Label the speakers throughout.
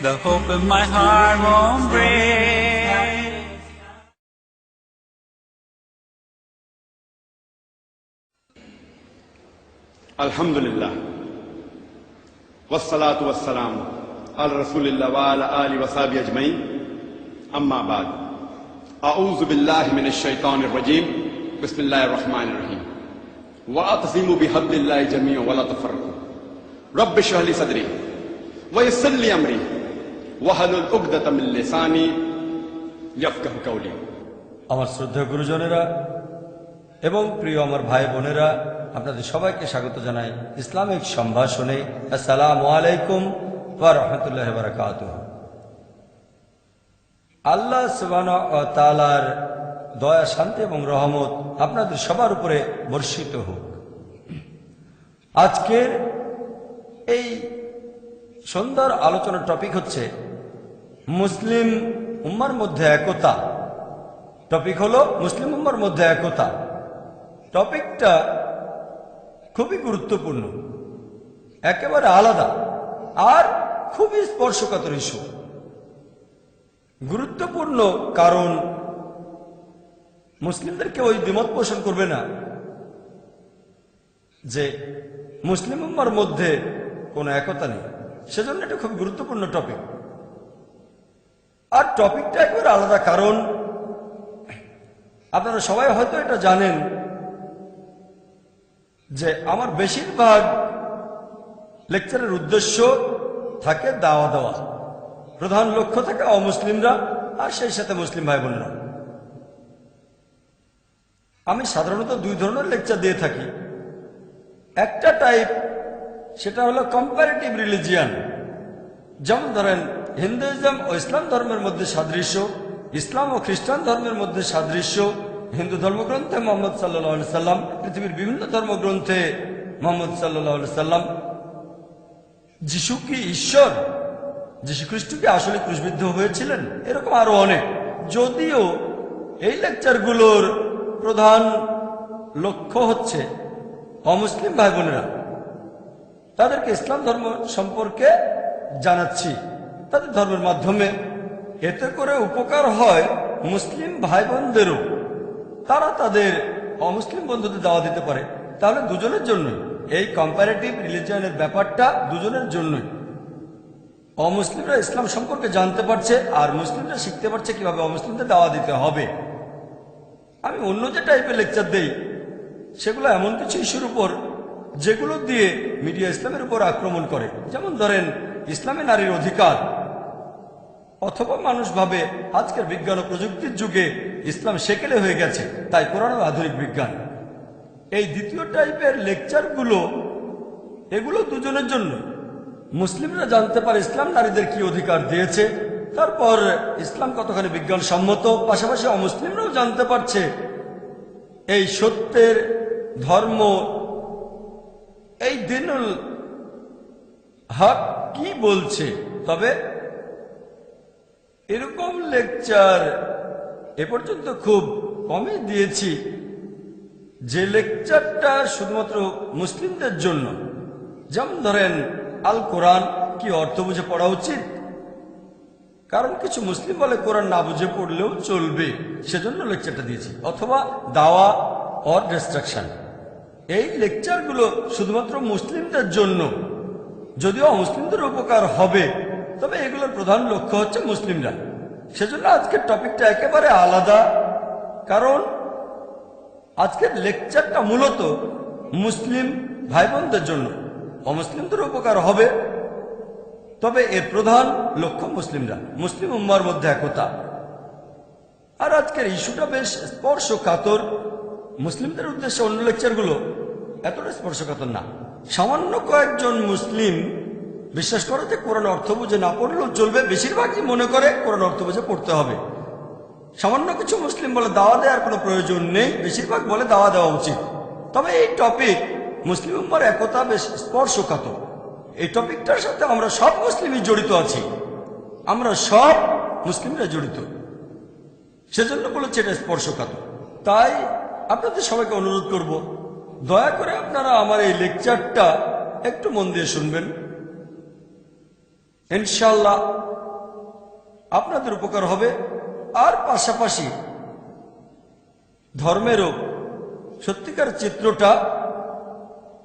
Speaker 1: the hope in my heart won't break.
Speaker 2: Alhamdulillah, wassalatu wassalam ala rasulillah wa ala alihi wa sahbihi ajmain, amma ba'd. A'udhu billahi minash shaitanir rajim, bismillahir rahmanir rahim. Wa'tasimu bihablillahi jami'an wa la tafarraqu. Rabbi shrah li sadri wa yassir li amri wahlul 'uqdatam min lisani yafqahu qawli.
Speaker 3: আমার শ্রদ্ধেয় গুরুজনেরা এবং প্রিয় আমার ভাই বোনেরা, আপনাদের সবাইকে স্বাগত জানাই ইসলামিক সম্ভাষণে। আসসালামু আলাইকুম ওয়া রাহমাতুল্লাহি ওয়া বারাকাতুহু। আল্লাহ সুবহানাহু ওয়া তাআলার দয়া, শান্তি এবং রহমত আপনাদের সবার উপরে বর্ষিত হোক। আজকের এই সন্ধ্যার আলোচনার টপিক হচ্ছে মুসলিম উম্মার মধ্যে একতা। টপিক হলো মুসলিম উম্মার মধ্যে একতা। টপিকটা খুবই গুরুত্বপূর্ণ, একেবারে আলাদা আর খুবই স্পর্শকাতর ইস্যু। গুরুত্বপূর্ণ কারণ মুসলিমদেরকে ওই দ্বিমত পোষণ করবে না যে মুসলিম উম্মার মধ্যে কোনো একতা নেই, সেজন্য এটা খুব গুরুত্বপূর্ণ টপিক। আর টপিকটা একেবারে আলাদা কারণ আপনারা সবাই হয়তো এটা জানেন যে আমার বেশিরভাগ লেকচারের উদ্দেশ্য থাকে দাওয়া দেওয়া, প্রধান লক্ষ্য থাকে অমুসলিমরা আর সেই সাথে মুসলিম ভাই বোনেরা। আমি সাধারণত দুই ধরনের লেকচার দিয়ে থাকি। একটা টাইপ, সেটা হলো কম্পারেটিভ রিলিজিয়ান, যেমন ধরেন হিন্দুইজম ও ইসলাম ধর্মের মধ্যে সাদৃশ্য, ইসলাম ও খ্রিস্টান ধর্মের মধ্যে সাদৃশ্য, হিন্দু ধর্মগ্রন্থে মোহাম্মদ সাল্লাল্লাহু আলাইহি সাল্লাম, পৃথিবীর বিভিন্ন ধর্মগ্রন্থে মোহাম্মদ সাল্লাল্লাহু আলাইহি সাল্লাম। যিশু কি ঈশ্বর? যিশু খ্রিস্ট কি আসলে ক্রুশবিদ্ধ হয়েছিলেন? এরকম আরো অনেক। যদিও এই লেকচারগুলোর প্রধান লক্ষ্য হচ্ছে অমুসলিম ভাই বোনেরা, তাদেরকে ইসলাম ধর্ম সম্পর্কে জানাচ্ছি তাদের ধর্মের মাধ্যমে। এতে করে উপকার হয় মুসলিম ভাই বোনদেরও, তারা তাদের অমুসলিম বন্ধুদের দাওয়া দিতে পারে। তাহলে দুজনের জন্যই এই কম্পারেটিভ রিলিজিয়নের ব্যাপারটা দুজনের জন্যই। অমুসলিমরা ইসলাম সম্পর্কে জানতে পারছে আর মুসলিমরা শিখতে পারছে কিভাবে অমুসলিমদের দাওয়া দিতে হবে। আমি অন্য যে টাইপের লেকচার দেই সেগুলো এমন কিছু ইস্যুর উপর যেগুলো দিয়ে মিডিয়া ইসলামের উপর আক্রমণ করে। যেমন ধরেন ইসলামে নারীর অধিকার, অথবা মানুষ ভাবে আজকের বিজ্ঞান ও প্রযুক্তির যুগে ইসলাম সেকেলে হয়ে গেছে, তাই কোরআন ও আধুনিক বিজ্ঞান। এই দ্বিতীয় টাইপের লেকচারগুলো, এগুলো দুজনের জন্য। মুসলিমরা জানতে পারে ইসলাম নারীদের কি অধিকার দিয়েছে, তারপর ইসলাম কতখানি বিজ্ঞানসম্মত, পাশাপাশি অমুসলিমরাও জানতে পারছে এই সত্যের ধর্ম, এই দিনুল হক কি বলছে। তবে এরকম লেকচার এ পর্যন্ত খুব কমই দিয়েছি, যে লেকচারটা শুধুমাত্র মুসলিমদের জন্য। যেমন ধরেন আল কোরআন কি অর্থ বুঝে পড়া উচিত, কারণ কিছু মুসলিম বলে কোরআন না বুঝে পড়লেও চলবে, সেজন্য লেকচারটা দিয়েছি। অথবা দাওয়া অর ডিস্ট্রাকশন, এই লেকচারগুলো শুধুমাত্র মুসলিমদের জন্য, যদিও অমুসলিমদের উপকার হবে, তবে এগুলোর প্রধান লক্ষ্য হচ্ছে মুসলিমরা। সেজন্য আজকের টপিকটা একেবারে আলাদা, কারণ আজকের লেকচারটা মূলত মুসলিম ভাই বোনদের জন্য। অমুসলিমদের উপকার হবে, তবে এর প্রধান লক্ষ্য মুসলিমরা, মুসলিম উম্মার মধ্যে একতা। আর আজকের ইস্যুটা বেশ স্পর্শকাতর। মুসলিমদের উদ্দেশ্যে অন্য লেকচারগুলো এতটা স্পর্শকাতর না। সামান্য কয়েকজন মুসলিম বিশ্বাস করে যে কোরআন অর্থ বুঝে না পড়লেও চলবে, বেশিরভাগই মনে করে কোরআন অর্থ বুঝে পড়তে হবে। সামান্য কিছু মুসলিম বলে দাওয়া দেওয়ার কোনো প্রয়োজন নেই, বেশিরভাগ বলে দাওয়া দেওয়া উচিত। তবে এই টপিক মুসলিম উম্মার একতা বেশ স্পর্শকাতর। এই টপিকটার সাথে আমরা সব মুসলিমই জড়িত আছি, আমরা সব মুসলিমরা জড়িত, সেজন্য বলেছে এটা স্পর্শকাতর। তাই আপনাদের সবাইকে অনুরোধ করব, দয়া করে আপনারা আমার এই লেকচারটা একটু মন দিয়ে শুনবেন। ইনশাআল্লাহ আপনাদের উপকার হবে। আর পাশাপাশি ধর্মেরও সত্যিকার চিত্রটা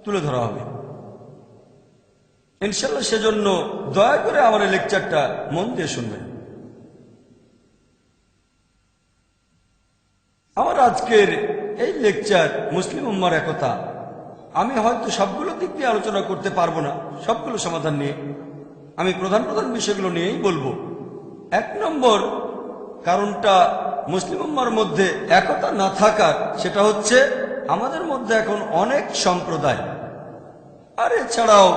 Speaker 3: তুলে ধরা হবে ইনশাআল্লাহ। সেজন্য দয়া করে আমার এই লেকচারটা মন দিয়ে শুনবেন। আমার আজকের এই লেকচার মুসলিম উম্মার একতা। আমি হয়তো সবগুলো দিক নিয়ে আলোচনা করতে পারবো না, সবগুলো সমাধান নিয়ে। আমি প্রধান প্রধান বিষয়গুলো নিয়েই বলবো। 1 নম্বর কারণটা মুসলিম উম্মার মধ্যে একতা না থাকার, সেটা হচ্ছে আমাদের মধ্যে এখন অনেক সম্প্রদায়, আর এছাড়াও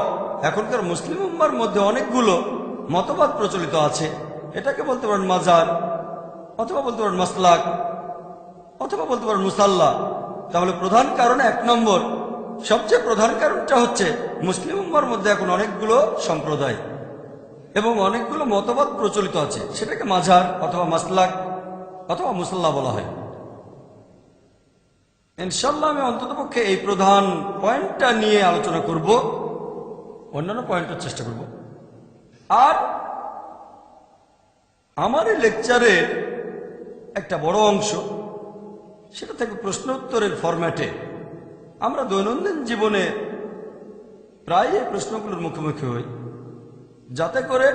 Speaker 3: এখনকার মুসলিম উম্মার মধ্যে অনেকগুলো মতবাদ প্রচলিত আছে। এটাকে বলতে পারেন মাজার, অথবা বলতে পারেন মাসলাক, অথবা বলতে পারেন মুসাল্লা। তাহলে প্রধান কারণ 1 নম্বর, সবচেয়ে প্রধান কারণটা হচ্ছে মুসলিম উম্মার মধ্যে এখন অনেকগুলো সম্প্রদায় এবং অনেকগুলো মতবাদ প্রচলিত আছে। সেটাকে মাজার অথবা মাসলাক অথবা মুসাল্লা বলা হয়। ইনশাআল্লাহ আমি অন্ততপক্ষে এই প্রধান পয়েন্টটা নিয়ে আলোচনা করব, অন্যান্য পয়েন্টের চেষ্টা করব। আর আমার এই লেকচারের একটা বড় অংশ, সেটা থেকে প্রশ্ন উত্তরের ফরম্যাটে। আমরা দৈনন্দিন জীবনে প্রায় এই প্রশ্নগুলোর মুখোমুখি হই, যাতে করে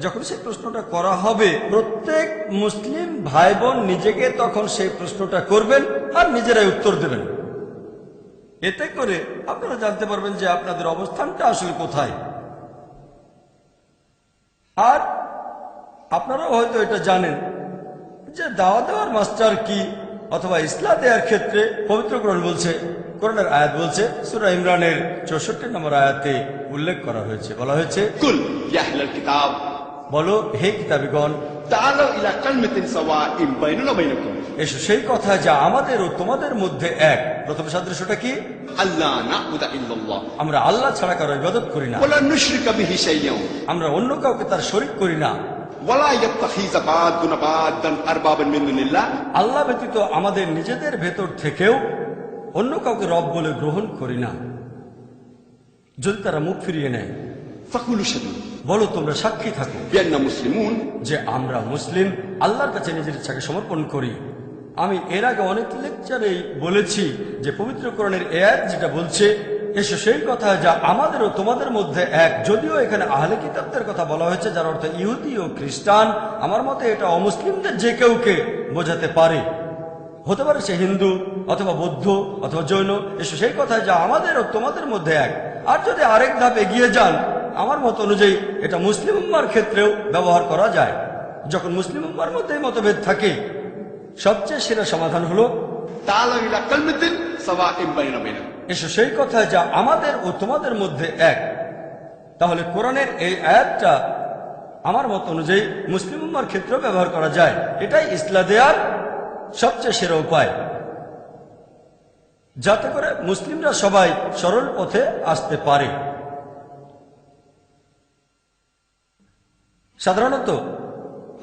Speaker 3: যখন সেই প্রশ্নটা করা হবে প্রত্যেক মুসলিম ভাই বোন নিজেকে তখন সেই প্রশ্নটা করবেন আর নিজেরাই উত্তর দেবেন। এতে করে আপনারা জানতে পারবেন যে আপনাদের অবস্থানটা আসলে কোথায়। আর আপনারাও হয়তো এটা জানেন যে দাওয়া দেওয়ার মাস্টার কি, অথবা ইসলাম দেওয়ার ক্ষেত্রে পবিত্র কোরআন বলছে, কোরআনের আয়াত বলছে, সূরা ইমরানের 64 নম্বর আয়াতে উল্লেখ করা হয়েছে, বলা হয়েছে,
Speaker 2: কুল ইয়া আহলাল কিতাব,
Speaker 3: বলো হে কিতাবীগণ,
Speaker 2: তাআলাউ ইলা কালিমাতিন সাওয়াইন বাইনানা ওয়া বাইনাকুম,
Speaker 3: এসো সেই কথা যা আমাদের ও তোমাদের মধ্যে এক। প্রথম সাদৃশ্যটা কি?
Speaker 2: আল্লা না'বুদা ইল্লাল্লাহ,
Speaker 3: আমরা আল্লাহ ছাড়া কারো ইবাদত করি না,
Speaker 2: ওয়ালা নুশরিকা বিহি শাইয়্যান,
Speaker 3: আমরা অন্য কাউকে তার শরীক করি না,
Speaker 2: ওয়ালা ইয়াত্তাখিযা বা'দুনা বা'দান আরবাবান মিন দুনিল্লাহ,
Speaker 3: আল্লাহ ব্যতীত আমাদের নিজেদের ভেতর থেকেও অন্য কাউকে রব বলে গ্রহণ করি না। যদি তারা মুখ ফিরিয়ে নেয়,
Speaker 2: ফাকুলু শাদু,
Speaker 3: বলো তোমরা সাক্ষী থাকো
Speaker 2: বিআন্না মুসলিমুন,
Speaker 3: যে আমরা মুসলিম, আল্লাহর কাছে নিজের ইচ্ছাকে সমর্পণ করি। আমি এর আগে অনেক লেকচারেই বলেছি যে পবিত্র কোরআনের আয়াত যেটা বলছে, এসো সেই কথা যা আমাদের ও তোমাদের মধ্যে এক। যদিও এখানে আহলে কিতাবদের কথা বলা হয়েছে, যার অর্থ ইহুদি ও খ্রিস্টান, আমার মতে এটা অমুসলিমদের যে কেউকে বোঝাতে পারে। হতে পারে সে হিন্দু অথবা বৌদ্ধ অথবা জৈন। এসো সেই কথা যা আমাদের ও তোমাদের মধ্যে এক। আর যদি আরেক ধাপ এগিয়ে যান, আমার মত অনুযায়ী এটা মুসলিম উম্মার ক্ষেত্রেও ব্যবহার করা যায়। যখন মুসলিম উম্মার মধ্যে মতভেদ থাকে, সবচেয়ে সেরা সমাধান হলো
Speaker 2: তাআলাউ ইলা কালিমাতিন সাওয়াইন বাইনানা ওয়া বাইনাকুম,
Speaker 3: এসো সেই কথা যা আমাদের ও তোমাদের মধ্যে এক। তাহলে কোরআনের এই আয়াতটা আমার মত অনুযায়ী মুসলিম উম্মার ক্ষেত্রেও ব্যবহার করা যায়। এটাই ইসলাম দেওয়ার সবচেয়ে সেরা উপায়, যাতে করে মুসলিমরা সবাই সরল পথে আসতে পারে। সাধারণত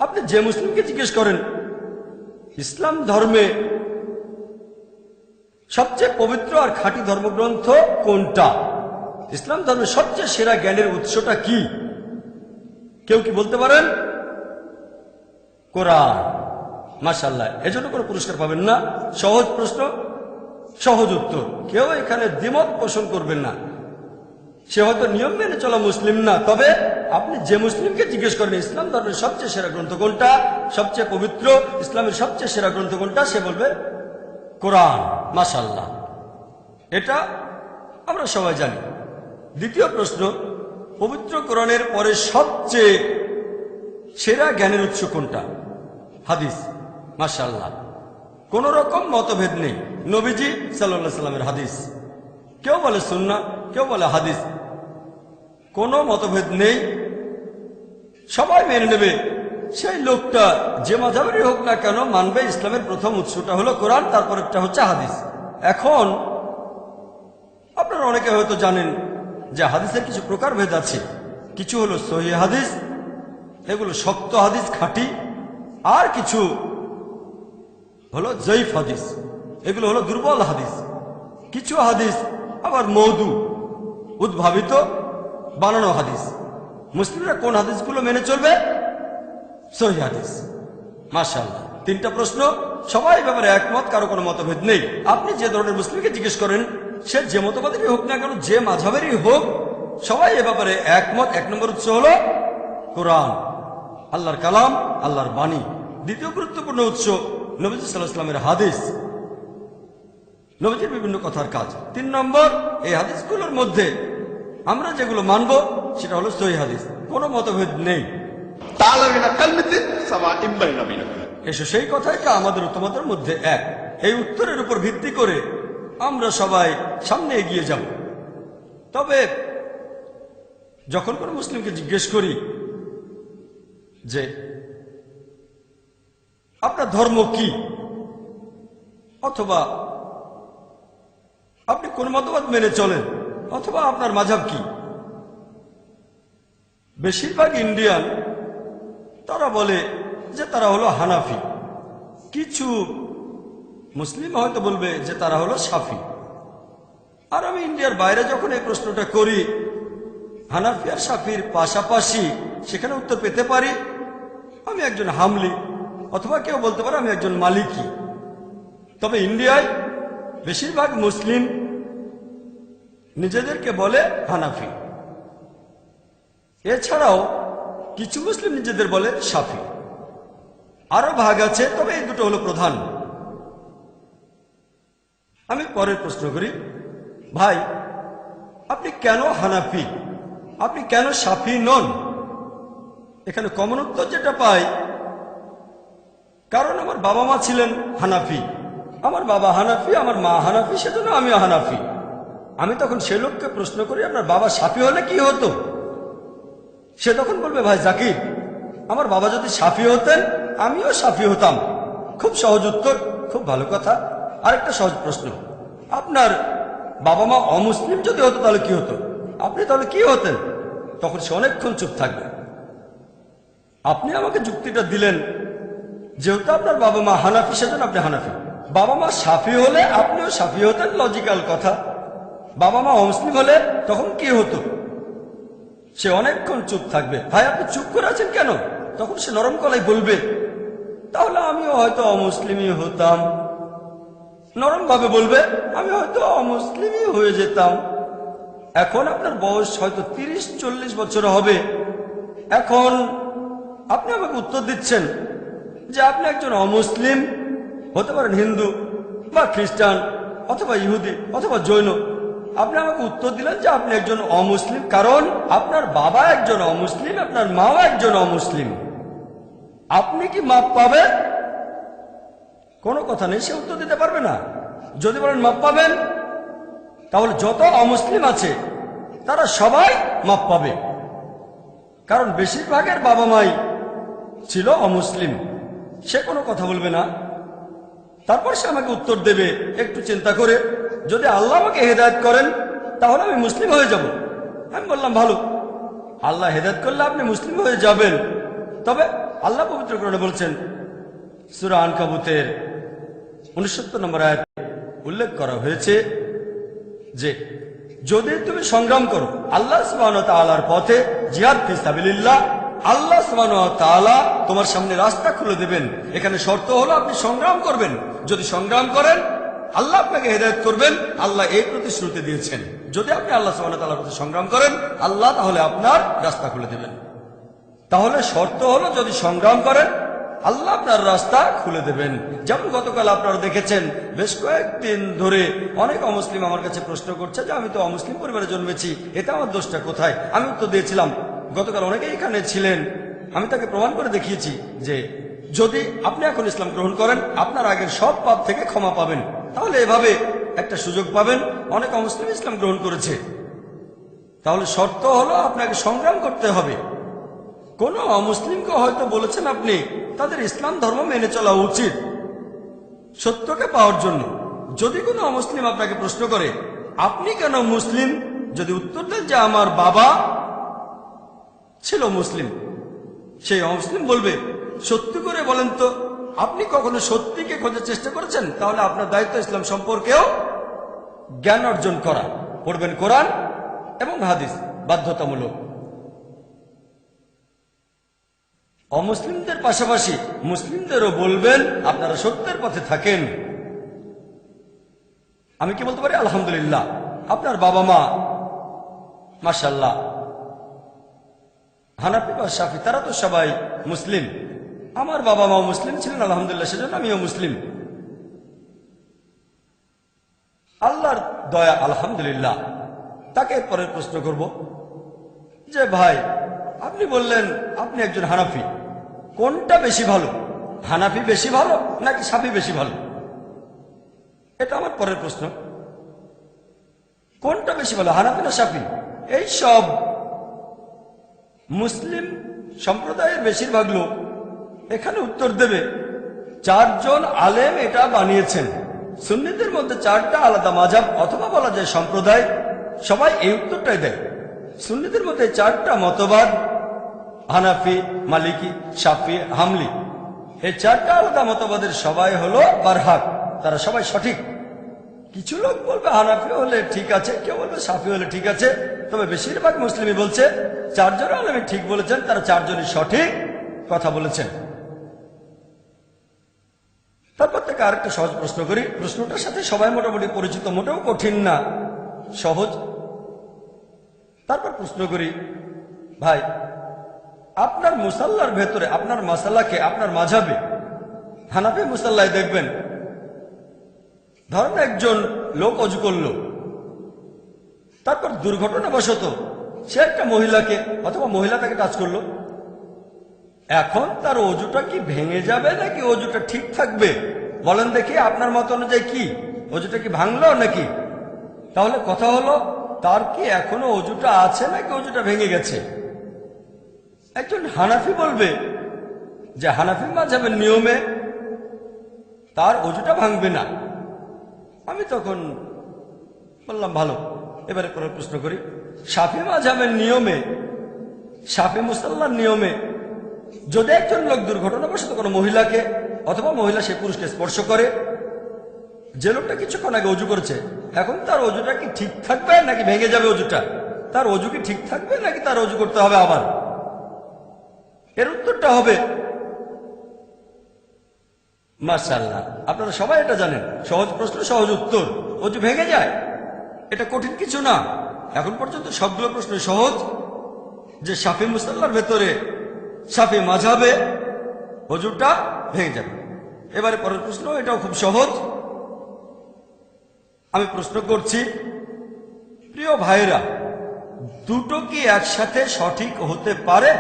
Speaker 3: আপনি যে মুসলিমকে জিজ্ঞেস করেন ইসলাম ধর্মে সবচেয়ে পবিত্র আর খাঁটি ধর্মগ্রন্থ কোনটা, ইসলাম ধর্মের সবচেয়ে সেরা জ্ঞানের উৎসটা কি, কেউ কি বলতে পারেন? কোরআন। মাশাআল্লাহ, এজন্য কোনো পুরস্কার পাবেন না। সহজ প্রশ্ন, সহজ উত্তর। কেউ এখানে দ্বিমত পোষণ করবেন না। সে হয়তো নিয়ম মেনে চলা মুসলিম না, তবে আপনি যে মুসলিমকে জিজ্ঞেস করেন ইসলাম ধর্মের সবচেয়ে সেরা গ্রন্থ কোনটা, সবচেয়ে পবিত্র ইসলামের সবচেয়ে সেরা গ্রন্থ কোনটা, সে বলবে কোরআন। মাশাআল্লাহ, এটা আমরা সবাই জানি। দ্বিতীয় প্রশ্ন, পবিত্র কোরআনের পরে সবচেয়ে সেরা জ্ঞানের উৎস কোনটা? হাদিস। মাশাআল্লাহ, কোন রকম মতভেদ নেই। নবীজি সাল্লাল্লাহু আলাইহি সাল্লামের হাদিস, কেউ বলে সুন্নাহ, কেউ বলে হাদিস, কোনো মতভেদ নেই, সবাই মেনে নেবে। সেই লোকটা যে মাযহাবেরই হোক না কেন মানবে ইসলামের প্রথম উৎসটা হলো কোরআন, তারপরেরটা হচ্ছে হাদিস। এখন আপনারা অনেকে হয়তো জানেন যে হাদিসের কিছু প্রকারভেদ আছে। কিছু হলো সহিহ হাদিস, এগুলো শক্ত হাদিস, খাঁটি। আর কিছু হলো জয়ীফ হাদিস, এগুলো হলো দুর্বল হাদিস। কিছু হাদিস আবার মওদু, উদ্ভাবিত, বানানো হাদিস। মুসলিমরা কোন হাদিসগুলো মেনে চলবে? সহিহ হাদিস। মাশাআল্লাহ, 3টা প্রশ্ন, সবাই ব্যাপারে একমত, কারো কোনো মতভেদ নেই। আপনি যে ধরনের মুসলিমকে জিজ্ঞেস করেন, সে যে মতবাদেরই হোক না কেন, যে মাযহাবেরই হোক, সবাই এ ব্যাপারে একমত। 1 নম্বর উৎস হলো কোরআন, আল্লাহর কালাম, আল্লাহর বাণী। দ্বিতীয় গুরুত্বপূর্ণ উৎস নবীজি সাল্লাল্লাহু আলাইহি ওয়াসাল্লামের হাদিস, নবীজির বিভিন্ন কথার কাজ। 3 নম্বর, এই হাদিসগুলোর মধ্যে আমরা যেগুলো মানব সেটা হলো সহিহ হাদিস, কোনো মতভেদ নেই।
Speaker 2: তাআলা মিনা কালমাতিন সাওয়াইন বাইনা বাইনাকুম।
Speaker 3: এসো সেই কথাই কা আমাদের ও তোমাদের মধ্যে এক। এই উত্তরের উপর ভিত্তি করে আমরা সবাই সামনে এগিয়ে যাব। তবে যখন কোনো মুসলিমকে জিজ্ঞেস করি যে আপনার ধর্ম কি, অথবা আপনি কোন মতবাদ মেনে চলেন, অথবা আপনার মাযহাব কি, বেশিরভাগ ইন্ডিয়ান তারা বলে যে তারা হলো হানাফি। কিছু মুসলিম হয়তো বলবে যে তারা হলো শাফি। আর আমি ইন্ডিয়ার বাইরে যখন এই প্রশ্নটা করি, হানাফি আর শাফির পাশাপাশি সেখানে উত্তর পেতে পারি আমি একজন হামলি, অথবা কেউ বলতে পারে আমি একজন মালিকি। তবে ইন্ডিয়ায় বেশিরভাগ মুসলিম নিজেদেরকে বলে হানাফি। এছাড়াও কিছু মুসলিম নিজেদের বলে শাফি। আরো ভাগ আছে, তবে এই দুটো হলো প্রধান। আমি পরের প্রশ্ন করি, ভাই আপনি কেন হানাফি, আপনি কেন শাফি নন? এখানে কমন উত্তর যেটা পাই, কারণ আমার বাবা মা ছিলেন হানাফি, আমার বাবা হানাফি, আমার মা হানাফি, সেজন্য আমিও হানাফি। আমি তখন সে লোককে প্রশ্ন করি, আপনার বাবা শাফি হলে কি হতো? সে তখন বলবে, ভাই জাকির, আমার বাবা যদি শাফি হতেন আমিও শাফি হতাম। খুব সহজ উত্তর, খুব ভালো কথা। আরেকটা সহজ প্রশ্ন, আপনার বাবা মা অমুসলিম যদি হতো তাহলে কি হতো? আপনি তাহলে কি হতেন? তখন সে অনেকক্ষণ চুপ থাকবে। আপনি আমাকে যুক্তিটা দিলেন, যেহেতু আপনার বাবা মা হানাফি সেজন্য আপনি হানাফি। বাবা মা শাফি হলে আপনিও শাফি হতেন, লজিক্যাল কথা। বাবা মা অমুসলিম হলে তখন কি হতো? সে অনেকক্ষণ চুপ থাকবে। ভাই আপনি চুপ করে আছেন কেন? তখন সে নরম গলায় বলবে, তাহলে আমিও হয়তো অমুসলিমই হতাম। নরম ভাবে বলবে, আমি হয়তো অমুসলিমই হয়ে যেতাম। এখন আপনার বয়স হয়তো 30-40 বছর হবে। এখন আপনি আমাকে উত্তর দিচ্ছেন যে আপনি একজন অমুসলিম, হতে পারেন হিন্দু বা খ্রিস্টান অথবা ইহুদি অথবা জৈন। আপনি আমাকে উত্তর দিলেন যে আপনি একজন অমুসলিম, কারণ আপনার বাবা একজন অমুসলিম, আপনার মাও একজন অমুসলিম। আপনি কি মাপ পাবেন? কোনো কথা নেই, সে উত্তর দিতে পারবে না। যদি বলেন মাপ পাবেন, তাহলে যত অমুসলিম আছে তারা সবাই মাপ পাবে, কারণ বেশিরভাগের বাবা মাই ছিল অমুসলিম। সে কোনো কথা বলবে না। তারপর সে আমাকে উত্তর দেবে একটু চিন্তা করে, যদি আল্লাহ আমাকে হেদায়েত করেন তাহলে আমি মুসলিম হয়ে যাব। আমি বললাম ভালো, আল্লাহ হেদায়েত করলে আপনি মুসলিম হয়ে যাবেন। তবে আল্লাহ পবিত্র কোরআনে বলছেন, সূরা আনকাবুতের 69 নম্বর আয়াতে উল্লেখ করা হয়েছে যে যদি তুমি সংগ্রাম করো আল্লাহ সুবহানাহু ওয়া তাআলার পথে, জিহাদ ফি সাবিলিল্লাহ, আল্লাহ সুবহানাহু ওয়া তাআলা তোমার সামনে রাস্তা খুলে দেবেন। এখানে শর্ত হলো আপনি সংগ্রাম করবেন। যদি সংগ্রাম করেন আল্লাহ আপনাকে হেদায়েত করবেন। আল্লাহ এই প্রতিশ্রুতি দিয়েছেন, যদি আপনি আল্লাহ সুবহানাহু ওয়া তাআলার পথে সংগ্রাম করেন আল্লাহ তাহলে আপনার রাস্তা খুলে দেবেন। তাহলে শর্ত হলো যদি সংগ্রাম করেন আল্লাহ আপনার রাস্তা খুলে দেবেন। যেমন গতকাল আপনারা দেখেছেন, বেশ কয়েকদিন ধরে অনেক অমুসলিম আমার কাছে প্রশ্ন করছে যে আমি তো অমুসলিম পরিবারে জন্মেছি, এতে আমার দোষটা কোথায়? আমি উত্তর দিয়েছিলাম, গতকাল অনেকেই এখানে ছিলেন, আমি তাকে প্রমাণ করে দেখিয়েছি যে যদি আপনি এখন ইসলাম গ্রহণ করেন আপনার আগের সব পাপ থেকে ক্ষমা পাবেন। তাহলে এভাবে একটা সুযোগ পাবেন। অনেক অমুসলিম ইসলাম গ্রহণ করেছে। তাহলে শর্ত হলো আপনাকে সংগ্রাম করতে হবে। কোন অমুসলিমকে হয়তো বলেছেন আপনি, তাদের ইসলাম ধর্ম মেনে চলা উচিত সত্যকে পাওয়ার জন্য। যদি কোনো অমুসলিম আপনাকে প্রশ্ন করে আপনি কেন মুসলিম, যদি উত্তর দেন যে আমার বাবা ছিল মুসলিম, সেই অমুসলিম বলবে সত্যি করে বলেন তো আপনি কখনো সত্যিকে খোঁজার চেষ্টা করেছেন? তাহলে আপনার দায়িত্ব ইসলাম সম্পর্কেও জ্ঞান অর্জন করা। পড়বেন কোরআন এবং হাদিস, বাধ্যতামূলক। অমুসলিমদের পাশাপাশি মুসলিমদেরও বলবেন আপনারা সত্যের পথে থাকেন। আমি কি বলতে পারি? আলহামদুলিল্লাহ। আপনার বাবা মা মাশাআল্লাহ হানাফি বা শাফি, তারা তো সবাই মুসলিম। আমার বাবা মাও মুসলিম ছিলেন আলহামদুলিল্লাহ, সেজন্য আমিও মুসলিম। আল্লাহর দয়া আলহামদুলিল্লাহ। তাকে পরের প্রশ্ন করব যে ভাই আপনি বললেন আপনি একজন হানাফি, কোনটা বেশি ভালো? হানাফি বেশি ভালো নাকি শাফি বেশি ভালো? এটা আমার পরের প্রশ্ন। কোনটা বেশি ভালো, হানাফি না শাফি? এই সব মুসলিম সম্প্রদায়ের বেশিরভাগ লোক এখানে উত্তর দেবে, চারজন আলেম এটা বানিয়েছেন। সুন্নিদের মধ্যে চারটা আলাদা মাযহাব অথবা বলা যায় সম্প্রদায়, সবাই এই উত্তরটাই দেয়। সুন্নিদের মধ্যে চারটা মতবাদ, হানাফি, মালিকি, শাফি, হামলি, এই চারটা আলাদা মতবাদের সবাই হলো বারহাক, তারা সবাই সঠিক। কিছু লোক বলবে হানাফি হলে ঠিক আছে, কেউ বলবে শাফি হলে ঠিক আছে, তবে বেশিরভাগ মুসলিমই বলছে চারজন আলেমই ঠিক বলেছেন, তারা চারজনই সঠিক কথা বলেছেন। তারপর থেকে আরেকটা সহজ প্রশ্ন করি, প্রশ্নটার সাথে সবাই মোটামুটি পরিচিত, মোটেও কঠিন না, সহজ। তারপর প্রশ্ন করি, ভাই আপনার মুসাল্লার ভেতরে আপনার মাসালাকে আপনার মাঝাবে হানাফি মুসাল্লায় দেখবেন, ধরেন একজন লোক অজু করলো, তারপর দুর্ঘটনাবশত সে একটা মহিলাকে অথবা মহিলা তাকে টাচ করলো, এখন তার অজুটা কি ভেঙে যাবে নাকি অজুটা ঠিক থাকবে? বলেন দেখি আপনার মত অনুযায়ী কি, অজুটা কি ভাঙলো নাকি? তাহলে কথা হলো তার কি এখনো অজুটা আছে নাকি অজুটা ভেঙে গেছে? একজন হানাফি বলবে যে হানাফি মাযহাবের নিয়মে তার অজুটা ভাঙবে না। আমি তখন বললাম ভালো, এবারে পরের প্রশ্ন করি, শাফি মাযহাবের নিয়মে, শাফি মুসাল্লার নিয়মে যদি একজন লোক দুর্ঘটনাবশত কোনো মহিলাকে অথবা মহিলা সে পুরুষকে স্পর্শ করে, যে লোকটা কিছুক্ষণ আগে অজু করেছে, এখন তার অজুটা কি ঠিক থাকবে নাকি ভেঙে যাবে অজুটা? তার অজু কি ঠিক থাকবে নাকি তার অজু করতে হবে আবার? এর উত্তরটা হবে মাশাআল্লাহ, আপনারা সবাই এটা জানেন, সহজ প্রশ্ন সহজ উত্তর, অজু ভেঙে যায়, এটা কঠিন কিছু না। এখন পর্যন্ত সবগুলো প্রশ্ন সহজ, যে শাফি মুসাল্লার ভেতরে শাফি মাযহাবে অজুটা ভেঙে যাবে। এবারে পরের প্রশ্ন, এটাও খুব সহজ। আমি প্রশ্ন করছি, প্রিয় ভাইরা, দুটো কি একসাথে সঠিক হতে পারে?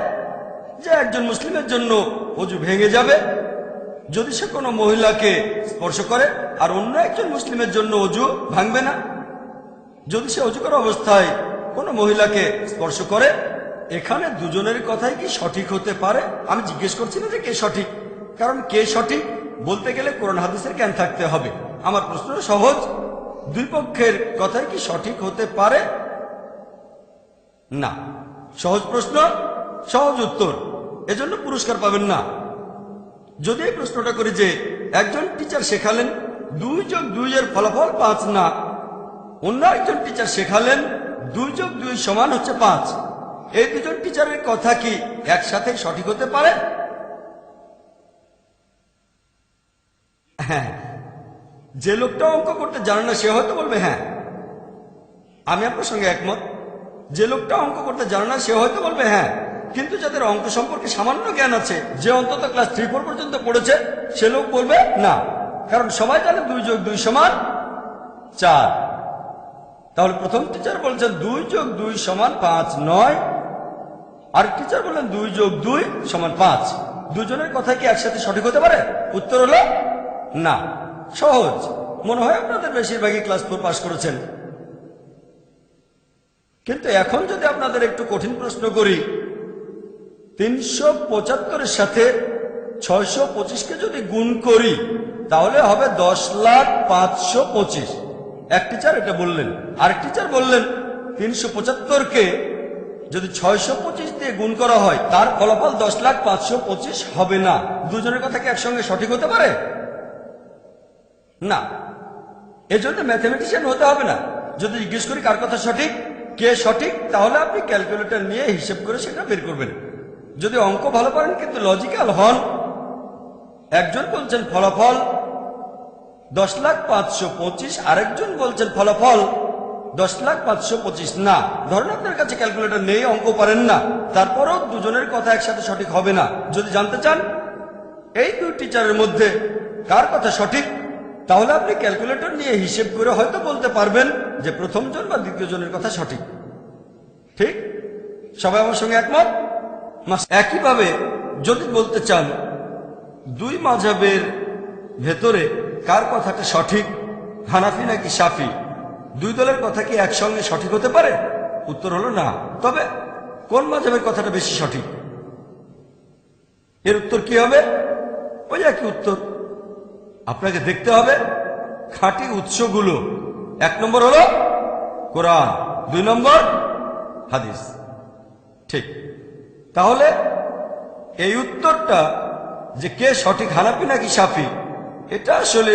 Speaker 3: যে একজন মুসলিমের জন্য অজু ভেঙে যাবে যদি সে কোনো মহিলাকে স্পর্শ করে, আর অন্য একজন মুসলিমের জন্য অজু ভাঙবে না যদি সে অজু করা অবস্থায় কোনো মহিলাকে স্পর্শ করে। এখানে দুজনের কথাই কি সঠিক হতে পারে? আমি জিজ্ঞেস করছি না যে কে সঠিক, কারণ কে সঠিক বলতে গেলে কোরআন হাদিসের জ্ঞান থাকতে হবে। আমার প্রশ্ন সহজ, দুই পক্ষের কথাই কি সঠিক হতে পারে? না। সহজ প্রশ্ন, সহজ উত্তর, এজন্য পুরস্কার পাবেন না। যদি এই প্রশ্নটা করি যে একজন টিচার শেখালেন 2+2 এর ফলাফল 5 না, অন্য একজন টিচার শেখালেন 2+2 সমান হচ্ছে 5, এই দুজন টিচারের কথা কি একসাথে সঠিক হতে পারে? হ্যাঁ। যে লোকটা অঙ্ক করতে জানে না সে হয়তো বলবে হ্যাঁ, আমি আপনার সঙ্গে একমত। যে লোকটা অঙ্ক করতে জানে না সে হয়তো বলবে হ্যাঁ, কিন্তু যাদের অঙ্ক সম্পর্কে সামান্য জ্ঞান আছে, যে অন্তত ক্লাস 3-4 পর্যন্ত পড়েছে, সে লোক বলবে না, কারণ সবাই জানে 2+2 সমান 4। তাহলে প্রথম টিচার বলছেন 2+2 সমান 5 নয়, আর টিচার বললেন 2+2 সমান 5। দুজনের কথা কি একসাথে সঠিক হতে পারে? উত্তর হলো না। সহজ, মনে হয় আপনাদের বেশিরভাগই ক্লাস 4 পাস করেছেন। কিন্তু এখন যদি আপনাদের একটু কঠিন প্রশ্ন করি, 375-এর সাথে 625-কে যদি গুণ করি তাহলে হবে 10,05,25। এক টিচার এটা বললেন, আরেক টিচার বললেন 375-কে যদি 625 দিয়ে গুণ করা হয় তার ফলাফল 10,05,25 হবে না। দুজনের কথা কি একসঙ্গে সঠিক হতে পারে? না। এজন্য ম্যাথমেটিশিয়ান হতে হবে না। যদি জিজ্ঞেস করি কার কথা সঠিক, কে সঠিক, তাহলে আপনি ক্যালকুলেটর নিয়ে হিসেব করে সেটা বের করবেন। যদি অঙ্ক ভালো পারেন কিন্তু লজিক্যাল হন, একজন বলছেন ফলাফল 10,525, আরেকজন বলছেন ফলাফল 10,525, না ধরেন আপনার কাছে ক্যালকুলেটর নেই, অঙ্ক পারেন না, তারপরও দুজনের কথা একসাথে সঠিক হবে না। যদি জানতে চান এই দুই টিচারের মধ্যে কার কথা সঠিক, তাহলে আপনি ক্যালকুলেটর নিয়ে হিসেব করে হয়তো বলতে পারবেন যে প্রথম জন বা দ্বিতীয় জনের কথা সঠিক। ঠিক? সবাই আমার সঙ্গে একমত? একইভাবে যদি বলতে চান দুই মাযহাবের ভেতরে কার কথাটা সঠিক, হানাফি নাকি শাফি, দুই দলের কথা কি একসঙ্গে সঠিক হতে পারে? উত্তর হলো না। তবে কোন মাযহাবের কথাটা বেশি সঠিক, এর উত্তর কি হবে? ওই একই উত্তর। আপনাকে দেখতে হবে খাঁটি উৎসগুলো। 1 নম্বর হলো কোরআন, 2 নম্বর হাদিস। ঠিক? তাহলে এই উত্তরটা যে কে সঠিক, হানাফি নাকি শাফি, এটা আসলে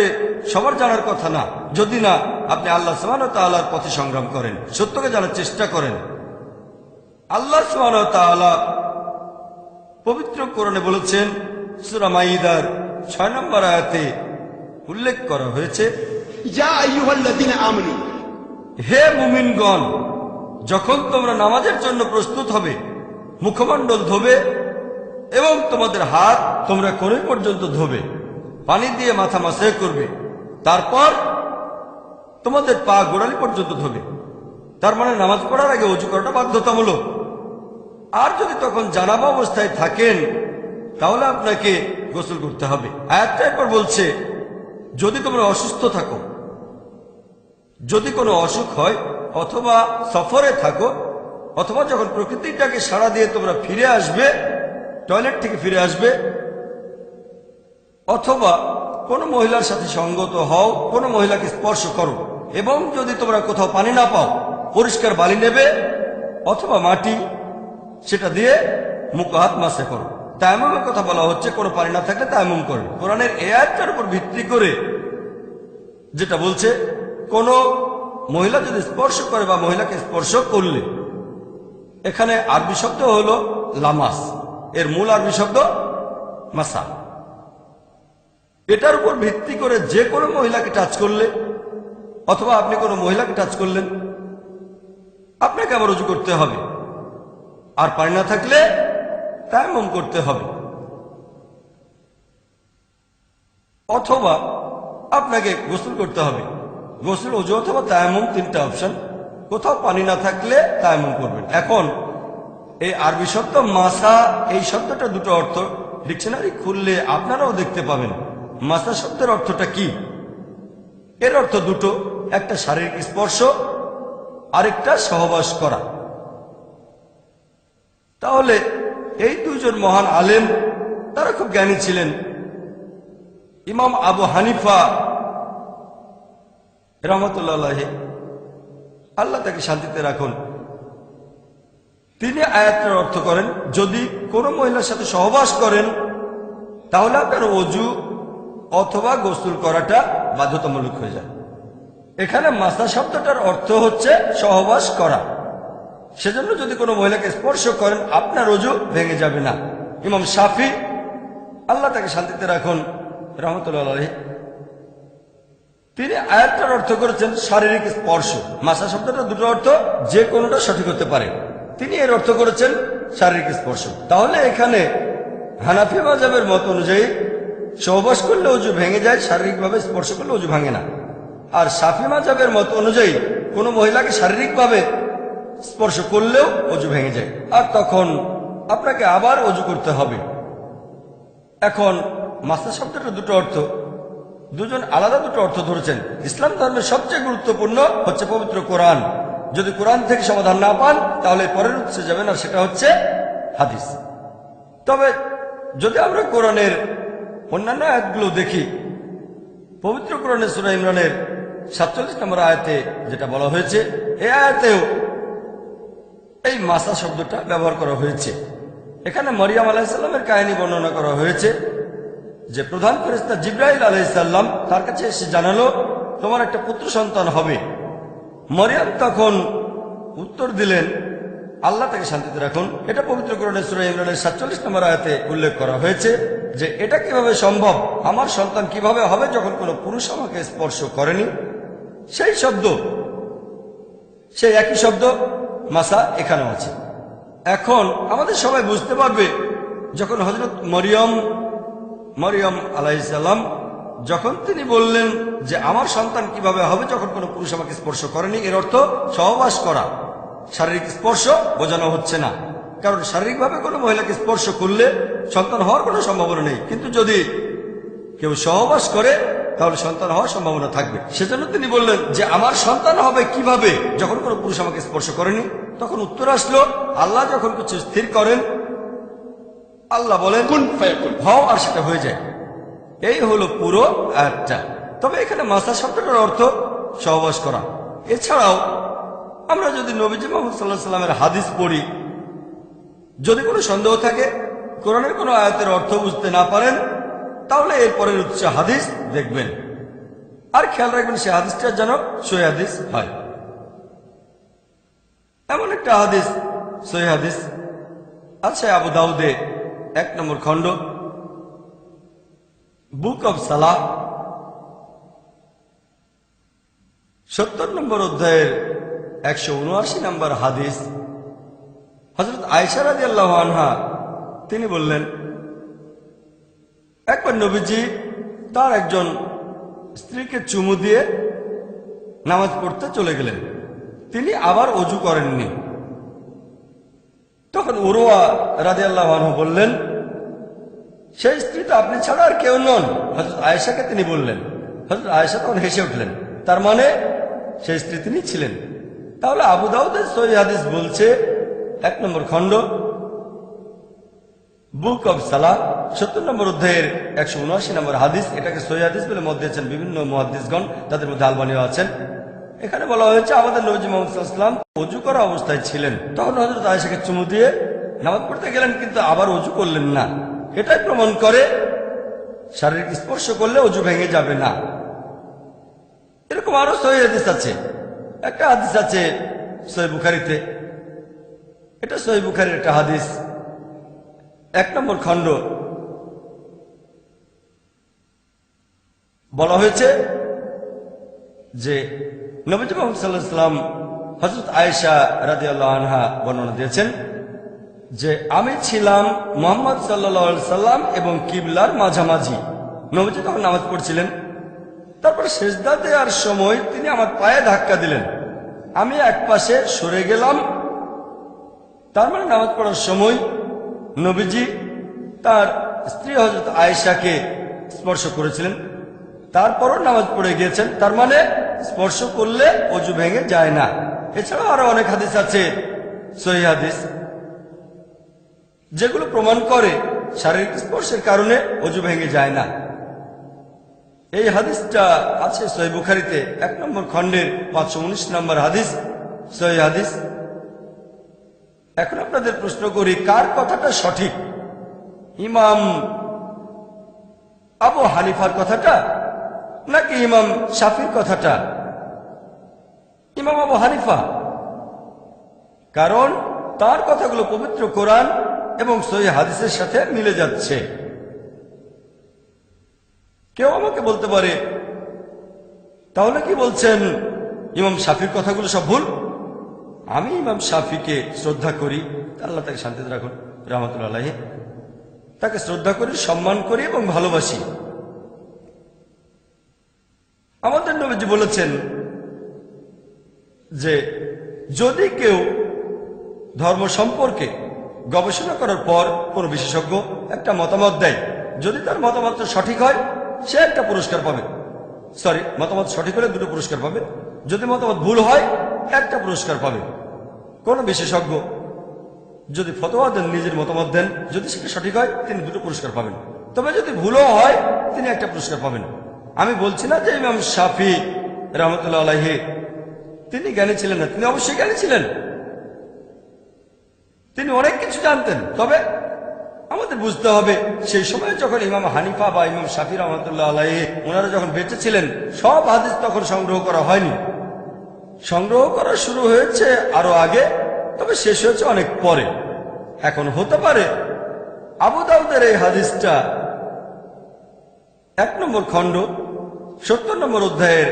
Speaker 3: সবার জানার কথা না, যদি না আপনি আল্লাহ সুবহানাহু ওয়া তাআলার পথে সংগ্রাম করেন, সত্যকে জানার চেষ্টা করেন। আল্লাহ সুবহানাহু ওয়া তাআলা পবিত্র কোরআনে বলেছেন, সূরা মাইদার 6 নম্বর আয়াতে উল্লেখ করা হয়েছে,
Speaker 2: ইয়া আইয়ুহাল্লাযীনা আমানু,
Speaker 3: হে মুমিনগণ, যখন তোমরা নামাজের জন্য প্রস্তুত হবে, মুখমণ্ডল ধোবে এবং তোমাদের হাত তোমরা কোণে পর্যন্ত ধোবে, পানি দিয়ে মাথা মাসাজ করবে, তারপর তোমাদের পা গোড়ালি পর্যন্ত ধোবে। তার মানে নামাজ পড়ার আগে ওযু করাটা বাধ্যতামূলক। আর যদি তখন জানাবা অবস্থায় থাকেন তাহলে আপনাকে গোসল করতে হবে। আয়াতটা এরপর বলছে, যদি তোমরা অসুস্থ থাকো, যদি কোনো অসুখ হয়, অথবা সফরে থাকো, অথবা যখন প্রকৃতিটাকে সাড়া দিয়ে তোমরা ফিরে আসবে, টয়লেট থেকে ফিরে আসবে, অথবা কোনো মহিলার সাথে সঙ্গত হও, কোনো মহিলাকে স্পর্শ করো, এবং যদি তোমরা কোথাও পানি না পাও, পরিষ্কার বালি নেবে অথবা মাটি, সেটা দিয়ে মুখ হাত মাসে করো। তায়াম্মুমের কথা বলা হচ্ছে, কোনো পানি না থাকলে তায়াম্মুম করো। কোরআনের এই আয়াতটার উপর ভিত্তি করে যেটা বলছে, কোনো মহিলা যদি স্পর্শ করে বা মহিলাকে স্পর্শ করলে, এখানে আরবি শব্দ হলো লামাস, এর মূল আরবি শব্দ মাসা। এটার উপর ভিত্তি করে যে কোনো মহিলাকে টাচ করলে, অথবা আপনি কোনো মহিলাকে টাচ করলেন, আপনাকে আবার ওযু করতে হবে, আর পানি না থাকলে তায়াম্মুম করতে হবে। অথবা আপনাকে গোসল করতে হবে। গোসল, ওযু অথবা তায়াম্মুম, 3টা অপশন। কোথাও পানি না থাকলে তায়াম্মুম করবেন। এখন এই আরবি শব্দ মাসা, এই শব্দটা দুটো অর্থ, ডিকশনারি খুললে আপনারাও দেখতে পাবেন মাসা শব্দের অর্থটা কি। এর অর্থ দুটো, একটা শারীরিক স্পর্শ, আরেকটা সহবাস করা। তাহলে এই দুইজন মহান আলেম, তারা খুব জ্ঞানী ছিলেন। ইমাম আবু হানিফা রাহমাতুল্লাহ আলাইহি, আল্লাহ তাকে শান্তিতে রাখুন, তিনি আয়াতের অর্থ করেন, যদি কোনো মহিলার সাথে সহবাস করেন তাহলে আপনার ওযু অথবা গোসল করাটা বাধ্যতামূলক হয়ে যায়। এখানে মাসা শব্দটার অর্থ হচ্ছে সহবাস করা। সেজন্য যদি কোনো মহিলাকে স্পর্শ করেন আপনার ওযু ভেঙে যাবে না। ইমাম শাফি, আল্লাহ তাকে শান্তিতে রাখুন, রাহমাতুল্লাহ আলাইহি, তিনি আয়াতটার অর্থ করেছেন শারীরিক স্পর্শ। মাসা শব্দটা দুটো অর্থ, যে কোনোটা সঠিক হতে পারে। তিনি এর অর্থ করেছেন শারীরিক স্পর্শ। তাহলে এখানে হানাফি মাযহাবের মত অনুযায়ী সহবাস করলে ওযু ভেঙে যায়, শারীরিকভাবে স্পর্শ করলে ওযু ভাঙে না। আর শাফি মাযহাবের মত অনুযায়ী কোনো মহিলাকে শারীরিকভাবে স্পর্শ করলেও ওযু ভেঙে যায়, আর তখন আপনাকে আবার ওযু করতে হবে। এখন মাসা শব্দটা দুটো অর্থ, দুজন আলাদা দুটো অর্থ ধরেছেন। ইসলাম ধর্মের সবচেয়ে গুরুত্বপূর্ণ হচ্ছে পবিত্র কোরআন। যদি কোরআন থেকে সমাধান না পান তাহলে পরের উৎসে যাবেন, আর সেটা হচ্ছে হাদিস। তবে যদি আমরা কোরআনের অন্যান্য আয়াতগুলো দেখি, পবিত্র কোরআনের সূরা ইমরানের 47 নম্বর আয়াতে যেটা বলা হয়েছে, এই আয়াতেও এই মাসা শব্দটা ব্যবহার করা হয়েছে। এখানে মরিয়ম আলাইহিস সালামের কাহিনী বর্ণনা করা হয়েছে, যে প্রধান ফেরেশতা জিবরাইল আলাইহিস সালাম তার কাছে এসে জানালো, তোমার একটা পুত্র সন্তান হবে। মরিয়ম তখন উত্তর দিলেন, আল্লাহ তাকে শান্তিতে রাখুন। এটা পবিত্র কোরআনে সূরা ইমরানের 47 নম্বর আয়াতে উল্লেখ করা হয়েছে যে এটা কিভাবে সম্ভব, আমার সন্তান কিভাবে হবে যখন কোনো পুরুষ আমাকে স্পর্শ করেনি। সেই শব্দ, সেই একই শব্দ মাসা এখানেও আছে। এখন আমাদের সবাই বুঝতে পারবে যখন হযরত মরিয়ম আলাইহিস সালাম যখন তিনি বললেন যে আমার সন্তান কিভাবে হবে যখন কোনো পুরুষ আমাকে স্পর্শ করেনি, এর অর্থ সহবাস করা। শারীরিক স্পর্শ বোঝানো হচ্ছে না, কারণ শারীরিকভাবে কোনো মহিলাকে স্পর্শ করলে সন্তান হওয়ার কোনো সম্ভাবনা নেই, কিন্তু যদি কেউ সহবাস করে তাহলে সন্তান হওয়ার সম্ভাবনা থাকবে। সেজন্য তিনি বললেন যে আমার সন্তান হবে কিভাবে যখন কোনো পুরুষ আমাকে স্পর্শ করেনি। তখন উত্তর আসলো, আল্লাহ যখন কিছু স্থির করেন, আল্লাহ বলেন
Speaker 2: কুন ফায়াকুন।
Speaker 3: হও, আর সেটা হয়ে যায়। এই হলো পুরো আয়াতটা। তবে এখানে মাসা শব্দটার অর্থ সহবাস করা। এছাড়াও আমরা যদি নবীজি মুহাম্মদ সাল্লাল্লাহু আলাইহি সাল্লামের হাদিস পড়ি, যদি কোনো সন্দেহ থাকে, কোরআনের কোনো আয়াতের অর্থ বুঝতে না পারেন, তাহলে এরপরের উৎস হাদিস দেখবেন, আর খেয়াল রাখবেন সে হাদিসটা যেন সহিহ হাদিস হয়। এমন একটা হাদিস, সহিহ হাদিস আছে আবু দাউদে 1 নম্বর খণ্ড, বুক অব সালাহ 70 নম্বর অধ্যায়ের 179 নম্বর হাদিস। হযরত আয়েশা রাদিয়াল্লাহু আনহা তিনি বললেন, একবার নবীজি তার একজন স্ত্রীকে চুমু দিয়ে নামাজ পড়তে চলে গেলেন, তিনি আবার ওযু করেননি। তখন উরওয়া রাদিয়াল্লাহু আনহু বললেন, সেই স্ত্রী তো আপনি ছাড়া আর কেউ নন। হযরত আয়েশাকে তিনি বললেন। হযরত আয়েশা তখন হেসে উঠলেন, তার মানে সেই স্ত্রী তিনি ছিলেন। তাহলে আবু দাউদের সহিহ হাদিস বলছে 1 নম্বর খণ্ড, বুক অব সালাহ 70 নম্বর অধ্যায়ের 179 নম্বর হাদিস। এটাকে সহিহ হাদিস বলে মত দিয়েছেন বিভিন্ন মুহাদ্দিসগণ, তাদের মধ্যে আলবানীও আছেন। এখানে বলা হয়েছে আমাদের নবী মুহাম্মদ সাল্লাল্লাহু আলাইহি ওয়াসাল্লাম ওযু করা অবস্থায় ছিলেন, তখন হযরত আয়েশাকে চুমু দিয়ে নামাজ পড়তে গেলেন, কিন্তু আবার ওযু করলেন না। এটাই প্রমাণ করে শারীরিক স্পর্শ করলে ওযু ভেঙে যাবে না। এরকম আরো সহিহ হাদিস আছে। একটা হাদিস আছে সহিহ বুখারীতে, এটা সহিহ বুখারীর একটা হাদিস, 1 নম্বর খণ্ড। বলা হয়েছে যে নবী মুহাম্মদ সাল্লাল্লাহু আলাইহি ওয়াসাল্লাম হযরত আয়েশা রাদিয়াল্লাহু আনহা বর্ণনা দিয়েছেন যে আমি ছিলাম মুহাম্মদ সাল্লাল্লাহু আলাইহি সাল্লাম এবং কিবলার মাঝামাঝি। নবীজি তখন নামাজ পড়ছিলেন, তারপর সেজদা দেওয়ার সময় তিনি আমার পায়ে ধাক্কা দিলেন, আমি এক পাশে সরে গেলাম। তার মানে নামাজ পড়ার সময় নবীজি তার স্ত্রী হযরত আয়েশাকে স্পর্শ করেছিলেন, তারপরও নামাজ পড়ে গিয়েছেন। তার মানে স্পর্শ করলে ওযু ভেঙে যায় না। এছাড়াও আরো অনেক হাদিস আছে সহিহ হাদিস, যেগুলো প্রমাণ করে শারীরিক স্পর্শের কারণে ওযু ভেঙে যায় না। এই হাদিসটা আছে সহিহ বুখারীতে 1 নম্বর খণ্ডের 519 নম্বর হাদিস, সহিহ হাদিস। এখন আপনাদের প্রশ্ন করি, কার কথাটা সঠিক, ইমাম আবু হানিফার কথাটা নাকি ইমাম শাফির কথাটা? ইমাম আবু হানিফা, কারণ তার কথাগুলো পবিত্র কোরআন এবং সহিহ হাদিসের সাথে মিলে যাচ্ছে। কেউ আমাকে বলতে পারে, তাহলে কি বলছেন ইমাম শাফির কথাগুলো সব ভুল? আমি ইমাম শাফিকে শ্রদ্ধা করি, আল্লাহ তাকে শান্তিতে রাখুন, রাহমাতুল্লাহ আলাইহি। তাকে শ্রদ্ধা করি, সম্মান করি এবং ভালোবাসি। আমাদের নবীজি বলেছেন যে যদি কেউ ধর্ম সম্পর্কে গবেষণা করার পর কোনো বিশেষজ্ঞ একটা মতামত দেয়, যদি তার মতামতটা সঠিক হয় সে একটা পুরস্কার পাবে। মতামত সঠিক হলে 2টো পুরস্কার পাবে, যদি মতামত ভুল হয় 1টা পুরস্কার পাবে। কোন বিশেষজ্ঞ যদি ফতোয়া দেন, নিজের মতামত দেন, যদি সেটা সঠিক হয় তিনি 2টো পুরস্কার পাবেন, তবে যদি ভুলও হয় তিনি 1টা পুরস্কার পাবেন। আমি বলছি না যে ইমাম শাফি রাহমাতুল্লাহ আলাইহি তিনি জ্ঞানী ছিলেন না, তিনি অবশ্যই জ্ঞানী ছিলেন, তিনি অনেক কিছু জানতেন। তবে আমাদের বুঝতে হবে সেই সময় যখন ইমাম হানিফা বা ইমাম শাফি রাহমাতুল্লাহ আলাইহি ওনারা যখন বেঁচে ছিলেন, সব হাদিস তখন সংগ্রহ করা হয়নি। সংগ্রহ করা শুরু হয়েছে আরো আগে, তবে শেষ হয়েছে অনেক পরে। এখন হতে পারে আবু দাউদের এই হাদিসটা 1 নম্বর খণ্ড 70 নম্বর অধ্যায়ের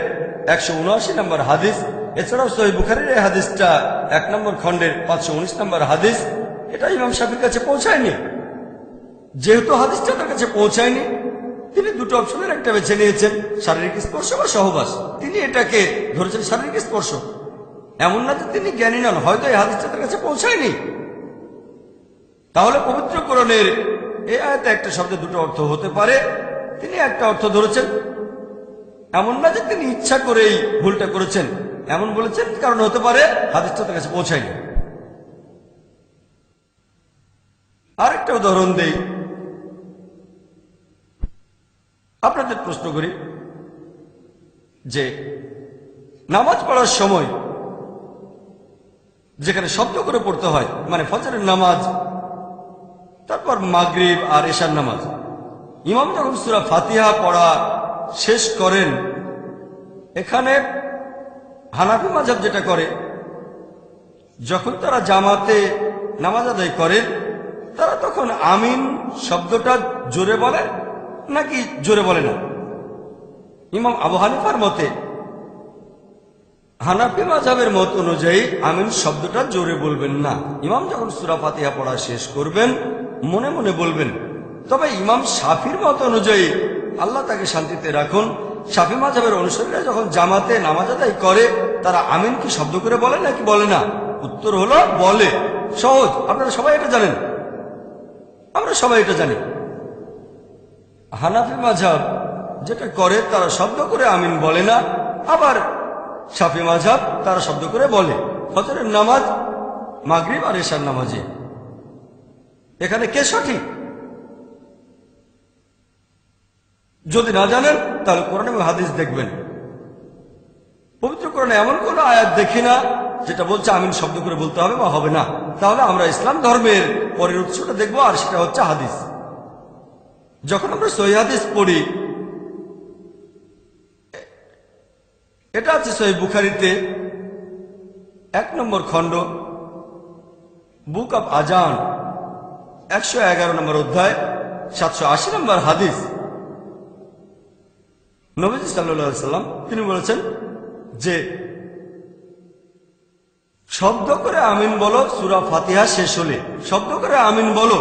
Speaker 3: 179 নম্বর হাদিস, এছাড়াও সহিহ বুখারীর এই হাদিসটা 1 নম্বর খণ্ডের 519 নম্বর হাদিস, এটা ইমাম শাফির কাছে পৌঁছায়নি। যেহেতু হাদিসটা তার কাছে পৌঁছায়নি, তিনি দুটো অপশনের একটা বেছে নিয়েছেন, শারীরিক স্পর্শ বা সহবাস। তিনি এটাকে ধরেছেন শারীরিক স্পর্শ। এমন না যে তিনি জ্ঞানী নন, হয়তো এই হাদিসটা তার কাছে পৌঁছায়নি। তাহলে পবিত্র কোরআনের এই আয়াতে একটা শব্দে দুটো অর্থ হতে পারে, তিনি একটা অর্থ ধরেছেন। এমন না যে তিনি ইচ্ছা করেই ভুলটা করেছেন, এমন বলেছেন কারণ হতে পারে হাদিসটা তার কাছে পৌঁছায়নি। আরেকটা উদাহরণ দেই, আপনাদের প্রশ্ন করি যে নামাজ পড়ার সময় যেখানে শব্দ করে পড়তে হয়, মানে ফজরের নামাজ, তারপর মাগরিব আর এশার নামাজ, ইমাম যখন সূরা ফাতিহা পড়া শেষ করেন, এখানে হানাফি মাযহাব যেটা করে, যখন তারা জামাতে নামাজ আদায় করেন, তারা তখন আমিন শব্দটা জোরে বলে নাকি জোরে বলে না? ইমাম আবু হানিফার মতে, হানাফি মাযহাবের মত অনুযায়ী আমিন শব্দটা জোরে বলবেন না। ইমাম যখন সূরা ফাতিহা পড়া শেষ করবেন মনে মনে বলবেন। তবে ইমাম শাফির মত অনুযায়ী, আল্লাহ তাকে শান্তিতে রাখুন, শাফি মাযহাবের অনুসারীরা যখন জামাতে নামাজ আদায় করে, তারা আমিন কি শব্দ করে বলে নাকি বলে না? উত্তর হলো বলে। সহজ, আপনারা সবাই এটা জানেন, আমরা সবাই এটা জানি। হানাফি মাযহাব যেটা করে, তারা শব্দ করে আমিন বলে না। আবার শাফি মাযহাব তারা শব্দ করে বলে। ফজরের নামাজ, মাগরিব আর এশার নামাজে এখানে কে সঠিক? যদি না জানেন তাহলে কোরআন এবং হাদিস দেখবেন। পবিত্র কোরআনে এমন কোন আয়াত দেখি না যেটা বলছে আমিন শব্দ করে বলতে হবে বা হবে না। তাহলে আমরা ইসলাম ধর্মের পরের উৎসটা দেখবো, আর সেটা হচ্ছে হাদিস। যখন আমরা সহিহ হাদিস পড়ি, এটা আছে সহিহ বুখারীতে 1 নম্বর খণ্ড, বুক অব আজান, 111 নম্বর অধ্যায়, 780 নম্বর হাদিস। নবীজি সাল্লাল্লাহু আলাইহি সাল্লাম তিনি বলেছেন যে শব্দ করে আমিন বলো সূরা ফাতিহা শেষ হলে, শব্দ করে আমিন বলো,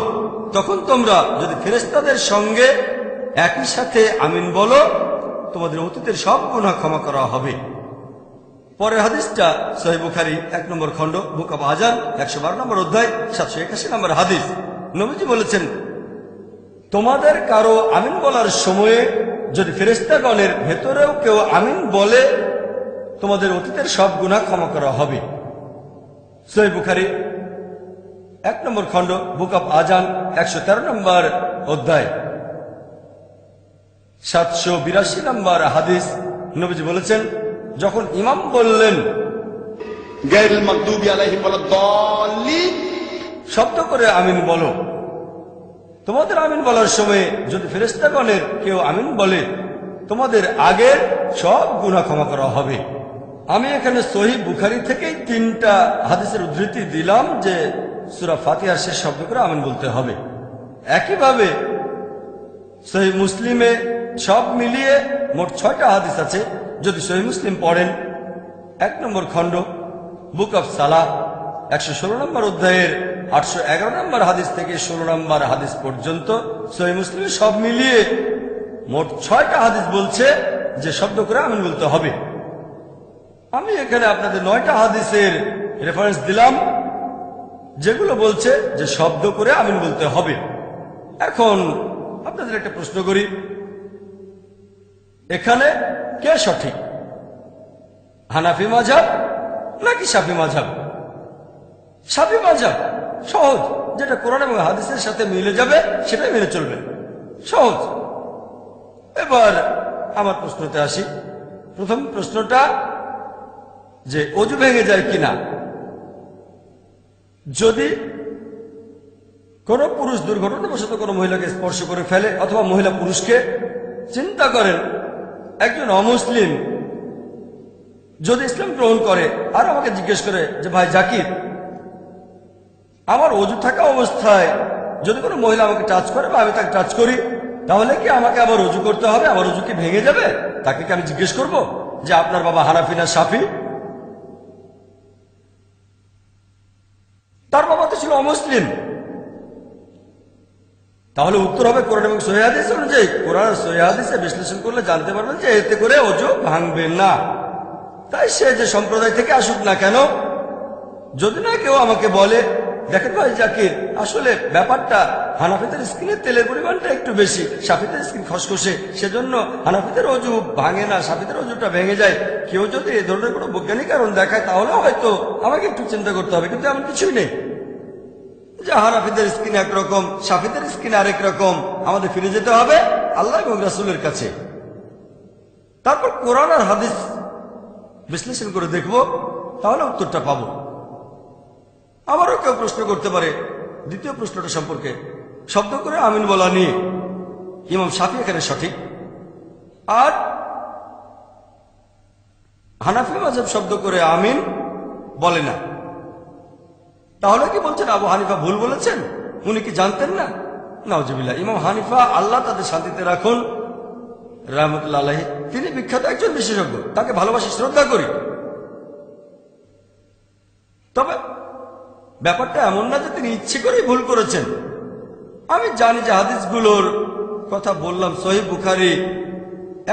Speaker 3: তখন তোমরা যদি ফেরেশতাদের সঙ্গে একই সাথে আমিন বলো, তোমাদের অতীতের সব গুনাহ ক্ষমা করা হবে। পরের হাদিসটা সহিহ বুখারী 1 নম্বর খণ্ড, বুক অব আজান, 112 নম্বর অধ্যায়, 781 নম্বর হাদিস। নবীজি বলেছেন, তোমাদের কারো আমিন বলার সময়ে যদি ফেরেশতাগণের ভেতরেও কেউ আমিন বলে, তোমাদের অতীতের সব গুনাহ ক্ষমা করা হবে। সহিহ বুখারী 1 নম্বর খণ্ড, বুক অব আজান, 113 নম্বর অধ্যায়, 782 নম্বর হাদিস। নবীজি বলেছেন, যখন ইমাম বললেন
Speaker 2: গায়রুল মাগদুবি আলাইহিম ওয়ালাদ-দাল্লিন,
Speaker 3: শব্দ করে আমিন বলো, তোমাদের আমিন বলার সময় যদি ফেরেশতাগণের কেউ আমিন বলে, তোমাদের আগের সব গুনাহ ক্ষমা করা হবে। আমি এখানে সহিহ বুখারী থেকেই 3টা হাদিসের উদ্ধৃতি দিলাম যে সূরা ফাতিহার শেষ শব্দ করে আমিন বলতে হবে। একইভাবে সহিহ মুসলিমে সব মিলিয়ে মোট 6টা হাদিস আছে। যদি সহিহ মুসলিম পড়েন 1 নম্বর খণ্ড, বুক অব সালাহ, 116 নম্বর অধ্যায়ের 811 নম্বর হাদিস থেকে 16 নম্বর হাদিস পর্যন্ত, সহিহ মুসলিমে সব মিলিয়ে মোট 6টা হাদিস বলছে যে শব্দ করে আমিন বলতে হবে। আমি এখানে আপনাদের 9টা হাদিসের রেফারেন্স দিলাম যেগুলো বলছে যে শব্দ করে আমিন বলতে হবে। এখন আপনাদের একটা প্রশ্ন করি, এখানে কে সঠিক, হানাফি মাযহাব নাকি শাফি মাযহাব? শাফি মাযহাব সহজ, যেটা কোরআন এবং হাদিসের সাথে মিলে যাবে সেটাই মেনে চলবে, সহজ। এবার আমার প্রশ্নতে আসি। প্রথম প্রশ্নটা যে অজু ভেঙে যায় কিনা। যদি কোনো পুরুষ দুর্ঘটনাবশত কোনো মহিলাকে স্পর্শ করে ফেলে অথবা মহিলা পুরুষকে, চিন্তা করেন একজন অমুসলিম যদি ইসলাম গ্রহণ করে আর আমাকে জিজ্ঞেস করে যে ভাই জাকির, আমার অজু থাকা অবস্থায় যদি কোনো মহিলা আমাকে টাচ করে বা আমি তাকে টাচ করি, তাহলে কি আমাকে আবার অজু করতে হবে? আমার অজু কি ভেঙে যাবে? তাকে কি আমি জিজ্ঞেস করব যে আপনার বাবা হানাফি না শাফি? তার বাবা তো ছিল অমুসলিম। তাহলে উত্তর হবে কোরআন এবং সহিহ হাদিস অনুযায়ী। কোরআন আর সহিহ হাদিসে বিশ্লেষণ করলে জানতে পারবেন যে এতে করে অজু ভাঙবে না। তাই সে যে সম্প্রদায় থেকে আসুক না কেন, যদি না কেউ আমাকে বলে দেখেন ভাই জাকির, আসলে ব্যাপারটা হানাফিদের স্কিনের তেলের পরিমাণটা একটু বেশি, শাফিদের স্কিন খসখসে, সেজন্য হানাফিদের অজু ভাঙে না, শাফিদের অজুটা ভেঙে যায়। কেউ যদি এই ধরনের কোনো বৈজ্ঞানিক কারণ দেখায় তাহলে হয়তো আমাকে একটু চিন্তা করতে হবে, কিন্তু এমন কিছুই নেই যে হানাফিদের স্কিন একরকম, শাফিদের স্কিন আরেক রকম। আমাদের ফিরে যেতে হবে আল্লাহ এবং রাসূলের কাছে। তারপর কোরআন আর হাদিস বিশ্লেষণ করে দেখব, তাহলে উত্তরটা পাবো। আবারও কেউ প্রশ্ন করতে পারে দ্বিতীয় প্রশ্নটা সম্পর্কে, শব্দ করে আমিন বলা নিয়ে। ইমাম শাফি এখানে সঠিক, আর হানাফি মাযহাব শব্দ করে আমিন বলে না। তাহলে কি বলছেন আবু হানিফা ভুল বলেছেন? উনি কি জানতেন না? নাউজুবিল্লাহ। ইমাম হানিফা, আল্লাহ তাদের শান্তিতে রাখুন, রাহমাতুল্লাহ আলাইহি, তিনি বিখ্যাত একজন বিশেষজ্ঞ, তাকে ভালোবাসি, শ্রদ্ধা করি। তবে ব্যাপারটা এমন না যে তিনি ইচ্ছে করেই ভুল করেছেন। আমি জানি যে হাদিসগুলোর কথা বললাম, সহিহ বুখারী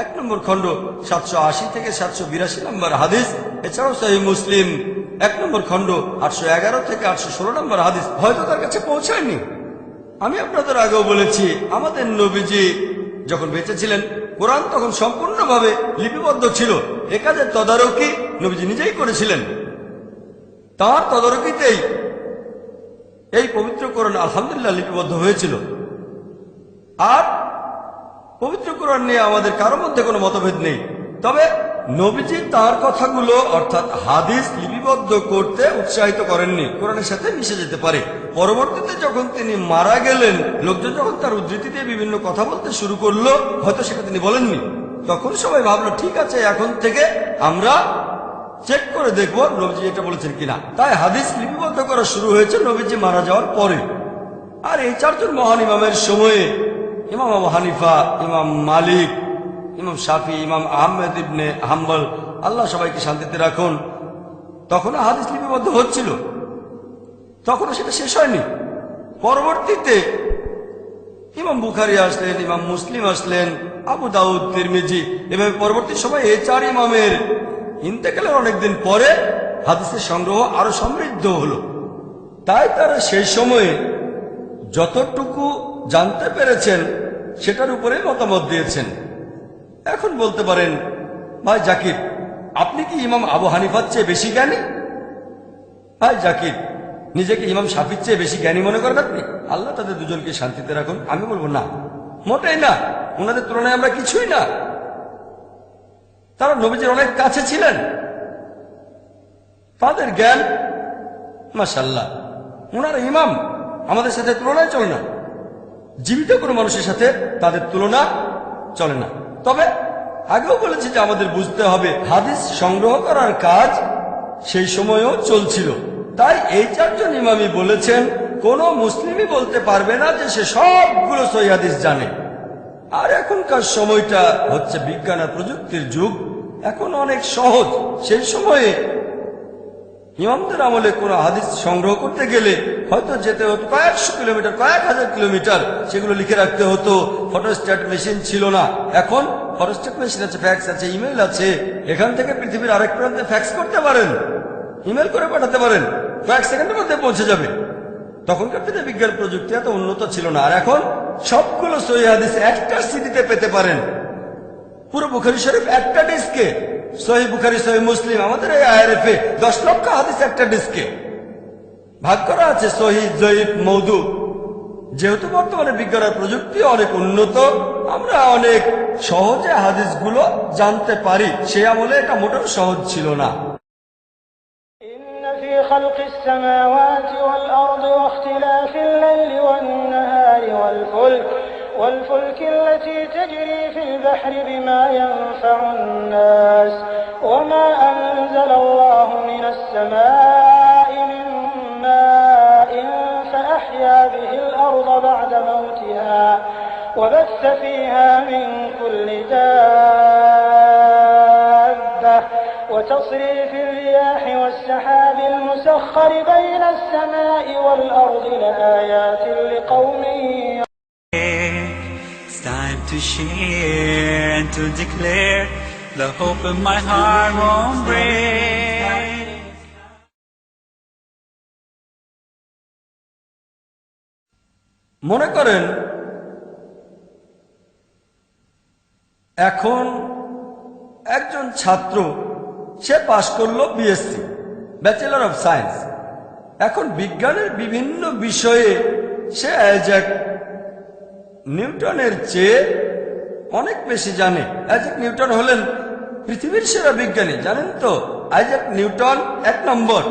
Speaker 3: 1 নম্বর খণ্ড 780 থেকে 782 নম্বর হাদিস, এছাড়াও সহিহ মুসলিম 1 নম্বর খণ্ড 811 থেকে 816 নম্বর হাদিস হয়তো তার কাছে পৌঁছায়নি। আমি আপনাদের আগেও বলেছি, আমাদের নবীজি যখন বেঁচে ছিলেন কোরআন তখন সম্পূর্ণভাবে লিপিবদ্ধ ছিল। এ কাজের তদারকি নবীজি নিজেই করেছিলেন। তার তদারকিতেই এই পবিত্র কোরআন আলহামদুলিল্লাহ লিপিবদ্ধ হয়েছিল। আর পবিত্র কোরআন নিয়ে আমাদের কারো মধ্যে কোনো মতভেদ নেই। তবে নবীজি তার কথাগুলো অর্থাৎ হাদিস লিপিবদ্ধ করতে উৎসাহিত করেননি, কোরআনের সাথে মিশে যেতে পারে। পরবর্তীতে যখন তিনি মারা গেলেন, লোকজন যখন তার উদ্ধৃতি দিয়ে বিভিন্ন কথা বলতে শুরু করলো, হয়তো সেটা তিনি বলেননি, তখন সবাই ভাবলো ঠিক আছে, এখন থেকে আমরা চেক করে দেখবো নবীজি এটা বলেছেন কিনা। তাই হাদিস লিপিবদ্ধ করা শুরু হয়েছে নবীজি মারা যাওয়ার পরে। আর এই 4 জন মহান ইমামের সময়ে ইমাম আবু হানিফা, ইমাম মালিক, ইমাম শাফি, ইমাম আহমেদ ইবনে হাম্বল, আল্লাহ সবাইকে শান্তিতে রাখুন, তখনও হাদিস লিপিবদ্ধ হচ্ছিল, তখনও সেটা শেষ হয়নি। পরবর্তীতে ইমাম বুখারী আসলেন, ইমাম মুসলিম আসলেন, আবু দাউদ, তিরমিজি, এভাবে পরবর্তী সময় এই 4 ইমামের ইন্তেকালের অনেকদিন পরে হাদিসের সংগ্রহ আরো সমৃদ্ধ হলো। তাই তারা সেই সময়ে যতটুকু জানতে পেরেছেন সেটার উপরে মতামত দিয়েছেন। এখন বলতে পারেন, ভাই জাকির, আপনি কি ইমাম আবু হানিফার চেয়ে বেশি জ্ঞানী? ভাই জাকির, নিজেকে ইমাম শাফির চেয়ে বেশি জ্ঞানী মনে করেন আপনি? আল্লাহ তাদের দুজনকে শান্তিতে রাখুন। আমি বলবো না, মোটেই না, ওনাদের তুলনায় আমরা কিছুই না। তারা নবীজির অনেক কাছে ছিলেন, তাদের জ্ঞান মাশাআল্লাহ, ওনারা ইমাম, আমাদের সাথে তুলনায় চলে না। জীবিত কোনো মানুষের সাথে তাদের তুলনা চলে না। তবে আগেও বলেছি যে আমাদের বুঝতে হবে হাদিস সংগ্রহ করার কাজ সেই সময়েও চলছিল। তাই এই 4 জন ইমামই বলেছেন কোনো মুসলিমই বলতে পারবে না যে সে সবগুলো সহিহ হাদিস জানে। আর এখনকার সময়টা হচ্ছে বিজ্ঞান আর প্রযুক্তির যুগ, এখন অনেক সহজ। সেই সময়ে ইমামদের আমলে কোনো হাদিস সংগ্রহ করতে গেলে হয়তো যেতে হতো কয়েকশো কিলোমিটার, কয়েক হাজার কিলোমিটার, সেগুলো লিখে রাখতে হতো। ফটোস্ট্যাট মেশিন ছিল না, এখন ফটোস্ট্যাট মেশিন আছে, ফ্যাক্স আছে, ইমেল আছে। এখান থেকে পৃথিবীর আরেক প্রান্তে ফ্যাক্স করতে পারেন, ইমেল করে পাঠাতে পারেন, কয়েক সেকেন্ডের মধ্যে পৌঁছে যাবে। তখনকার দিনে বিজ্ঞান প্রযুক্তি এত উন্নত ছিল না। আর এখন সবগুলো সহিহ হাদিস একটা সিডিতে পেতে পারেন, পুরো বুখারী শরীফ একটা ডিস্কে, সহিহ বুখারী, সহিহ মুসলিম, আমাদের এই আইআরএফে 10 লক্ষ হাদিস একটা ডিস্কে ভাগ করা আছে, সহিহ, জয়ীফ, মওদু। যেহেতু বর্তমানে বিজ্ঞান আর প্রযুক্তি অনেক উন্নত, আমরা অনেক সহজে হাদিসগুলো জানতে পারি। সে আমলে এটা মোটেও সহজ ছিল না।
Speaker 4: في خلق السماوات والأرض واختلاف الليل والنهار والفلك التي تجري في البحر بما ينفع الناس وما أنزل الله من السماء من ماء فأحيا به الأرض بعد موتها وبث فيها من كل دابة وتصريف الرياح والسحاب المسخر بين السماء والأرض لآيات لقوم
Speaker 1: It's time to share and to declare the hope of my heart won't break.
Speaker 3: মনে করেন এখন একজন ছাত্র সে পাশ করলো বিএসসি, ব্যাচেলর অফ সায়েন্স। এখন বিজ্ঞানের বিভিন্ন বিষয়ে সে আইজ্যাক নিউটনের চেয়ে অনেক বেশি জানে। আইজ্যাক নিউটন হলেন পৃথিবীর সেরা বিজ্ঞানী, জানেন তো? আইজ্যাক নিউটন 1 নম্বর।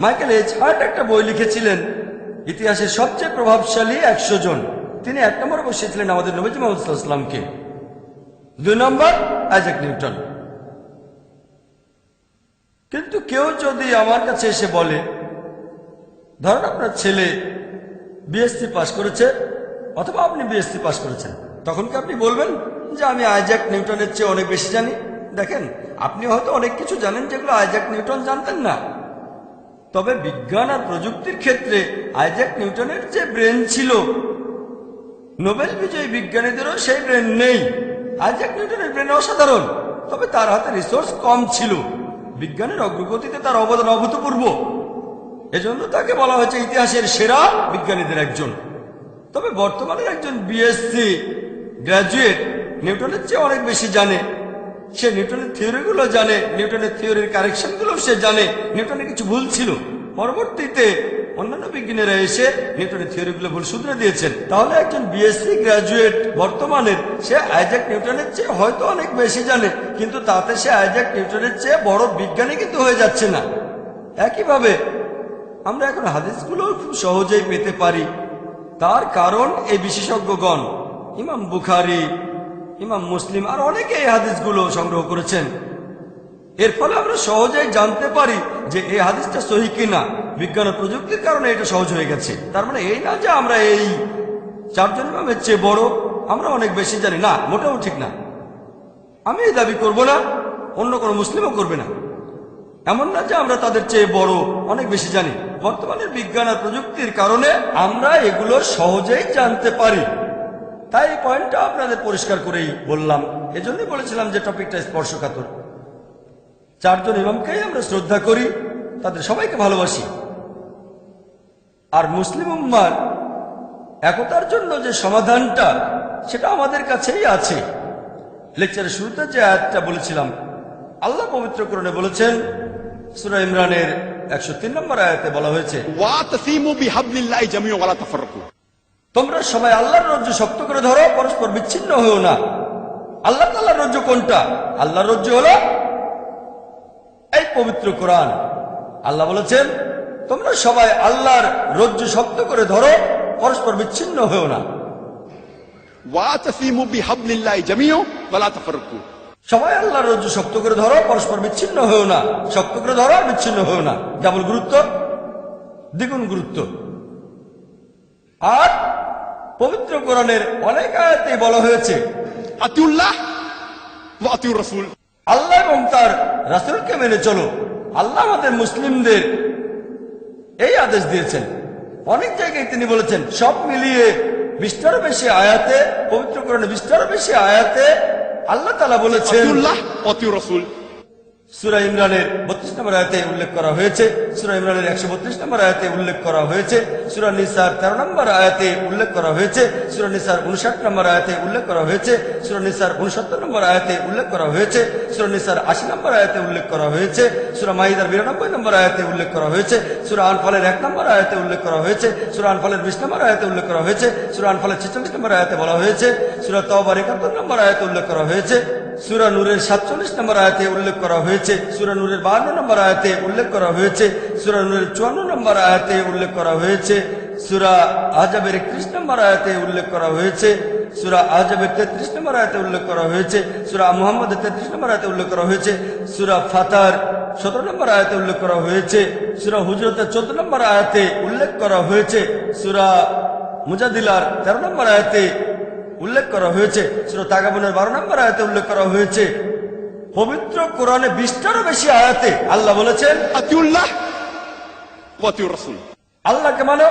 Speaker 3: মাইকেল এইচ হার্ট একটা বই লিখেছিলেন ইতিহাসের সবচেয়ে প্রভাবশালী 100 জন। তিনি 1 নম্বরে বসিয়েছিলেন আমাদের নবীজি মুহাম্মদ সাল্লাল্লাহু আলাইহি ওয়াসাল্লামকে। 2 নম্বর আইজ্যাক নিউটন। কিন্তু কেউ যদি আমার কাছে এসে বলে, ধরুন আপনার ছেলে বিএসসি পাস করেছে অথবা আপনি বিএসসি পাস করেছেন, তখন কি আপনি বলবেন যে আমি আইজ্যাক নিউটনের চেয়ে অনেক বেশি জানি? দেখেন, আপনি হয়তো অনেক কিছু জানেন যেগুলো আইজ্যাক নিউটন জানতেন না। তবে বিজ্ঞান আর প্রযুক্তির ক্ষেত্রে আইজ্যাক নিউটনের যে ব্রেন ছিল, নোবেল বিজয়ী বিজ্ঞানীদেরও সেই ব্রেন নেই। আইজ্যাক নিউটনের ব্রেন অসাধারণ, তবে তার হাতে রিসোর্স কম ছিল। বিজ্ঞানের অগ্রগতিতে তার অবদান অভূতপূর্ব, এজন্য তাকে বলা হয়েছে ইতিহাসের সেরা বিজ্ঞানীদের একজন। তবে বর্তমানের একজন বিএসসি গ্র্যাজুয়েট নিউটনের চেয়ে অনেক বেশি জানে। সে নিউটনের থিওরিগুলো জানে, নিউটনের থিওরির কারেকশনগুলো সে জানে। নিউটনের কিছু ভুল ছিল, পরবর্তীতে অন্যান্য বিজ্ঞানীরা এসে নিউটনের থিওরিগুলো ভুল শুধরে দিয়েছেন। তাহলে একজন বিএসসি গ্র্যাজুয়েট বর্তমানের, সে আইজ্যাক নিউটনের চেয়ে হয়তো অনেক বেশি জানে, কিন্তু তাতে সে আইজ্যাক নিউটনের চেয়ে বড় বিজ্ঞানী কিন্তু হয়ে যাচ্ছে না। একইভাবে আমরা এখন হাদিসগুলো খুব সহজেই পেতে পারি। তার কারণ এই বিশেষজ্ঞগণ, ইমাম বুখারী, ইমাম মুসলিম আর অনেকে এই হাদিসগুলো সংগ্রহ করেছেন। এর ফলে আমরা সহজেই জানতে পারি যে এই হাদিসটা সহিহ কিনা। বিজ্ঞান ও প্রযুক্তির কারণে এটা সহজ হয়ে গেছে। তার মানে এই না যে আমরা এই 4 জন ইমামের চেয়ে বড়, আমরা অনেক বেশি জানি, না, মোটেও ঠিক না। আমি এই দাবি করব না, অন্য কোনো মুসলিমও করবে না। এমন না যে আমরা তাদের চেয়ে বড়, অনেক বেশি জানি। বর্তমানের বিজ্ঞান আর প্রযুক্তির কারণে আমরা এগুলো সহজেই জানতে পারি। তাই এই পয়েন্টটা আপনাদের পরিষ্কার করেই বললাম। এজন্যই বলেছিলাম যে টপিকটা স্পর্শকাতর। 4 জন ইমামকেই আমরা শ্রদ্ধা করি, তাদের সবাইকে ভালোবাসি। আর মুসলিম উম্মার একতার জন্য যে সমাধানটা, সেটা আমাদের কাছেই আছে। লেকচারের শুরুতে যে আয়াতটা বলেছিলাম, আল্লাহ পবিত্র কোরআনে বলেছেন, সূরা ইমরানের 103 নম্বর আয়াতে বলা হয়েছে,
Speaker 2: ওয়াতাসিমু বিহাবলিল্লাহি জামিআন ওয়া লা তাফাররাকু।
Speaker 3: তোমরা সবাই আল্লাহর রজ্জু শক্ত করে ধরো, পরস্পর বিচ্ছিন্ন হও না। আল্লাহ তাআলার রজ্জু কোনটা? আল্লাহর রজ্জু হলো এই পবিত্র কোরআন। আল্লাহ বলেছেন, তোমরা সবাই আল্লাহর রজ্জু শক্ত করে ধরো, পরস্পর বিচ্ছিন্ন হও না।
Speaker 2: ওয়াতাসিমু বিহাবলিল্লাহি জামিআন ওয়া লা তাফাররাকু।
Speaker 3: সবাই আল্লাহর রজ্জু শক্ত করে ধরো, পরস্পর বিচ্ছিন্ন হও না। শক্ত করে ধরো আর বিচ্ছিন্ন হও না, ডাবল গুরুত্ব, দ্বিগুণ গুরুত্ব। আর পবিত্র কোরআনের অনেক আয়াতে বলা হয়েছে,
Speaker 2: আতিউল্লাহ ওয়া আতিউর রাসূল।
Speaker 3: আল্লাহ এবং তার রাসূলকে মেনে চলো। আল্লাহ আমাদের মুসলিমদের এই আদেশ দিয়েছেন। অনেক জায়গায় তিনি বলেছেন, সব মিলিয়ে 20টারও বেশি আয়াতে, পবিত্র কোরআনে 20টারও বেশি আয়াতে আল্লাহ তাআলা বলেছেন
Speaker 2: আতিউল্লাহ ওয়া আতিউর রাসূল।
Speaker 3: সূরা ইমরানের 32 নম্বর আয়াতে উল্লেখ করা হয়েছে, সূরা ইমরানের 132 নম্বর আয়াতে উল্লেখ করা হয়েছে, সূরা নিসার 13 নম্বর আয়াতে উল্লেখ করা হয়েছে, সূরা নিসার 59 নম্বর আয়াতে উল্লেখ করা হয়েছে, সূরা নিসার 69 নম্বর আয়াতে উল্লেখ করা হয়েছে, সূরা নিসার 80 নম্বর আয়াতে উল্লেখ করা হয়েছে, সূরা মাইদার 92 নম্বর আয়াতে উল্লেখ করা হয়েছে, সূরা আনফালের 1 নম্বর আয়াতে উল্লেখ করা হয়েছে, সূরা আনফালের 20 নম্বর আয়াতে উল্লেখ করা হয়েছে, সূরা আনফালের 46 নম্বর আয়াতে বলা হয়েছে, সূরা তাওবার 71 নম্বর আয়াতে উল্লেখ করা হয়েছে, সূরা নূরের 47 নম্বর আয়াতে উল্লেখ করা হয়েছে, সূরা নূরের 52 নম্বর আয়াতে উল্লেখ করা হয়েছে, সূরা নূরের 54 নম্বর আয়াতে উল্লেখ করা হয়েছে, সূরা আহজাবের 31 নম্বর আয়াতে উল্লেখ করা হয়েছে, সূরা আহজাবের 33 নম্বর আয়াতে উল্লেখ করা হয়েছে, সূরা মুহাম্মদের 33 নম্বর আয়াতে উল্লেখ করা হয়েছে, সূরা ফাতার 17 নম্বর আয়াতে উল্লেখ করা হয়েছে, সূরা হুজরাতের 14 নম্বর আয়াতে উল্লেখ করা হয়েছে, সূরা মুজাদিলার 13 নম্বর আয়াতে উল্লেখ করা হয়েছে, সূরা তাগাবুনের 12 নম্বর আয়াতে উল্লেখ করা হয়েছে। পবিত্র কোরআনে 20টারও বেশি আয়াতে আল্লাহ বলেছেন
Speaker 2: আতিউল্লাহ ওয়া আতিউর রাসূল,
Speaker 3: আল্লাহকে মানো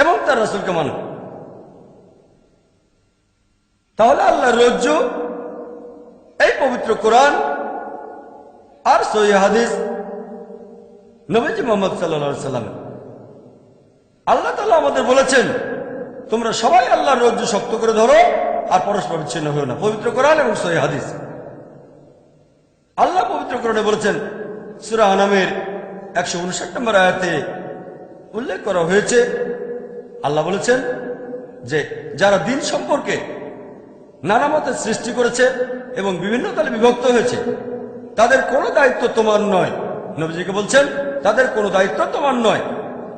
Speaker 3: এবং তার রাসূলকে মানো। তাহলে আল্লাহর রজ্জু এই পবিত্র কোরআন আর সহিহ হাদিস নবীজি মুহাম্মদ সাল্লাল্লাহু আলাইহি সাল্লাম। আল্লাহ তাআলা আমাদের বলেছেন তোমরা সবাই আল্লাহর রজ্জু শক্ত করে ধরো আর পরস্পর বিচ্ছিন্ন হও না। পবিত্র কোরআন এবং সহিহ হাদিস। আল্লাহ পবিত্র কোরআনে বলেছেন, সূরা আনামের 159 নম্বর আয়াতে উল্লেখ করা হয়েছে, আল্লাহ বলেছেন যে যারা দিন সম্পর্কে নানা মতের সৃষ্টি করেছে এবং বিভিন্ন দলে বিভক্ত হয়েছে তাদের কোনো দায়িত্ব তোমার নয়। নবীজিকে বলছেন তাদের কোনো দায়িত্ব তোমার নয়,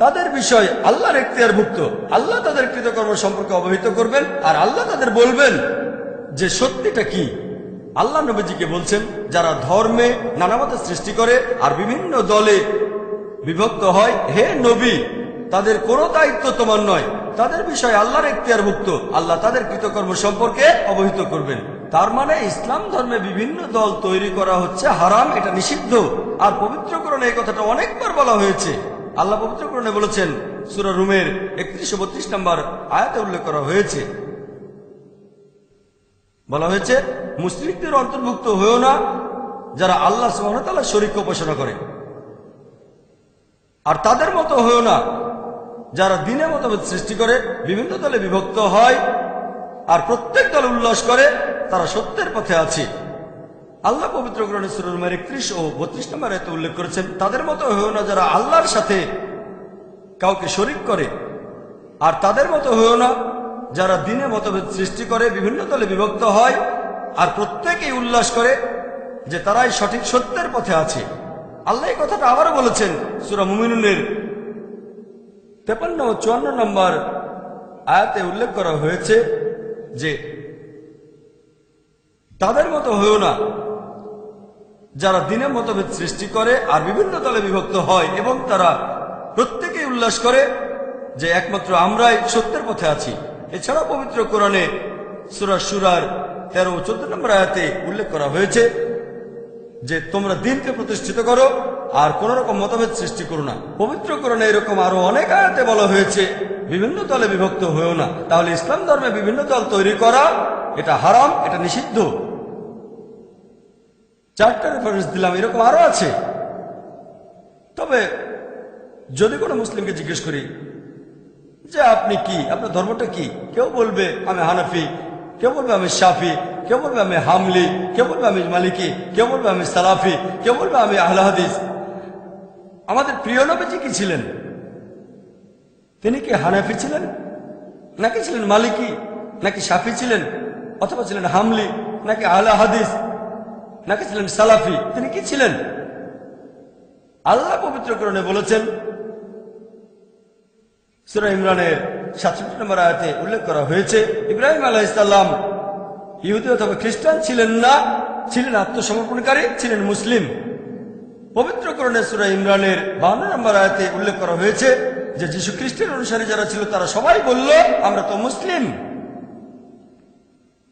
Speaker 3: তাদের বিষয় আল্লাহর এখতিয়ারভুক্ত। আল্লাহ তাদের কৃতকর্ম সম্পর্কে অবহিত করবেন আর আল্লাহ তাদের বলবেন যে সত্যিটা কি। আল্লাহ নবীজিকে বলছেন যারা ধর্মে নানা মতের সৃষ্টি করে আর বিভিন্ন দলে বিভক্ত হয়, হে নবী তাদের কোনো দায়িত্ব তোমার নয়, তাদের বিষয় আল্লাহর এখতিয়ারভুক্ত। আল্লাহ তাদের কৃতকর্ম সম্পর্কে অবহিত করবেন। তার মানে ইসলাম ধর্মে বিভিন্ন দল তৈরি করা হচ্ছে হারাম, এটা নিষিদ্ধ। আর পবিত্র কোরআনে এই কথাটা অনেকবার বলা হয়েছে। আল্লাহ পবিত্র কোরআনে বলেছেন, সূরা রুমের 31-32 নম্বর আয়াতে উল্লেখ করা হয়েছে, বলা হয়েছে মুশরিকদের অন্তর্ভুক্ত হয়েও না যারা আল্লাহ সুবহানাহু ওয়া তাআলার শরীক উপাসনা করে, আর তাদের মতো হয়েও না যারা দ্বীনে মতভেদ সৃষ্টি করে বিভিন্ন দলে বিভক্ত হয় আর প্রত্যেক দলে উল্লাস করে তারা সত্যের পথে আছে। আল্লাহ পবিত্র কোরআনে সূরা রুমের 31 ও 32 নম্বর আয়াতে উল্লেখ করেছেন, তাদের মতো হয়েও না যারা আল্লাহর সাথে কাউকে শরীক করে, আর তাদের মতো হয়েও না যারা দ্বীনে মতভেদ সৃষ্টি করে বিভিন্ন দলে বিভক্ত হয় আর প্রত্যেকেই উল্লাস করে যে তারাই সঠিক সত্যের পথে আছে। আল্লাহ এই কথাটা আবারও বলেছেন সূরা মুমিনুনের 53 ও 54 নম্বর আয়াতে উল্লেখ করা হয়েছে যে তাদের মতো হয়েও না যারা দ্বীনে মতভেদ সৃষ্টি করে আর বিভিন্ন দলে বিভক্ত হয় এবং তারা প্রত্যেকেই উল্লাস করে যে একমাত্র আমরাই সত্যের পথে আছি। এছাড়াও পবিত্র কোরআনে সূরা শুরার 13 ও 14 নম্বর আয়াতে উল্লেখ করা হয়েছে যে তোমরা দ্বীনকে প্রতিষ্ঠিত করো আর কোন রকম মতভেদ সৃষ্টি করো না। পবিত্র কোরআনে এরকম আরো অনেক আয়াতে বলা হয়েছে বিভিন্ন দলে বিভক্ত হয়েও না। তাহলে ইসলাম ধর্মে বিভিন্ন দল তৈরি করা এটা হারাম, এটা নিষিদ্ধ। 4টা রেফারেন্স দিলাম, এরকম আরো আছে। তবে যদি কোনো মুসলিমকে জিজ্ঞেস করি যে আপনি কি, আপনার ধর্মটা কি, কেউ বলবে আমি হানাফি, কেউ বলবে আমি শাফি, কেউ বলবে আমি হামলি, কেউ বলবে আমি মালিকি, কেউ বলবে আমি সালাফি, কেউ বলবে আমি আহলে হাদিস। আমাদের প্রিয় নবীজি কি ছিলেন? তিনি কি হানাফি ছিলেন, নাকি ছিলেন মালিকি, নাকি শাফি ছিলেন, অথবা ছিলেন হামলি, নাকি আহলে হাদিস, নাকি ছিলেন সালাফি? তিনি কি ছিলেন? আল্লাহ পবিত্র কোরআনে বলেছেন, সূরা ইমরানের 67 নম্বর আয়াতে উল্লেখ করা হয়েছে, ইব্রাহিম আলাইহিস সালাম ইহুদি অথবা খ্রিস্টান ছিলেন না, ছিলেন আত্মসমর্পণকারী, ছিলেন মুসলিম। পবিত্র কোরআনে সূরা ইমরানের 52 নম্বর আয়াতে উল্লেখ করা হয়েছে যে যীশু খ্রিস্টের অনুসারী যারা ছিল তারা সবাই বলল আমরা তো মুসলিম।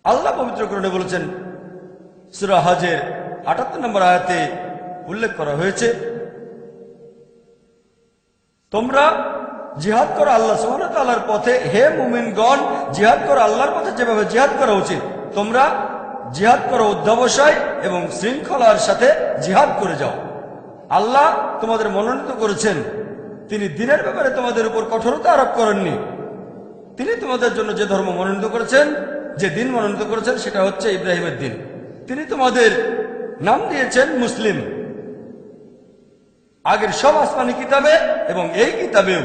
Speaker 3: আল্লাহ পবিত্র কোরআনে বলেছেন, সূরা হজের 78 নম্বর আয়াতে উল্লেখ করা হয়েছে, তোমরা জিহাদ করো আল্লাহ সুবহানাহু ওয়া তাআলার পথে, হে মুমিনগণ জিহাদ করো আল্লাহর পথে যেভাবে জিহাদ করা উচিত। তোমরা জিহাদ করো অধ্যবসায় এবং শৃঙ্খলার সাথে জিহাদ করে যাও। আল্লাহ তোমাদের মনোনীত করেছেন, তিনি দ্বীনের ব্যাপারে তোমাদের উপর কঠোরতা আরোপ করেননি। তিনি তোমাদের জন্য যে ধর্ম মনোনীত করেছেন, যে দিন মনোনীত করেছেন সেটা হচ্ছে ইব্রাহিমের দিন। তিনি তোমাদের নাম দিয়েছেন মুসলিম। আগের সব আসমানি কিতাবে এবং এই কিতাবেও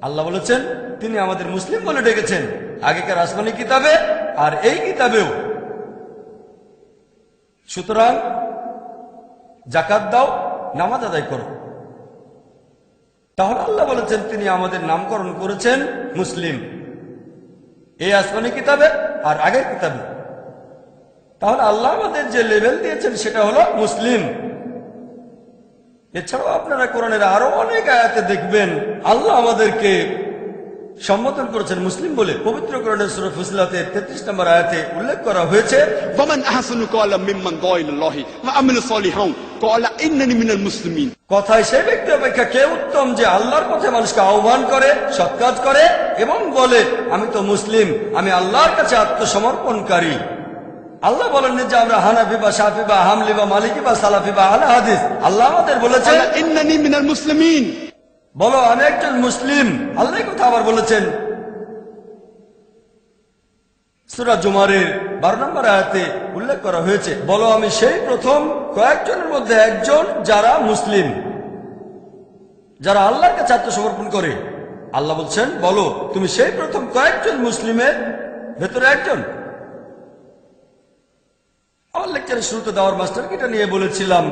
Speaker 3: আল্লাহ বলেছেন তিনি আমাদের মুসলিম বলে ডেকেছেন, আগেকার আসমানি কিতাবে আর এই কিতাবেও। সুতরাং যাকাত দাও, নামাজ আদায় করো। তাহলে আল্লাহ বলেছেন তিনি আমাদের নামকরণ করেছেন মুসলিম, এই আসমানি কিতাবে আর আগের কিতাবে। তাহলে আল্লাহ আমাদের যে লেভেল দিয়েছেন সেটা হলো মুসলিম। এছাড়াও আপনারা কোরআনের আরো অনেক আয়াতে দেখবেন আল্লাহ আমাদেরকে সম্বোধন করেছেন মুসলিম বলে। পবিত্র কোরআনের সূরা ফুসিলাতের 33 নম্বর আয়াতে উল্লেখ করা হয়েছে,
Speaker 2: ومن أحسن قولا ممن دعا إلى الله وعمل صالحا قال إنني من المسلمين।
Speaker 3: কথায় সেই ব্যক্তি অপেক্ষা কে উত্তম যে আল্লাহর পথে মানুষকে আহ্বান করে, সৎ কাজ করে এবং বলে আমি তো মুসলিম, আমি আল্লাহর কাছে আত্মসমর্পণকারী। আল্লাহ বলেননি যে আমরা হানাফি বা শাফি বা হামলি বা মালিকি বা সালাফি বা আহলে হাদিস। আল্লাহ আমাদের বলেছেন
Speaker 2: قال إنني من المسلمين।
Speaker 3: বলো আমি একজন মুসলিম। আল্লাহ কথা আবার বলেছেন সূরা জুমারের 12 নম্বর আয়াতে উল্লেখ করা হয়েছে, বলো আমি সেই প্রথম কয়েকজনের মধ্যে একজন যারা মুসলিম, যারা আল্লাহর কাছে আত্মসমর্পণ করে। আল্লাহ বলছেন বলো তুমি সেই প্রথম কয়েকজন মুসলিমের ভেতরে একজন। আমার লেকচারের শুরুতে দাওয়ার মাস্টারকে এটা নিয়ে বলেছিলাম,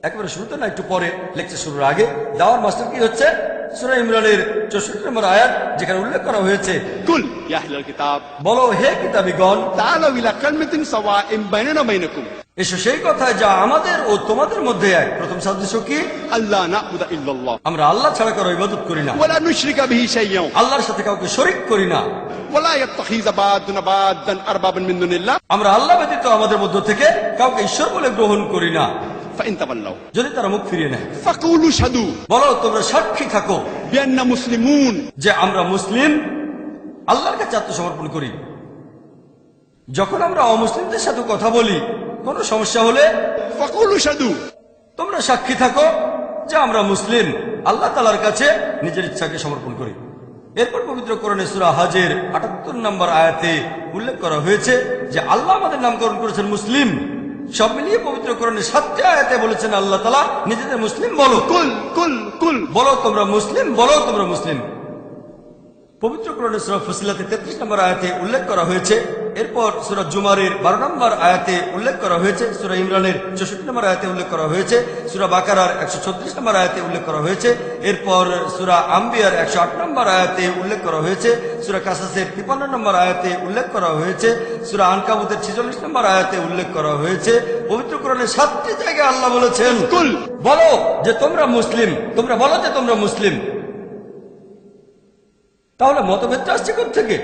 Speaker 3: একেবারে শুরুতে না, একটু পরে লেকচার শুরুর আগে। দাওয়ার মাস্টার কি হচ্ছে সূরা ইমরানের 64 নম্বর আয়াত, যেখানে উল্লেখ করা হয়েছে
Speaker 2: قل يا أهل الكتاب
Speaker 3: বলো হে কিতাবীগণ
Speaker 2: تعالوا إلى كلمة سواء بيننا وبينكم
Speaker 3: এসো সেই কথায় যা আমাদের ও তোমাদের মধ্যে এক। প্রথম সাদৃশ্য কি?
Speaker 2: ألا نعبد إلا الله
Speaker 3: আমরা আল্লাহ ছাড়া কারো ইবাদত করি না,
Speaker 2: ولا نشرك به شيئا
Speaker 3: আল্লাহর সাথে কাউকে শরীক করি না।
Speaker 2: ولا يتخذ بعضنا بعضا أربابا من دون الله
Speaker 3: আমরা আল্লাহ ব্যতীত আমাদের মধ্য থেকে কাউকে ঈশ্বর বলে গ্রহণ করি না।
Speaker 2: فإن تولوا
Speaker 3: যদি তারা মুখ ফিরিয়ে নেয়
Speaker 2: فقولوا اشهدوا
Speaker 3: বলো তোমরা সাক্ষী থাকো
Speaker 2: بأننا مسلمون।
Speaker 3: যে আমরা মুসলিম, আল্লাহর কাছে আত্মসমর্পণ করি। যখন আমরা অমুসলিমদের সাথে কথা বলি, কোনো সমস্যা হলে
Speaker 2: فقولوا اشهدوا
Speaker 3: তোমরা সাক্ষী থাকো যে আমরা মুসলিম, আল্লাহ তাআলার কাছে নিজের ইচ্ছাকে সমর্পণ করি। এরপর পবিত্র কোরআনে সূরা হজের 78 নম্বর আয়াতে উল্লেখ করা হয়েছে যে আল্লাহ আমাদের নামকরণ করেছেন মুসলিম। সব মিলিয়ে পবিত্র কোরআনের 7টি আয়াতে বলেছেন আল্লাহ তাআলা নিজেদের মুসলিম বলো।
Speaker 2: কুল কুল কুল
Speaker 3: বলো তোমরা মুসলিম, বলো তোমরা মুসলিম। পবিত্র কোরআনের সূরা ফুসিলাতের 33 নম্বর আয়াতে উল্লেখ করা হয়েছে। এরপর সূরা জুমারের 12 নম্বর আয়াতে উল্লেখ করা হয়েছে, সূরা ইমরানের 64 নম্বর আয়াতে উল্লেখ করা হয়েছে, সূরা বাকারার 136 নম্বর আয়াতে উল্লেখ করা হয়েছে, এরপর সূরা আম্বিয়ার 108 নম্বর আয়াতে উল্লেখ করা হয়েছে, সূরা কাসাসের 53 নম্বর আয়াতে উল্লেখ করা হয়েছে, সূরা আনকাবুতের 46 নম্বর আয়াতে উল্লেখ করা হয়েছে। পবিত্র কোরআনের 7টি জায়গায় আল্লাহ বলেছেন
Speaker 2: কুল
Speaker 3: বলো যে তোমরা মুসলিম, তোমরা বলো যে তোমরা মুসলিম। তাহলে মতভেদটা আসছে কোত্থেকে?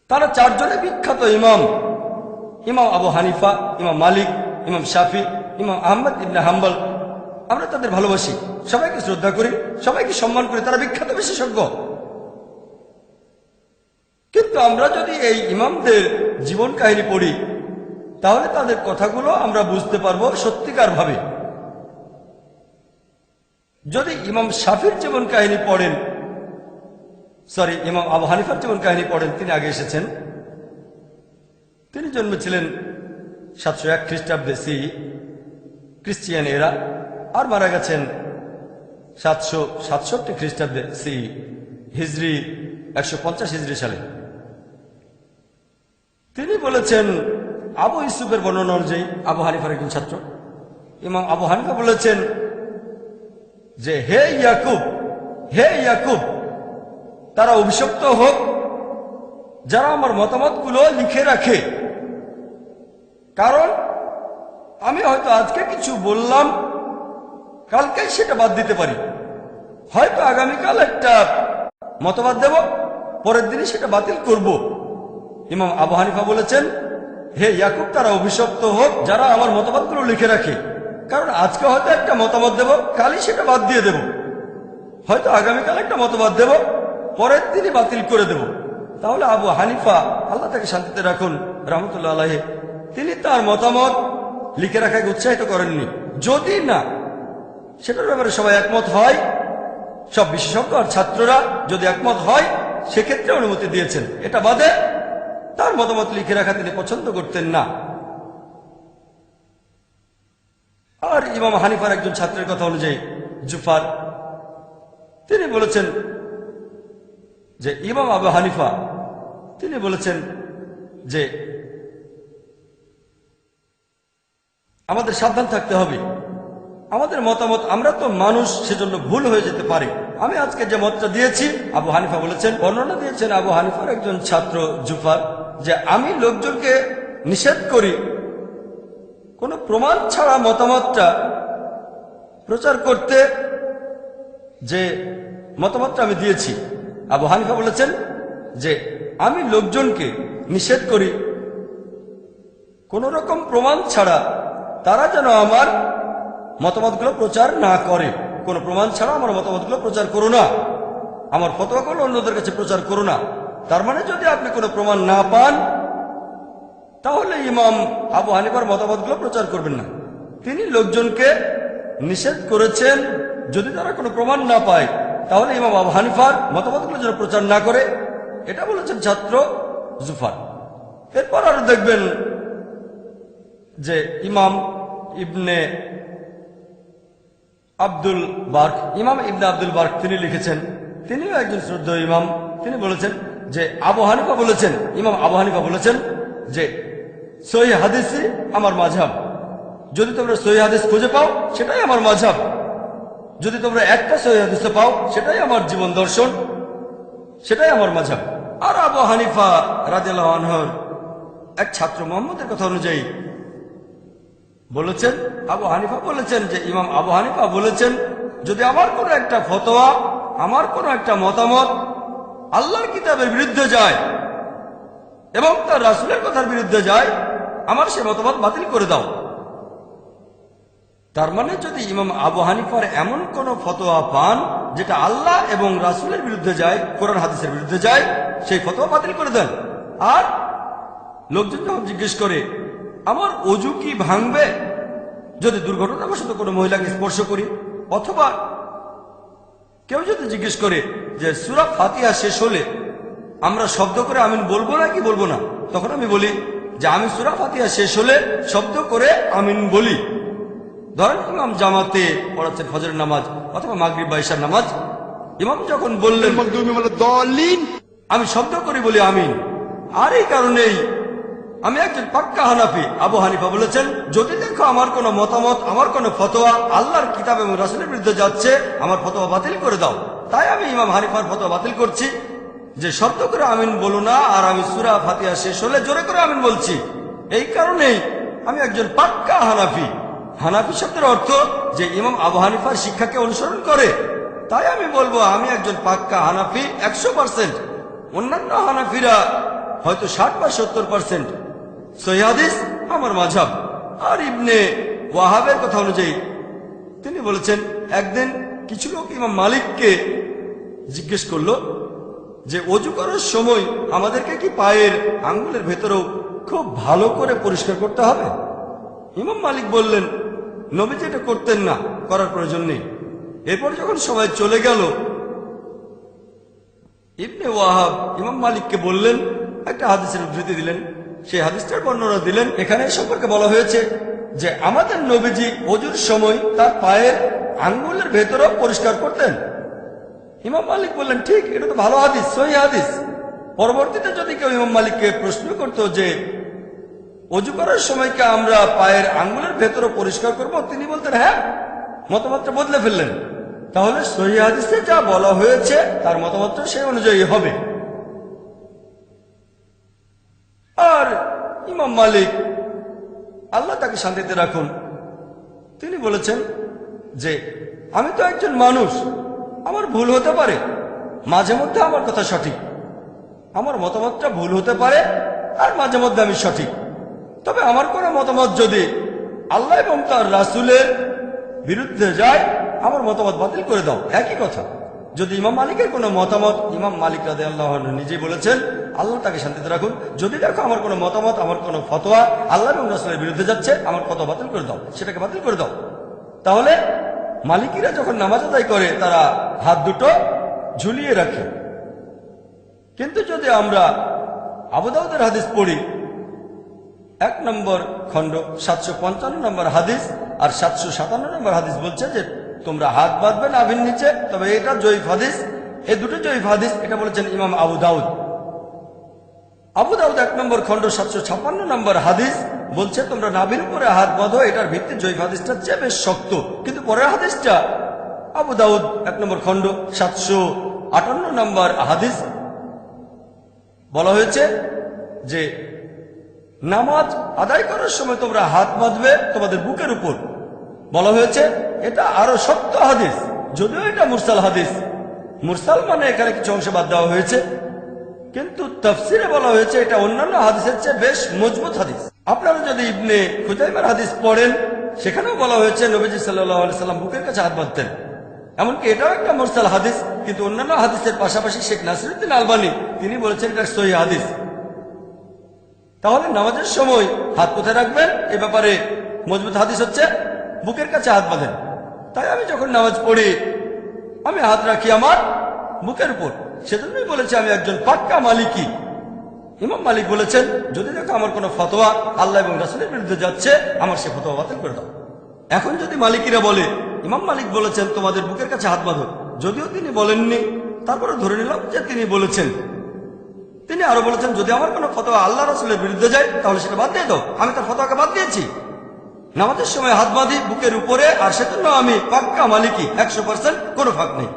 Speaker 3: তারা 4 জনে বিখ্যাত ইমাম, ইমাম আবু হানিফা, ইমাম মালিক, ইমাম শাফি, ইমাম আহমদ ইবনে হাম্বল। আমরা তাদের ভালোবাসি, সবাইকে শ্রদ্ধা করি, সবাইকে সম্মান করি, তারা বিখ্যাত বিশেষজ্ঞ। কিন্তু আমরা যদি এই ইমামদের জীবন কাহিনী পড়ি, তাহলে তাদের কথাগুলো আমরা বুঝতে পারবো সত্যিকার ভাবে। যদি ইমাম শাফির জীবন কাহিনী পড়েন, ইমাম আবু হানিফার জীবন কাহিনী পড়েন, তিনি আগে এসেছেন। তিনি জন্মেছিলেন 701 খ্রিস্টাব্দে সি খ্রিস্টিয়ান এরা, আর মারা গেছেন 767 খ্রিস্টাব্দে সি হিজরি 150 হিজরি সালে। তিনি বলেছেন আবু ইউসুফের বর্ণনা অনুযায়ী, আবু হানিফার একজন ছাত্র, ইমাম আবু হানিফা বলেছেন যে হে ইয়াকুব, হে ইয়াকুব, তারা অভিশপ্ত হোক যারা আমার মতামতগুলো লিখে রাখে। কারণ আমি হয়তো আজকে কিছু বললাম, কালকে সেটা বাদ দিতে পারি। হয়তো আগামীকাল একটা মতবাদ দেব, পরের দিনই সেটা বাতিল করব। ইমাম আবু হানিফা বলেছেন হে ইয়াকুব, তারা অভিশপ্ত হোক যারা আমার মতবাদগুলো লিখে রাখে। কারণ আজকে হয়তো একটা মতামত দেব, কালই সেটা বাদ দিয়ে দেব। হয়তো আগামীকাল একটা মতবাদ দেব, পরের দিনই বাতিল করে দেব। তাহলে আবু হানিফা, আল্লাহ তাকে শান্তিতে রাখুন, রহমতুল্লাহ আলাইহি, তিনি তার মতামত লিখে রাখাকে উৎসাহিত করেননি। যদি না সেটার ব্যাপারে সবাই একমত হয়, সব বিশেষজ্ঞ আর ছাত্ররা যদি একমত হয়, সেক্ষেত্রে অনুমতি দিয়েছেন। এটা বাদে তার মতামত লিখে রাখা তিনি পছন্দ করতেন না। আর ইমাম হানিফার একজন ছাত্রের কথা অনুযায়ী জুফার, তিনি বলেছেন যে ইমাম আবু হানিফা, তিনি বলেছেন যে আমাদের সাবধান থাকতে হবে। আমাদের মতামত, আমরা তো মানুষ, সেজন্য ভুল হয়ে যেতে পারে। আমি আজকে যে মতটা দিয়েছি, আবু হানিফা বলেছেন, বর্ণনা দিয়েছেন আবু হানিফার একজন ছাত্র জুফার, যে আমি লোকজনকে নিষেধ করি কোন কোনো প্রমাণ ছাড়া মতামতটা প্রচার করতে যে মতামতটা আমি দিয়েছি, আবু হানিফা বলেছেন যে আমি লোকজনকে নিষেধ করি কোনো রকম প্রমাণ ছাড়া তারা যেন আমার মতামতগুলো প্রচার না করে। কোনো প্রমাণ ছাড়া আমার মতামতগুলো প্রচার করো না, আমার ফতোয়াগুলো অন্যদের কাছে প্রচার করো না। তার মানে যদি আপনি কোনো প্রমাণ না পান তাহলে ইমাম আবু হানিফার মতামতগুলো প্রচার করবেন না। তিনি লোকজনকে নিষেধ করেছেন যদি তারা কোনো প্রমাণ না পায় তাহলে ইমাম আবু হানিফার মতামতগুলো যেন প্রচার না করে, এটা বলেছেন ছাত্র জুফার। এরপর আরো দেখবেন যে ইমাম ইবনে আব্দুল বার্ক, ইমাম ইবনে আব্দুল বার্ক তিনি লিখেছেন, তিনিও একজন শ্রদ্ধেয় ইমাম। তিনি বলেছেন যে আবু হানিফা বলেছেন, ইমাম আবু হানিফা বলেছেন যে সহিহ হাদিসই আমার মাযহাব। যদি তোমরা সহিহ হাদিস খুঁজে পাও সেটাই আমার মাযহাব, যদি তোমরা একটা সহিহ হাদিস পাও সেটাই আমার জীবন দর্শন, সেটাই আমার মাযহাব। আর আবু হানিফা রাদিয়াল্লাহু আনহুর এক ছাত্র মুহাম্মদের কথা অনুযায়ী বলেছেন, আবু হানিফা বলেছেন যে ইমাম আবু হানিফা বলেছেন যদি আমার কোনো একটা ফতোয়া, আমার কোনো একটা মতামত আল্লাহর কিতাবের বিরুদ্ধে যায় এবং তার রাসূলের কথার বিরুদ্ধে যায়, আমার সে মতামত বাতিল করে দাও। তার মানে যদি ইমাম আবু হানিফার এমন কোন ফতোয়া পান যেটা আল্লাহ এবং রাসূলের বিরুদ্ধে যায়, কোরআন হাদিসের বিরুদ্ধে যায়, সেই ফতোয়া বাতিল করে দেন। আর লোকজন যখন জিজ্ঞেস করে আমার ওযু কি ভাঙবে যদি দুর্ঘটনাবশত কোনো মহিলাকে স্পর্শ করি, অথবা কেউ যদি জিজ্ঞেস করে যে সূরা ফাতিহা শেষ হলে আমরা শব্দ করে আমিন বলবো না কি বলবো না, তখন আমি বলি যে আমি সূরা ফাতিহা শেষ হলে শব্দ করে আমিন বলি। ধরেন ইমাম জামাতে পড়াচ্ছেন ফজরের নামাজ অথবা মাগরিব বা ইশার নামাজ, ইমাম যখন বললেন আমি শব্দ করে বলি আমিন। আর এই কারণেই আমি একজন পাক্কা হানাফি। আবু হানিফা বলেছেন যদি দেখো আমার কোনো মতামত, আমার কোনো ফতোয়া আল্লাহর কিতাব এবং রাসূলের বিরুদ্ধে যাচ্ছে, আমার ফতোয়া বাতিল করে দাও। তাই আমি ইমাম হানিফার ফতোয়া বাতিল করছি যে শব্দ করে আমিন বলো না, আর আমি সূরা ফাতিহা শেষ হলে জোরে করে আমিন বলছি। এই কারণেই আমি একজন পাক্কা হানাফি। হানাফি শব্দের অর্থ যে ইমাম আবু হানিফার শিক্ষাকে অনুসরণ করে। তাই আমি বলবো আমি একজন পাক্কা হানাফি 100%। অন্যান্য হানাফিরা হয়তো 60 বা 70%। সহিহ হাদিস আমার মাযহাব। আর ইবনে ওয়াহাবের কথা অনুযায়ী তিনি বলেছেন একদিন কিছু লোক ইমাম মালিককে জিজ্ঞেস করলো যে ওযু করার সময় আমাদেরকে কি পায়ের আঙ্গুলের ভেতরেও খুব ভালো করে পরিষ্কার করতে হবে? ইমাম মালিক বললেন নবীজি এটা করতেন না, করার প্রয়োজন নেই। এরপর যখন সবাই চলে গেল ইবনে ওয়াহাব ইমাম মালিককে বললেন, একটা হাদিসের উদ্ধৃতি দিলেন, সেই হাদিসটার বর্ণনা দিলেন। এখানে সম্পর্কে বলা হয়েছে যে আমাদের নবীজি ওযুর সময় তার পায়ের আঙ্গুলের ভেতরেও পরিষ্কার করতেন। ইমাম মালিক বললেন ঠিক, এটা তো ভালো হাদিস, সহিহ হাদিস। পরবর্তীতে যদি কেউ ইমাম মালিককে প্রশ্ন করত যে ওযু করার সময় কি আমরা পায়ের আঙ্গুলের ভেতরে পরিষ্কার করব, তিনি বলতেন হ্যাঁ, মতামতটা বদলে ফেললেন। তাহলে সহিহ হাদিসে যা বলা হয়েছে তার মতামতটা সেই অনুযায়ী হবে। আর ইমাম মালিক, আল্লাহ তাকে শান্তিতে রাখুন, তিনি বলেছেন যে আমি তো একজন মানুষ, আমার ভুল হতে পারে, মাঝে মধ্যে আমার কথা সঠিক, আমার মতামতটা ভুল হতে পারে আর মাঝে মধ্যে আমি সঠিক। তবে আমার কোনো মতামত যদি আল্লাহ এবং তার রাসূলের বিরুদ্ধে যায়, আমার মতামত বাতিল করে দাও। একই কথা যদি ইমাম মালিকের কোনো মতামত, ইমাম মালিক রাদিয়াল্লাহু আনহু নিজেই বলেছেন, আল্লাহ তাকে শান্তিতে রাখুন, যদি দেখো আমার কোনো মতামত, আমার কোনো ফতোয়া আল্লাহ এবং রাসূলের বিরুদ্ধে যাচ্ছে, আমার ফতোয়া বাতিল করে দাও, সেটাকে বাতিল করে দাও। তাহলে মালিকিরা যখন নামাজ আদায় করে তারা হাত দুটো ঝুলিয়ে রাখে। কিন্তু যদি আমরা আবু দাউদের হাদিস পড়ি, 1 নম্বর খণ্ড 755 নম্বর হাদিস আর 757 নম্বর হাদিস বলছে যে তোমরা হাত বাঁধবে নাভির নিচে। তবে এটা জয়ীফ হাদিস, এই দুটো জয়ীফ হাদিস। এটা বলেছেন ইমাম আবু দাউদ। আবু দাউদ 1 নম্বর খণ্ড 756 নম্বর হাদিস বলছে তোমরা নাভির উপরে হাত বাঁধো। এটার ভিত্তি জয়ীফ হাদিসটা চেয়ে বেশ শক্ত, কিন্তু পরের হাদিসটা আবু দাউদ 1 নম্বর খণ্ড 758 নম্বর হাদিস বলা হয়েছে যে নামাজ আদায় করার সময় তোমরা হাত বাঁধবে তোমাদের বুকের উপর। বলা হয়েছে এটা আরো শক্ত হাদিস, যদিও এটা মুরসাল হাদিস। মুরসাল মানে এখানে কিছু অংশ বাদ দেওয়া হয়েছে, কিন্তু তাফসিরে বলা হয়েছে এটা অন্যান্য হাদিসের চেয়ে বেশ মজবুত হাদিস। আপনারা যদি ইবনে খুজাইমার হাদিস পড়েন, সেখানেও বলা হয়েছে নবীজি সাল্লাল্লাহু আলাইহি সাল্লাম বুকের কাছে হাত বাঁধতেন। এমনকি এটাও একটা মুরসাল হাদিস, কিন্তু অন্যান্য হাদিসের পাশাপাশি শেখ নাসিরউদ্দিন আলবানী তিনি বলেছেন এটা সহিহ হাদিস। তাহলে নামাজের সময় হাত কোথায় রাখবেন এ ব্যাপারে মজবুত হাদিস হচ্ছে বুকের কাছে হাত বাঁধেন। তাই আমি যখন নামাজ পড়ি আমি হাত রাখি আমার বুকের উপর। সেজন্যই বলেছি আমি একজন পাক্কা মালিকি। ইমাম মালিক বলেছেন যদি দেখো আমার কোনো ফতোয়া আল্লাহ এবং রাসূলের বিরুদ্ধে যাচ্ছে, আমার সে ফতোয়া বাতিল করে দাও। এখন যদি মালিকিরা বলে ইমাম মালিক বলেছেন তোমাদের বুকের কাছে হাত বাঁধো, যদিও তিনি বলেননি, তারপরে ধরে নিলাম যে তিনি বলেছেন। তিনি আরো বলেছেন যদি আমার কোনো ফতোয়া আল্লাহ রাসূলের বিরুদ্ধে যায় তাহলে সেটা বাদ দিয়ে দাও। আমি তার ফতোয়াকে বাদ দিয়েছি। নামাজের সময় হাত বাঁধি বুকের উপরে, আর সেজন্য আমি পাক্কা মালিকি, 100%, কোনো ফাঁক নেই।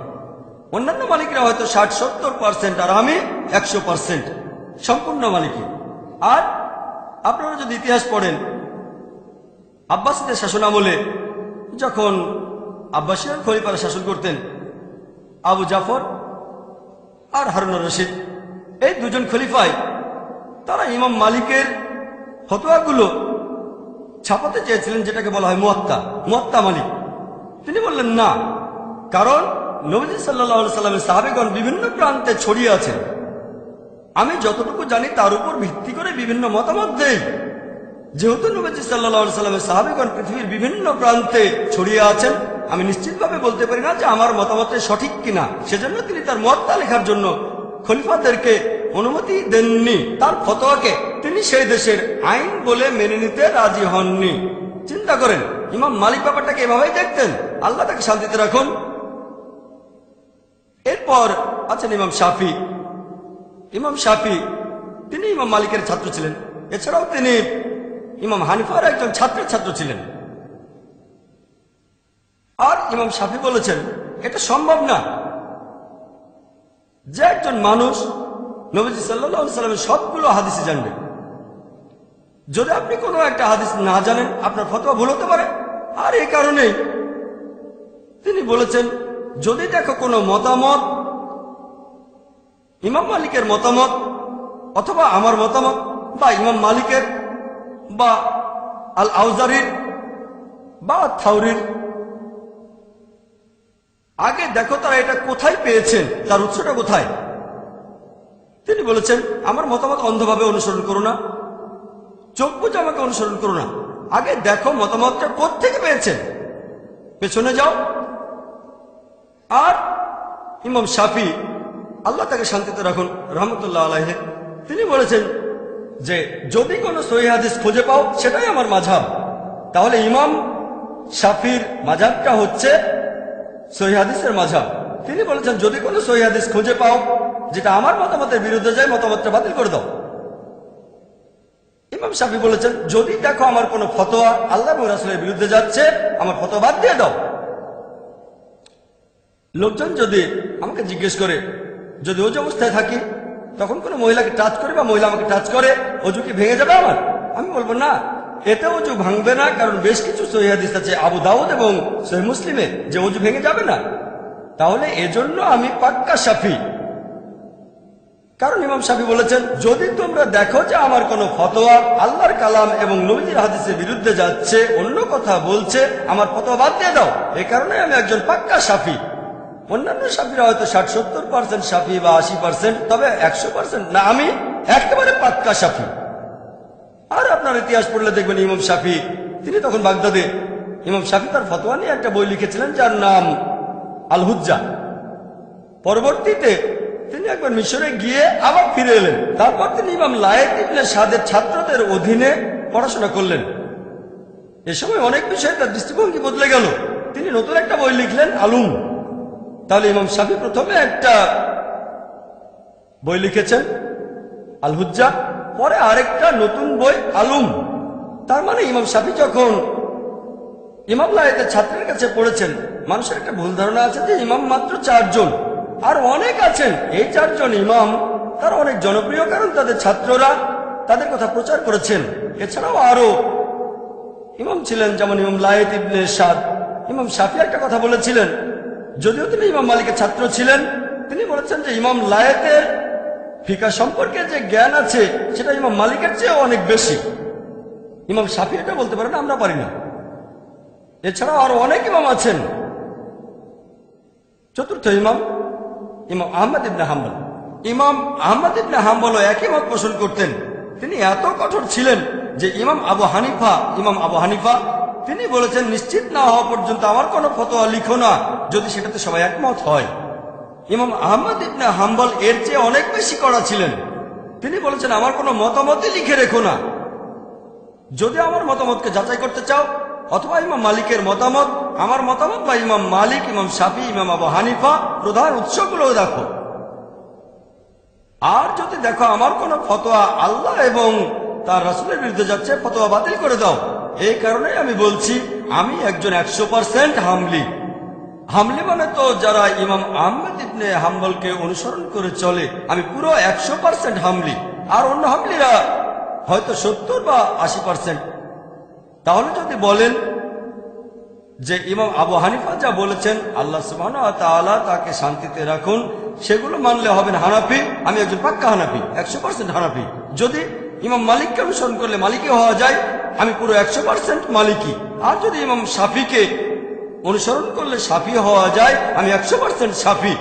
Speaker 3: অন্যান্য মালিকরা হয়তো 60-70%, আর আমি 100% সম্পূর্ণ মালিকি। আর আপনারা যদি ইতিহাস পড়েন, আব্বাসীদের শাসন আমলে যখন আব্বাসীয় খলিফারা শাসন করতেন, আবু জাফর আর হারুনুর রশিদ, এই দুজন খলিফাই তারা ইমাম মালিকের ফতোয়াগুলো ছাপাতে চেয়েছিলেন, যেটাকে বলা হয় মুয়াত্তা মালিক। তিনি বললেন না, কারণ নবী সাল্লাল্লাহু আলাইহি সাল্লামের সাহাবীগণ বিভিন্ন প্রান্তে ছড়িয়ে আছেন। আমি যতটুকু জানি তার উপর ভিত্তি করে বিভিন্ন মতামত দেই। যেহেতু নবী সাল্লাল্লাহু আলাইহি সাল্লামের সাহাবীগণ পৃথিবীর বিভিন্ন প্রান্তে ছড়িয়ে আছেন, আমি নিশ্চিতভাবে বলতে পারি না যে আমার মতামত সঠিক কিনা। সেজন্য তিনি তার মুয়াত্তা লেখার জন্য খলিফাদেরকে অনুমতি দেননি। তার ফতোয়াকে তিনি সেই দেশের আইন বলে মেনে নিতে রাজি হননি। চিন্তা করেন, ইমাম মালিক ব্যাপারটাকে এভাবেই দেখতেন। আল্লাহ তাকে শান্তিতে রাখুন। এরপর আছেন ইমাম শাফি। ইমাম শাফি তিনি ইমাম মালিকের ছাত্র ছিলেন। এছাড়াও তিনি ইমাম হানিফার একজন ছাত্রের ছাত্র ছিলেন। আর ইমাম শাফি বলেছেন এটা সম্ভব না যে একজন মানুষ নবীজি সাল্লাল্লাহু আলাইহি সাল্লামের সবগুলো হাদিসই জানবে। যদি আপনি কোনো একটা হাদিস না জানেন, আপনার ফতোয়া ভুল হতে পারে। আর এই কারণেই তিনি বলেছেন যদি দেখো কোনো মতামত ইমাম মালিকের মতামত অথবা আমার মতামত বা ইমাম মালিকের বা আল আউজারির বা থাউরির, আগে দেখো তারা এটা কোথায় পেয়েছেন, তার উৎসটা কোথায়। তিনি বলেছেন আমার মতামত অন্ধভাবে অনুসরণ করো না, চোখ বুঝে আমাকে অনুসরণ করো না, আগে দেখো মতামতটা কোত্থেকে পেয়েছেন, পেছনে যাও। আর ইমাম শাফি আল্লাহ তাকে শান্তিতে রাখুন রহমতুল্লাহ আলাইহি, তিনি বলেছেন যে যদি কোনো সহিহ হাদিস খুঁজে পাও সেটাই আমার মাযহাব। তাহলে ইমাম শাফির মাযহাবটা হচ্ছে সহিহ হাদিসের মাযহাব। তিনি বলেছেন যদি কোনো সহিহ হাদিস খুঁজে পাও যেটা আমার মতামতের বিরুদ্ধে যায়, মতামতটা বাতিল করে দাও। ইমাম শাফি বলেছেন যদি দেখো আমার কোনো ফতোয়া আল্লাহ এবং রাসূলের বিরুদ্ধে যাচ্ছে, আমার ফতোয়া বাদ দিয়ে দাও। লোকজন যদি আমাকে জিজ্ঞেস করে যদি ওযু অবস্থায় থাকি তখন কোনো মহিলাকে টাচ করে বা মহিলা আমাকে টাচ করে, ওযু কি ভেঙে যাবে আমার? আমি বলবো না, এতে ওযু ভাঙবে না, কারণ বেশ কিছু সহিহ হাদিস আছে আবু দাউদ এবং সহিহ মুসলিমে যে ওযু ভেঙে যাবে না। তাহলে এজন্য আমি পাক্কা শাফি। কারণ ইমাম শাফি বলেছেন যদি তোমরা দেখো যে আমার কোনো ফতোয়া আল্লাহর কালাম এবং নবীজির হাদিসের বিরুদ্ধে যাচ্ছে, অন্য কথা বলছে, আমার ফতোয়া বাদ দিয়ে দাও। এই কারণে আমি একজন পাক্কা শাফি। অন্যান্য শাফিরা হয়তো 60-70% শাফি বা 80%, তবে 100% না, আমি একেবারে পাক্কা শাফি। আর আপনার ইতিহাস পড়লে দেখবেন ইমাম শাফি তিনি তখন বাগদাদে। ইমাম শাফি তার ফতোয়া নিয়ে একটা বই লিখেছিলেন যার নাম আল হুজ্জা। পরবর্তীতে তিনি একবার মিশরে গিয়ে আবার ফিরে এলেন। তারপর তিনি ইমাম লায়েক ইবনে সাদের ছাত্রদের অধীনে পড়াশোনা করলেন। এ সময় অনেক বিষয়ে তার দৃষ্টিভঙ্গি বদলে গেল। তিনি নতুন একটা বই লিখলেন আলুম। তাহলে ইমাম শাফি প্রথমে একটা বই লিখেছেন আল হুজ্জা, পরে আরেকটা নতুন বই আলুম। তার মানে ইমাম শাফি যখন ইমাম লায়েকের ছাত্রের কাছে পড়েছেন, মানুষের একটা ভুল ধারণা আছে যে ইমাম মাত্র 4 জন, আর অনেক আছেন। এই 4 জন ইমাম তারা অনেক জনপ্রিয়, কারণ তাদের ছাত্ররা তাদের কথা প্রচার করেছেন। এছাড়াও আরো ইমাম ছিলেন, যেমন ইমাম লায়েত ইবনে সাদ। ইমাম শাফি একটা কথা বলেছিলেন, যদিও তিনি ইমাম মালিকের ছাত্র ছিলেন। তিনি বলেছেন যে ইমাম লায়েতের ফিকা সম্পর্কে যে জ্ঞান আছে সেটা ইমাম মালিকের চেয়ে অনেক বেশি। ইমাম শাফি এটা বলতে পারেন, আমরা পারি না। এছাড়াও আরো অনেক ইমাম আছেন। চতুর্থ ইমাম ইমাম আহমদ ইবনে হাম্বল। ইমাম আহমদ ইবনে হাম্বলও একই মত পোষণ করতেন। তিনি এত কঠোর ছিলেন যে ইমাম আবু হানিফা তিনি বলেছেন, নিশ্চিত না হওয়া পর্যন্ত আমার কোনো ফতোয়া লিখো না যদি সেটাতে সবাই একমত হয়। ইমাম আহমদ ইবনে হাম্বল এর চেয়ে অনেক বেশি কড়া ছিলেন। তিনি বলেছেন, আমার কোনো মতামতই লিখে রেখো না। যদি আমার মতামতকে যাচাই করতে চাও, অথবা ইমাম মালিকের মতামত, আমার মতামত, বা ইমাম মালিক, ইমাম শাফি, ইমাম আবু হানিফা প্রধান উৎসগুলো দেখো। আর যদি দেখো আমার কোন ফতোয়া আল্লাহ এবং তার রাসূলের বিরুদ্ধে যাচ্ছে, ফতোয়া বাতিল করে দাও। এই কারণে আমি বলছি, আমি একজন 100% হামলি। হামলি মানে তো যারা ইমাম আহমদ ইবনে হাম্বলকে অনুসরণ করে চলে, আমি পুরো 100% হামলি। আর অন্য হামলিরা হয়তো 70 বা 80%। তাহলে যদি বলেন যে ইমাম আবু হানিফা যা বলেছেন আল্লাহ সুবহানাহু ওয়া তাআলা তাকে শান্তিতে রাখুন, সেগুলো মানলে হবেন হানাফি। আমি একজন পাক্কা হানাফি, 100% হানাফি। যদি ইমাম মালিককে অনুসরণ করলে মালিকি হওয়া যায়, আমি পুরো 100% মালিকি। আর যদি ইমাম শাফিকে অনুসরণ করলে শাফি হওয়া যায়, আমি 100% শাফি।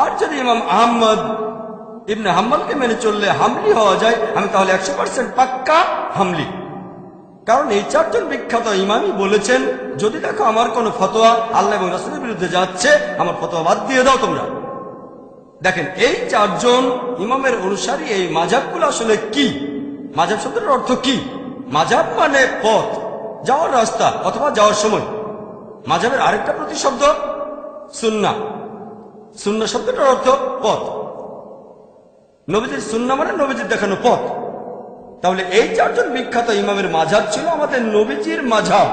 Speaker 3: আর যদি ইমাম আহমদ ইবনে হাম্বলকে মেনে চললে হামলি হওয়া যায়, আমি তাহলে 100% পাক্কা হামলি। কারণ এই চারজন বিখ্যাত ইমামই বলেছেন, যদি দেখো আমার কোন ফতোয়া আল্লাহ এবং রাসূলের বিরুদ্ধে যাচ্ছে, আমার ফতোয়া বাদ দিয়ে দাও তোমরা। দেখেন, এই চারজন ইমামের অনুসারী এই মাযহাবগুলো আসলে কি? মাযহাব শব্দের অর্থ কি? মাযহাব মানে পথ, যাওয়ার রাস্তা অথবা যাওয়ার সময়। মাযহাবের আরেকটা প্রতিশব্দ সুন্নাহ। সুন্নাহ শব্দটার অর্থ পথ। নবীজির সুন্নাহ মানে নবীজির দেখানো পথ। তাহলে এই চারজন বিখ্যাত ইমামের মাযহাব ছিল আমাদের নবীজির মাযহাব।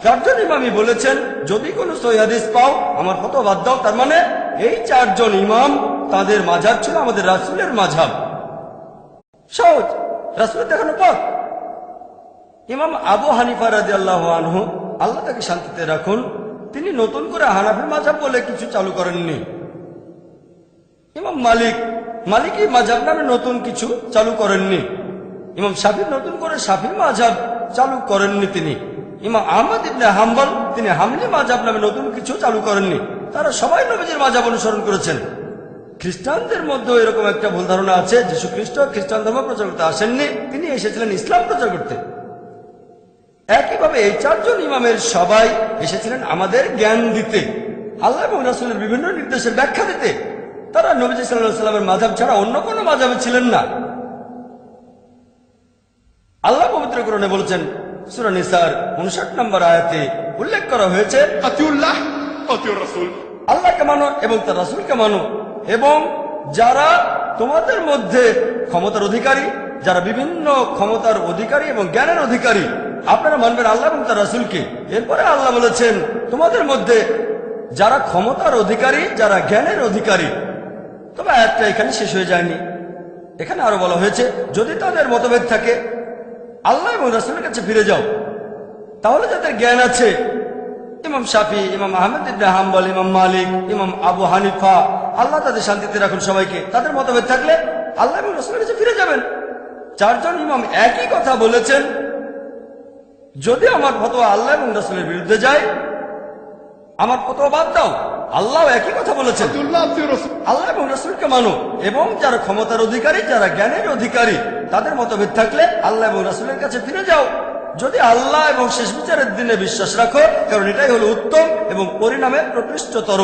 Speaker 3: চারজন ইমামই বলেছেন, যদি কোনো সহিহ হাদিস পাও আমার ফতোয়া বাদ দাও। তার মানে এই চারজন ইমাম, তাদের মাযহাব ছিল আমাদের রাসূলের মাযহাব। সহজ, রাসূলের দেখানো পথ। ইমাম আবু হানিফা রাদিয়াল্লাহু আনহু, আল্লাহ তাকে শান্তিতে রাখুন, তিনি নতুন করে হানাফি মাযহাব বলে কিছু চালু করেননি। ইমাম মালিকি মাযহাব নামে নতুন কিছু চালু করেননি। ইমাম শাফি নতুন করে শাফি মাযহাব চালু করেননি তিনি। ইমাম আহমদ ইবনে হাম্বল তিনি হামলি মাযহাব নামে নতুন কিছু চালু করেননি। তারা সবাই নবীজির মাযহাব অনুসরণ করেছেন। খ্রিস্টানদের মধ্যে এরকম একটা ভুল ধারণা আছে, যীশু খ্রিস্ট খ্রিস্টান ধর্ম প্রচার করতে আসেননি, তিনি এসেছিলেন ইসলাম প্রচার করতে। একইভাবে এই চারজন ইমামের সবাই এসেছিলেন আমাদের জ্ঞান দিতে, আল্লাহ এবং রাসূলের বিভিন্ন নির্দেশের ব্যাখ্যা দিতে। তারা নবীজি সাল্লাল্লাহু আলাইহি ওয়াসাল্লামের মাযহাব ছাড়া অন্য কোনো মাযহাবে ছিলেন না। আল্লাহ পবিত্র কোরআনে বলেছেন, সূরা নিসার 59 নম্বর আয়াতে উল্লেখ করা হয়েছে,
Speaker 2: আতিউল্লাহ আতিউর রাসূল।
Speaker 3: আল্লাহকে মানো এবং তার রাসূলকে মানো, এবং যারা তোমাদের মধ্যে ক্ষমতার অধিকারী, যারা বিভিন্ন ক্ষমতার অধিকারী এবং জ্ঞানের অধিকারী, আপনারা মানবেন আল্লাহ এবং তার রাসূলকে। এরপরে আল্লাহ বলেছেন, তোমাদের মধ্যে যারা ক্ষমতার অধিকারী, যারা জ্ঞানের অধিকারী। তবে আয়াতটা এখানে শেষ হয়ে যায়নি। এখানে আরো বলা হয়েছে, যদি তাদের মতভেদ থাকে আল্লাহ এবং রাসূলের কাছে ফিরে যাও। তাহলে যাদের জ্ঞান আছে, ইমাম শাফি, ইমাম আহমদ ইবনে হাম্বল, ইমাম মালিক, ইমাম আবু হানিফা, আল্লাহ তাদের শান্তিতে রাখুন সবাইকে, তাদের মতভেদ থাকলে আল্লাহ এবং রাসূলের কাছে ফিরে যাবেন। চারজন ইমাম একই কথা বলেছেন, যদি আমার ফতোয়া আল্লাহ এবং রাসূলের বিরুদ্ধে যায়, আমার ফতোয়া বাদ দাও। আল্লাহ একই কথা বলেছেন, আল্লাহ এবং রাসূলকে মানো, এবং যারা ক্ষমতার অধিকারী, যারা জ্ঞানের অধিকারী, তাদের মতভেদ থাকলে আল্লাহ এবং রাসূলের কাছে ফিরে যাও। যদি আল্লাহ এবং শেষ বিচারের দিনে বিশ্বাস রাখো, কারণ এটাই হলো উত্তম এবং পরিণামে প্রকৃষ্টতর।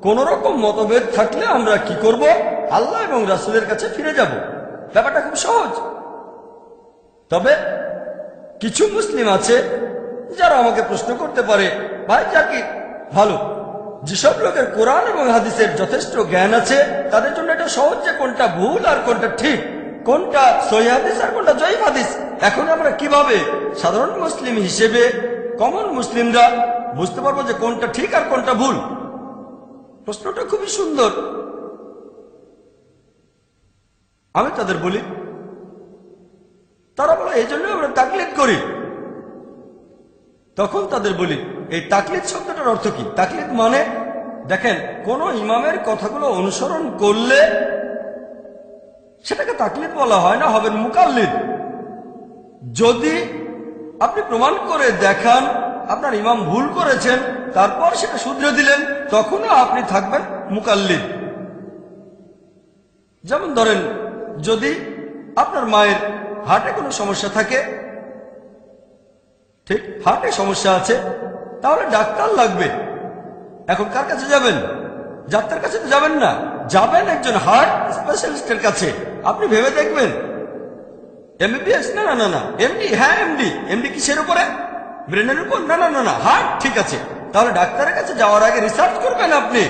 Speaker 3: কোন রকম মতভেদ থাকলে আমরা কি করব? আল্লাহ এবং রাসূলের কাছে ফিরে যাব। ব্যাপারটা খুব সহজ। তবে কিছু মুসলিম আছে যারা আমাকে প্রশ্ন করতে পারে, ভাই জাকির ভালো, যেসব লোকের কোরআন এবং হাদিসের যথেষ্ট জ্ঞান আছে, তাদের জন্য এটা সহজ যে কোনটা ভুল আর কোনটা ঠিক, কোনটা সহিহ হাদিস আর কোনটা জয়ীফ হাদিস। এখন আমরা কিভাবে সাধারণ মুসলিম হিসেবে, কমন মুসলিমরা বুঝতে পারবো যে কোনটা ঠিক আর কোনটা ভুল? প্রশ্নটা খুবই সুন্দর। আমি তাদের বলি, তারা বলে এই জন্য আমরা তাকলিদ করি। তখন তাদের বলি এই তাকলিদ শব্দটার অর্থ কি? তাকলিদ মানে দেখেন, কোন ইমামের কথাগুলো অনুসরণ করলে সেটাকে তাকলিদ বলা হয় না, হবেন মুকাল্লিদ। যদি আপনি প্রমাণ করে দেখান আপনার ইমাম ভুল করেছেন, তারপর সেটা শুধরে দিলেন, তখনও আপনি থাকবেন মুকাল্লিদ। যেমন ধরেন, যদি আপনার মায়ের হার্টে কোনো সমস্যা থাকে, ঠিক হার্টে সমস্যা আছে, তাহলে ডাক্তার লাগবে। এখন কার কাছে যাবেন? ডাক্তার কাছে তো যাবেন না, যাবেন একজন হার্ট স্পেশালিস্টের কাছে। আপনি ভেবে দেখবেন এমবিবিএস, না না না না, এমডি, হ্যাঁ এমডি। এমডি কিসের উপরে? ব্রেনের উপর? না না না না, হার্ট। ঠিক আছে, তাহলে ডাক্তারের কাছে যাওয়ার আগে রিসার্চ করবেন আপনি।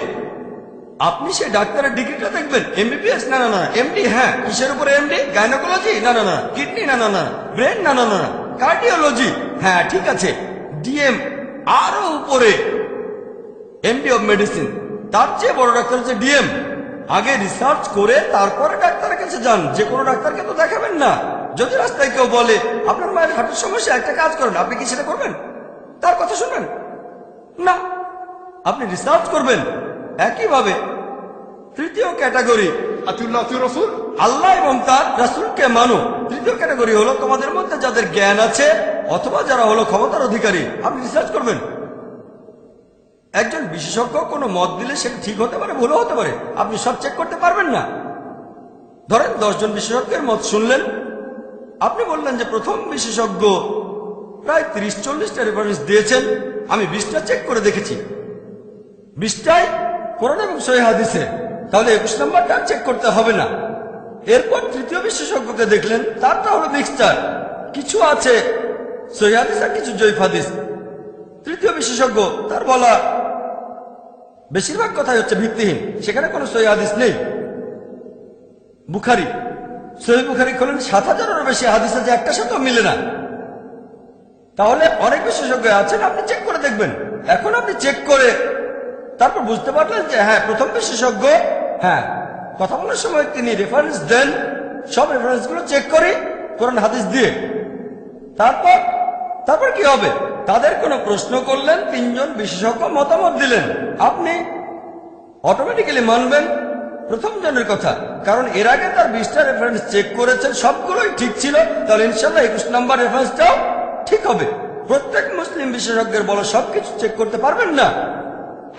Speaker 3: আপনি সেই ডাক্তারের ডিগ্রিটা দেখবেন, এমবিবিএস, না না না, এমডি, হ্যাঁ কিসের উপরে এমডি? গাইনোকোলজি, না না না, কিডনি, না না না, ব্রেন, না না না, কার্ডিওলজি, হ্যাঁ ঠিক আছে, ডিএম, আরো উপরে এমডি অফ মেডিসিন, তার চেয়ে বড় ডাক্তার হচ্ছে ডিএম। আগে রিসার্চ করে তারপরে ডাক্তারের কাছে যান। যে কোনো ডাক্তারকে তো দেখাবেন না। যদি রাস্তায় কেউ বলে আপনার মায়ের হার্টের সমস্যা, একটা কাজ করেন, আপনি কি সেটা করবেন? তার কথা শুনবেন না, আপনি রিসার্চ করবেন। একইভাবে তৃতীয় ক্যাটাগরি,
Speaker 2: আতিউল্লাহ আতিউর রাসূল,
Speaker 3: আল্লাহ এবং তার রাসূলকে মানো। তৃতীয় ক্যাটাগরি হলো তোমাদের মধ্যে যাদের জ্ঞান আছে অথবা যারা হলো ক্ষমতার অধিকারী। আপনি রিসার্চ করবেন। একজন বিশেষজ্ঞ কোনো মত দিলে সেটা ঠিক হতে পারে, ভুলও হতে পারে, আপনি সব চেক করতে পারবেন না। ধরেন 10 জন বিশেষজ্ঞের মত শুনলেন, আপনি বললেন যে প্রথম বিশেষজ্ঞ প্রায় 30-40টা রেফারেন্স দিয়েছেন, আমি 20টা চেক করে দেখেছি, 20টাই কোরআন এবং সহিহ হাদিসে, তাহলে 21 নম্বরটা চেক করতে হবে না। এরপর তৃতীয় বিশেষজ্ঞকে দেখলেন, তারটা হলো মিক্সচার, কিছু আছে সহিহ হাদিস আর কিছু জয়ীফ হাদিস। তৃতীয় বিশেষজ্ঞ, তার বলা বেশিরভাগ কথাই হচ্ছে ভিত্তিহীন, সেখানে কোনো সহিহ হাদিস নেই। বুখারী, সহিহ বুখারী খোলেন, 7000-এরও বেশি হাদিস আছে, একটা সাথেও মিলে না। তাহলে অনেক বিশেষজ্ঞ আছেন, আপনি চেক করে দেখবেন। এখন আপনি চেক করে তারপর বুঝতে পারলেন যে হ্যাঁ প্রথম বিশেষজ্ঞ, হ্যাঁ কথা বলার সময় তিনি রেফারেন্স দেন, সব রেফারেন্স গুলো চেক করি কোরআন হাদিস দিয়ে। তারপর কি হবে? তাদের কোনো প্রশ্ন করলেন, 3 জন বিশেষজ্ঞ মতামত দিলেন, আপনি অটোমেটিক্যালি মানবেন প্রথম জনের কথা, কারণ এর আগে তার 20টা রেফারেন্স চেক করেছেন, সবগুলোই ঠিক ছিল। তাহলে ইনশাআল্লাহ 21 নম্বর রেফারেন্সটাও ঠিক হবে। প্রত্যেক মুসলিম বিশেষজ্ঞের বলা সবকিছু চেক করতে পারবেন না।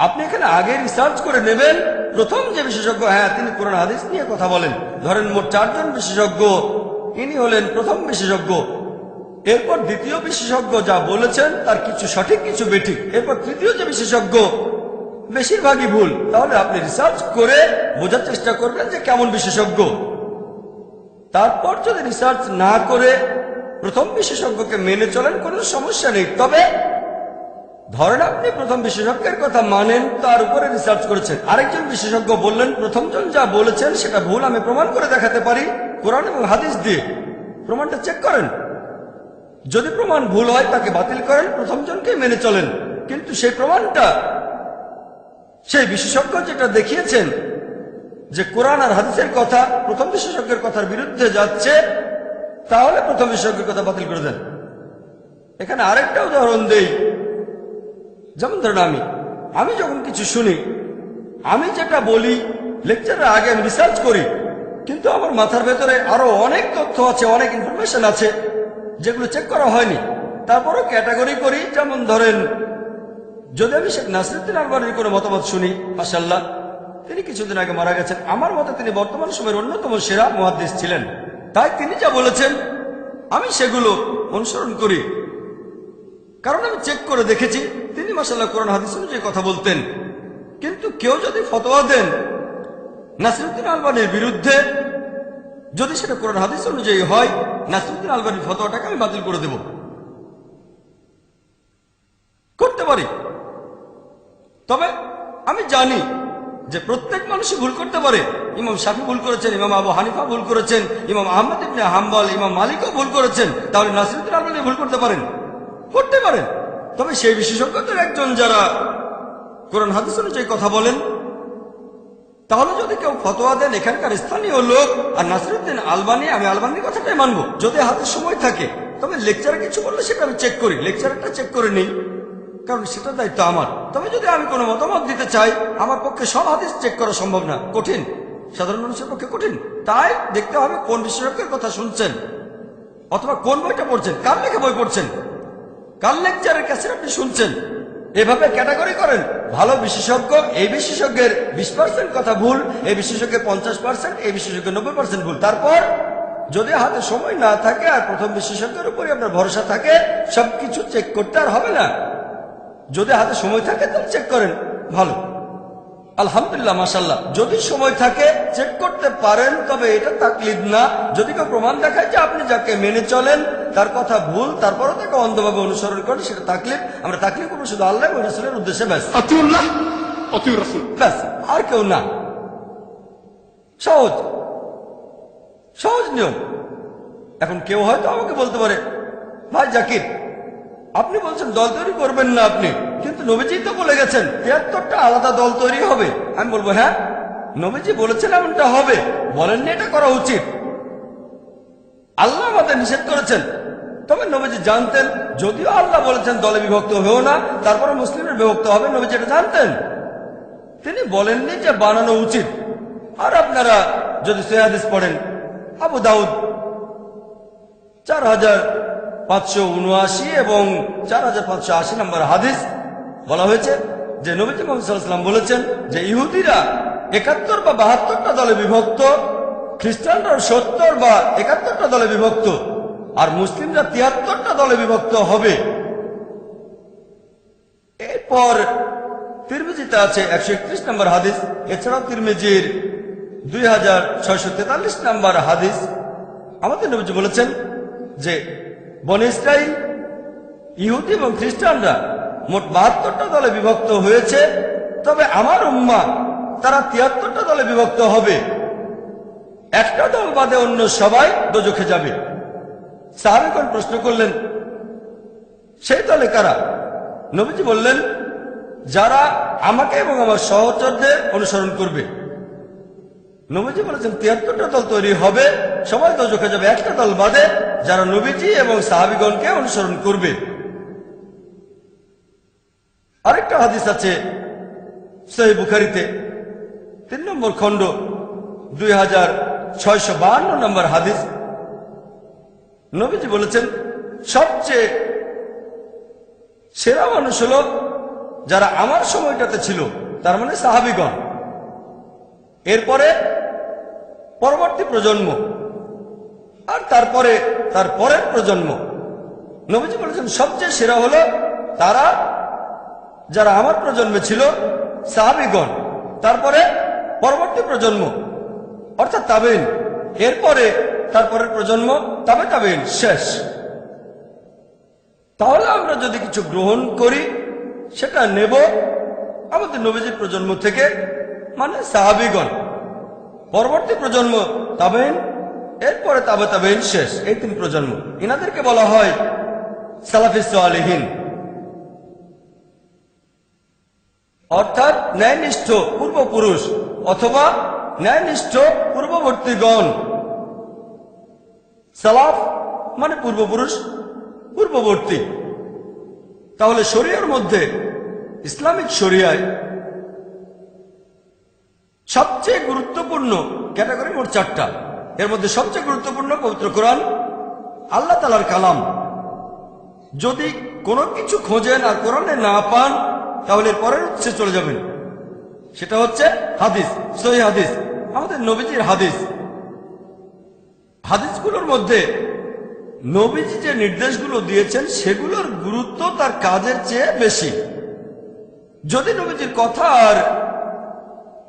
Speaker 3: আপনি এখানে আগে রিসার্চ করে নেবেন। প্রথম যে বিশেষজ্ঞ, হ্যাঁ তিনি কোরআন হাদিস নিয়ে কথা বলেন, ধরেন মোট 4 জন বিশেষজ্ঞ, ইনি হলেন প্রথম বিশেষজ্ঞ। এরপর দ্বিতীয় বিশেষজ্ঞ যা বলেছেন তার কিছু সঠিক কিছু বেঠিক। এরপর তৃতীয় যে বিশেষজ্ঞ, বেশিরভাগই ভুল। তাহলে আপনি রিসার্চ করে বোঝার চেষ্টা করবেন যে কেমন বিশেষজ্ঞ। তারপর যদি রিসার্চ না করে প্রথম বিশেষজ্ঞকে মেনে চলেন, কোনো সমস্যা নেই। তবে ধরেন আপনি প্রথম বিশেষজ্ঞের কথা মানেন, তার উপরে রিসার্চ করেছেন, আরেকজন বিশেষজ্ঞ বললেন প্রথমজন যা বলেছেন সেটা ভুল, আমি প্রমাণ করে দেখাতে পারি কোরআন এবং হাদিস দিয়ে। প্রমাণটা চেক করেন, যদি প্রমাণ ভুল হয় তাকে বাতিল করেন, প্রথমজনকে মেনে চলেন। কিন্তু সেই প্রমাণটা সেই বিশেষজ্ঞ যেটা দেখিয়েছেন যে কোরআন আর হাদিসের কথা প্রথম বিশেষজ্ঞের কথার বিরুদ্ধে যাচ্ছে, তাহলে প্রথম বিশেষজ্ঞের কথা বাতিল করে দেন। এখানে আরেকটা উদাহরণ দেই। যেমন ধরেন আমি যখন কিছু শুনি, আমি যেটা বলি লেকচারের আগে আমি রিসার্চ করি, কিন্তু আমার মাথার ভেতরে আরো অনেক তথ্য আছে, অনেক ইনফরমেশন আছে যেগুলো চেক করা হয়নি। তারপরও ক্যাটাগরি করি। যেমন ধরেন, যদি আমি শেখ নাসিরুদ্দিন আলবানীর কোনো মতামত শুনি, মাশাআল্লাহ তিনি কিছুদিন আগে মারা গেছেন, আমার মতে তিনি বর্তমান সময়ের অন্যতম সেরা মুহাদ্দিস ছিলেন, তাই তিনি যা বলেছেন আমি সেগুলো অনুসরণ করি, কারণ আমি চেক করে দেখেছি তিনি মাশাআল্লাহ কোরআন হাদিস অনুযায়ী কথা বলতেন। কিন্তু কেউ যদি ফতোয়া দেন নাসিরুদ্দিন আলবানীর বিরুদ্ধে, যদি সেটা কোরআন হাদিস অনুযায়ী হয়, নাসিরুদ্দিন আলবানীর ফতোয়াটাকে আমি বাতিল করে দেব, করতে পারি। তবে আমি জানি যে প্রত্যেক মানুষই ভুল করতে পারে। ইমাম শাফি ভুল করেছেন, ইমাম আবু হানিফা ভুল করেছেন, ইমাম আহমদ ইবনে হাম্বল, ইমাম মালিকও ভুল করেছেন। তাহলে নাসিরুদ্দিন আলবানী ভুল করতে পারেন, করতে পারেন। তবে সেই বিশেষজ্ঞদের একজন যারা কোরআন হাদিস অনুযায়ী কথা বলেন, তাহলে যদি কেউ ফতোয়া দেন এখানকার স্থানীয় লোক আর নাসিরউদ্দিন আলবানী, আমি আলবানীর কথাটাই মানবো। যদি হাতে সময় থাকে তবে লেকচারে কিছু বললে সেটা আমি চেক করি, লেকচারটা চেক করে নিই, কারণ সেটা দায়িত্ব আমার। তবে যদি আমি কোনো মতামত দিতে চাই, আমার পক্ষে সব হাদিস চেক করা সম্ভব না, কঠিন, সাধারণ মানুষের পক্ষে কঠিন। তাই দেখতে হবে কোন বিশেষজ্ঞের কথা শুনছেন, অথবা কোন বইটা পড়ছেন, কার লেখা বই পড়ছেন, কার লেকচারের কাছে আপনি শুনছেন। এভাবে ক্যাটাগরি করেন। ভালো বিশেষজ্ঞ, এই বিশেষজ্ঞের 20% কথা ভুল, এই বিশেষজ্ঞের 50%, এই বিশেষজ্ঞের 90% ভুল। তারপর যদি হাতে সময় না থাকে আর প্রথম বিশেষজ্ঞের উপরই আপনার ভরসা থাকে, সবকিছু চেক করতে আর হবে না। যদি হাতে সময় থাকে তাহলে চেক করেন, ভালো, আলহামদুলিল্লাহ, মাশাআল্লাহ। যদি সময় থাকে চেক করতে পারেন, তবে এটা তাকলিদ না। যদি কেউ প্রমাণ দেখায় যে আপনি যাকে মেনে চলেন তার কথা ভুল, তারপরও তাকে অন্ধভাবে অনুসরণ করেন, সেটা তাকলিদ। আমরা তাকলিদ করবো শুধু আল্লাহ ও রাসূলের উদ্দেশ্যে, ব্যাস,
Speaker 2: আতিউল্লাহ আতিউর রাসূল,
Speaker 3: ব্যাস, আর কেউ না। সহজ সহজ নিয়ম। এখন কেউ হয়তো আমাকে বলতে পারে, ভাই জাকির, আপনি বলছেন দল তৈরি করবেন না আপনি, কিন্তু নবীজি তো বলে গেছেন 73টা আলাদা দল তৈরি হবে। আমি বলবো, হ্যাঁ, নবীজি বলেছেন এমনটা হবে, বলেননি এটা করা উচিত। আল্লাহ আমাদের নিষেধ করেছেন, তবে নবীজি জানতেন, যদিও আল্লাহ বলেছেন দলে বিভক্ত হয়েও না, তারপরে মুসলিমের বিভক্ত হবে, নবীজি এটা জানতেন। তিনি বলেননি যে বানানো উচিত। আর আপনারা যদি সহিহ হাদিস পড়েন, আবু দাউদ 4579 এবং 4580 নম্বর হাদিস বলা হয়েছে যে নবীজি মুহাম্মদ সাল্লাল্লাহু আলাইহি ওয়াসাল্লাম বলেছেন যে ইহুদিরা 71 বা 72টা দলে বিভক্ত, খ্রিস্টানরা 70 বা 71টা দলে বিভক্ত, আর মুসলিমরা 73টা দলে বিভক্ত হবে। এরপর তিরমিজিতে আছে 131 নম্বর হাদিস, এছাড়াও তিরমিজির 2643 নম্বর হাদিস। আমাদের নবীজি বলেছেন যে বনী ইসরাইল, ইহুদি এবং খ্রিস্টানরা মোট 72টা দলে বিভক্ত হয়েছে, তবে আমার উম্মাহ তারা 73টা দলে বিভক্ত হবে। একটা দল বাদে অন্য সবাই দোজখে যাবে। সাহাবীগণ প্রশ্ন করলেন, সেই দলে কারা? নবীজি বললেন, যারা আমাকে এবং আমার সহচরদের অনুসরণ করবে। নবীজি বলেছেন 73টা দল তৈরি হবে, সবাই দোজখে যাবে, একটা দল বাদে, যারা নবীজি এবং সাহাবীগণকে অনুসরণ করবে। আরেকটা হাদিস আছে সহিহ বুখারীতে 3 নম্বর খণ্ড 2652 নম্বর হাদিস। নবীজি বলেছেন, সবচেয়ে সেরা মানুষ হলো যারা আমার সময়টাতে ছিল, তার মানে সাহাবীগণ। এরপরে পরবর্তী প্রজন্ম, আর তারপরে তার পরের প্রজন্ম। নবীজি বলেছেন সবচেয়ে সেরা হলো তারা যারা আমার প্রজন্মে ছিল, সাহাবীগণ, তারপরে পরবর্তী প্রজন্ম অর্থাৎ তাবেঈন, এরপরে তারপরের প্রজন্ম, তবে তাবেঈন, শেষ। তাহলে আমরা যদি কিছু গ্রহণ করি সেটা নেব আমাদের নবীজির প্রজন্ম থেকে, মানে সাহাবীগণ, পরবর্তী প্রজন্ম তাবেঈন, এরপরে তাবে তাবেঈন, শেষ। এই 3 প্রজন্ম, ইনাদেরকে বলা হয় সালাফিস সালেহিন, অর্থাৎ ন্যায়নিষ্ঠ পূর্বপুরুষ অথবা ন্যায়নিষ্ঠ পূর্ববর্তীগণ। সালাফ মানে পূর্বপুরুষ, পূর্ববর্তী। তাহলে শরিয়ার মধ্যে, ইসলামিক শরিয়ায় সবচেয়ে গুরুত্বপূর্ণ ক্যাটাগরি মোট 4টা। এর মধ্যে সবচেয়ে গুরুত্বপূর্ণ পবিত্র কোরআন, আল্লাহ তাআলার কালাম। যদি কোনো কিছু খোঁজেন আর কোরআনে না পান, তাহলে পরের উৎসে চলে যাবেন, সেটা হচ্ছে হাদিস, সহিহ হাদিস, আমাদের নবীজির হাদিস। হাদিসগুলোর মধ্যে নবীজি যে নির্দেশগুলো দিয়েছেন সেগুলোর গুরুত্ব তার কাজের চেয়ে বেশি। যদি নবীজির কথা আর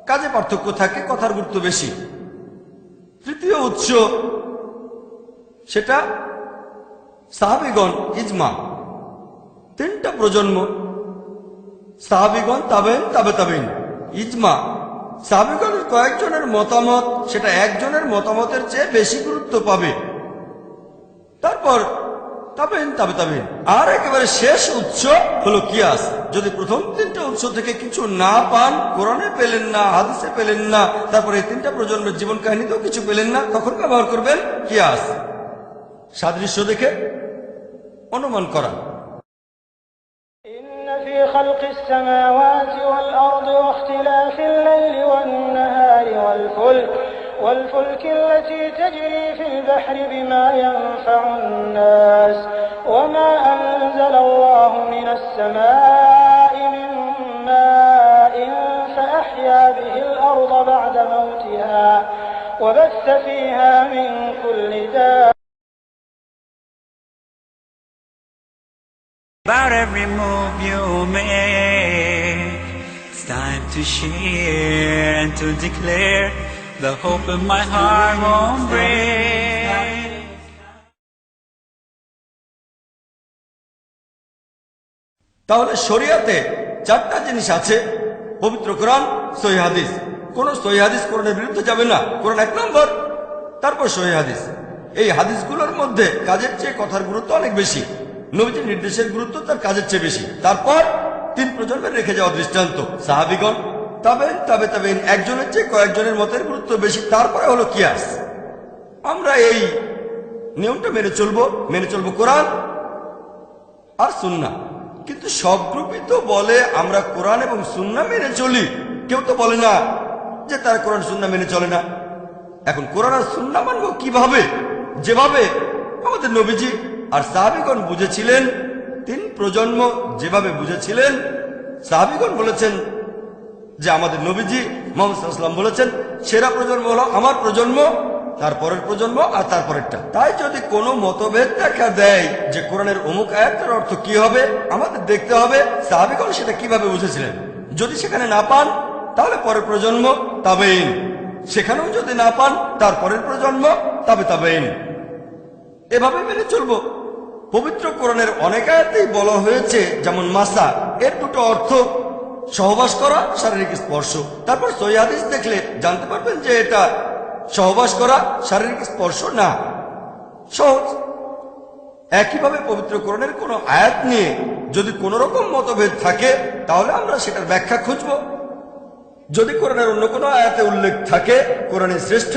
Speaker 3: কাজে পার্থক্য থাকে, কথার গুরুত্ব বেশি। তৃতীয় উৎস, সেটা সাহাবীগণ, ইজমা। 3টা প্রজন্ম, সাহাবীগণ, তাবেঈন, তাবে তাবেঈন, ইজমা। সাহাবীগণের কয়েকজনের মতামত, সেটা একজনের মতামতের চেয়ে বেশি গুরুত্ব পাবে। তারপর তাবেইন, তাবে তাবেইন। আর একেবারে শেষ উৎস হলো কিয়াস। যদি প্রথম তিনটা উৎস থেকে কিছু না পান, কোরআনে পেলেন না, হাদিসে পেলেন না, তারপরে এই তিনটা প্রজন্মের জীবন কাহিনীতেও কিছু পেলেন না, তখন ব্যবহার করবেন কিয়াস। সাদৃশ্য দেখে অনুমান করা।
Speaker 4: إن في خلق السماوات والأرض واختلاف الليل والنهار والفلك التي تجري في البحر بما ينفع الناس وما أنزل الله من السماء من ماء فأحيا به الأرض بعد موتها وبث فيها من كل دابة.
Speaker 1: About every move you make, it's time to share and to declare the hope of my heart won't break.
Speaker 3: তাহলে শরিয়াতে চারটা জিনিস আছে: পবিত্র কোরআন, সহিহ হাদিস। কোন সহিহ হাদিস কোরআনের বিরুদ্ধে যাবে না, কোরআন এক নম্বর, তারপর সহিহ হাদিস। এই হাদিসগুলোর মধ্যে কাজের চেয়ে কথার গুরুত্ব অনেক বেশি, নবীজির নির্দেশের গুরুত্ব তার কাজের চেয়ে বেশি। তারপর তিন প্রজন্মের রেখে যাওয়া দৃষ্টান্ত, সাহাবিগণ, তাবেইন, তাবে তাবেইন, একজনের চেয়ে কয়েকজনের মতের গুরুত্ব বেশি। তারপরে হলো কিয়াস। আমরা এই নিয়মটা মেনে চলবো কোরআন আর সুন্নাহ। কিন্তু সব গ্রুপই তো বলে আমরা কোরআন এবং সুন্নাহ মেনে চলি, কেউ তো বলে না যে তারা কোরআন সুন্নাহ মেনে চলে না। এখন কোরআন আর সুন্নাহ মানবো কিভাবে? যেভাবে আমাদের নবীজি আর সাহাবীগণ বুঝেছিলেন, তিন প্রজন্ম যেভাবে বুঝেছিলেন। সাহাবীগণ বলেছেন যে আমাদের নবীজি মুহাম্মদ সাল্লাল্লাহু আলাইহি ওয়াসাল্লাম বলেছেন সেরা প্রজন্ম হলো আমার প্রজন্ম, তারপরের প্রজন্ম আর তারপরেরটা। তাই যদি কোনো মতভেদ দেখা দেয় যে কোরআনের অমুক আয়াতের অর্থ কি হবে, আমাদের দেখতে হবে সাহাবীগণ সেটা কিভাবে বুঝেছিলেন। যদি সেখানে না পান তাহলে পরের প্রজন্ম, তাবেইন। সেখানেও যদি না পান তারপরের প্রজন্ম, তাবে তাবেইন। এভাবে মেনে চলবো। পবিত্র কোরআনের অনেক আয়াতেই বলা হয়েছে, যেমন মাসা, এর দুটো অর্থ সহবাস করা, শারীরিক স্পর্শ। তারপর সহিহ হাদিস দেখলে জানতে পারবেন যে এটা সহবাস করা, শারীরিক স্পর্শ না। সহজ। একইভাবে পবিত্র কোরআনের কোনো আয়াত নিয়ে যদি কোনো রকম মতভেদ থাকে তাহলে আমরা সেটার ব্যাখ্যা খুঁজব। যদি কোরআনের অন্য কোনো আয়াতে উল্লেখ থাকে কোরআনের শ্রেষ্ঠ,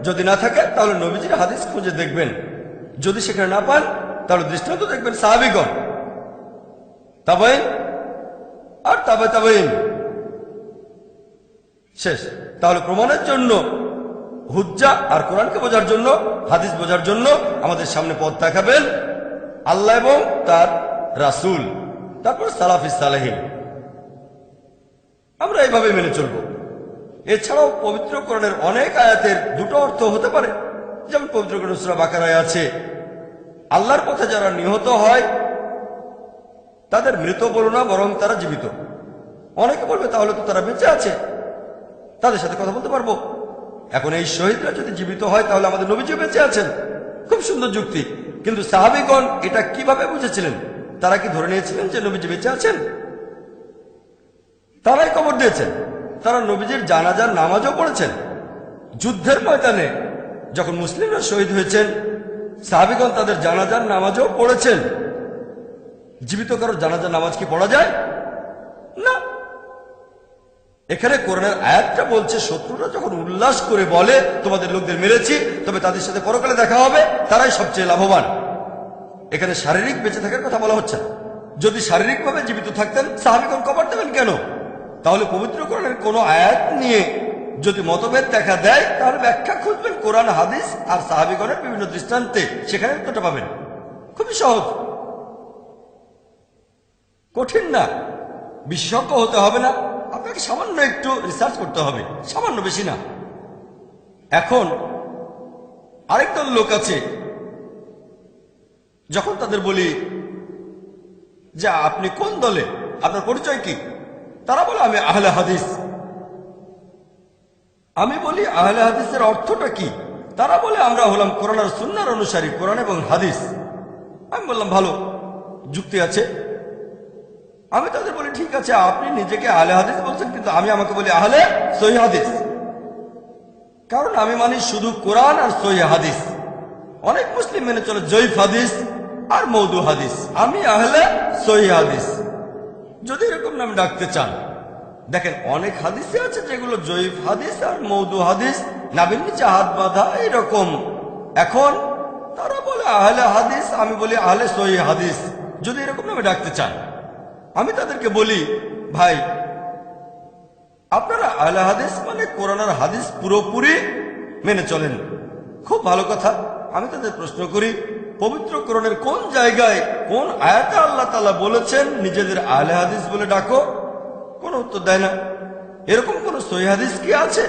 Speaker 3: যদি না থাকে তাহলে নবীজির হাদিস খুঁজে দেখবেন। যদি সেখানে না পান তাহলে দৃষ্টান্ত দেখবেন সাহাবীগণ, তাবেইন আর তাবে তাবেইন। শেষ। তাহলে প্রমাণের জন্য হুজ্জা আর কোরআনকে বোঝার জন্য, হাদিস বোঝার জন্য আমাদের সামনে পথ দেখাবেন আল্লাহ এবং তার রাসূল, তারপর সালাফিস সালেহিন। আমরা এইভাবে মেনে চলব। এছাড়াও পবিত্র কোরআনের অনেক আয়াতের দুটো অর্থ হতে পারে। যেমন পবিত্র কোরআন সূরা বাকারায় আছে, আল্লাহর পথে যারা নিহত হয় তাদের মৃত বলো না, বরং তারা জীবিত। অনেকে বলবে তাহলে তো তারা বেঁচে আছে, তাদের সাথে কথা বলতে পারবো। এখন এই শহীদরা যদি জীবিত হয় তাহলে আমাদের নবীজিও বেঁচে আছেন। খুব সুন্দর যুক্তি। কিন্তু সাহাবীগণ এটা কিভাবে বুঝেছিলেন? তারা কি ধরে নিয়েছিলেন যে নবীজি বেঁচে আছেন? তারাই কবর দিয়েছেন। তারা নবীজির জানাজার নামাজও পড়েছেন। যুদ্ধের ময়দানে যখন মুসলিমরা শহীদ হয়েছেন, সাহাবীগণ তাদের জানাজার নামাজও পড়েছেন। জীবিত কারো জানাজার নামাজ কি পড়া যায়? না। এখানে কোরআনের আয়াতটা বলছে শত্রুরা যখন উল্লাস করে বলে তোমাদের লোকদের মেরেছি, তবে তাদের সাথে পরকালে দেখা হবে, তারাই সবচেয়ে লাভবান। এখানে শারীরিক বেঁচে থাকার কথা বলা হচ্ছে। যদি শারীরিকভাবে জীবিত থাকতেন সাহাবীগণ কবর দেবেন কেন? তাহলে পবিত্র কোরআনের কোন আয়াত নিয়ে যদি মতভেদ দেখা দেয় তাহলে ব্যাখ্যা খুঁজবেন কোরআন, হাদিস আর সাহাবীগণের বিভিন্ন দৃষ্টান্তে, সেখানে উত্তরটা পাবেন। খুবই সহজ, কঠিন না। বিশেষজ্ঞ হতে হবে না, আপনাকে সামান্য একটু রিসার্চ করতে হবে, সামান্য, বেশি না। এখন আরেক দল লোক আছে, যখন তাদের বলি যে আপনি কোন দলে, আপনার পরিচয় কি, তারা বলে আমি আহলে হাদিস। আমি বলি আহলে হাদিসের অর্থটা কি? তারা বলে আমরা হলাম কোরআন আর সুন্নাহর অনুসারী, কোরআন এবং হাদিস। আমি বললাম ভালো, যুক্তি আছে। আমি তাদের বলি ঠিক আছে, আপনি নিজেকে আহলে হাদিস বলছেন, কিন্তু আমি আমাকে বলি আহলে সহিহ হাদিস, কারণ আমি মানি শুধু কোরআন আর সহিহ হাদিস। অনেক মুসলিম মেনে চলে জয়ীফ হাদিস, আর মৌদু হাদিস, আমি আহলে সহিহ হাদিস। যদি এরকম নাম ডাকতে চান, দেখেন অনেক হাদিসে আছে যেগুলো জয়ীফ হাদিস আর মৌদু হাদিস, নাবির নিচে হাত বাঁধা এইরকম। এখন তারা বলে আহলে হাদিস, আমি বলি আহলে সহিহ হাদিস। যদি এরকম নামে ডাকতে চান, আমি তাদেরকে বলি, ভাই আপনারা আহলে হাদিস মানে কোরআন আর হাদিস পুরোপুরি মেনে চলেন, খুব ভালো কথা। আমি তাদের প্রশ্ন করি, পবিত্র কোরআনের কোন জায়গায় কোন আয়াতে আল্লাহ তাআলা বলেছেন নিজেদের আহলে হাদিস বলে ডাকো? কোন উত্তর দেয় না। এরকম কোন সহিহ হাদিস কি আছে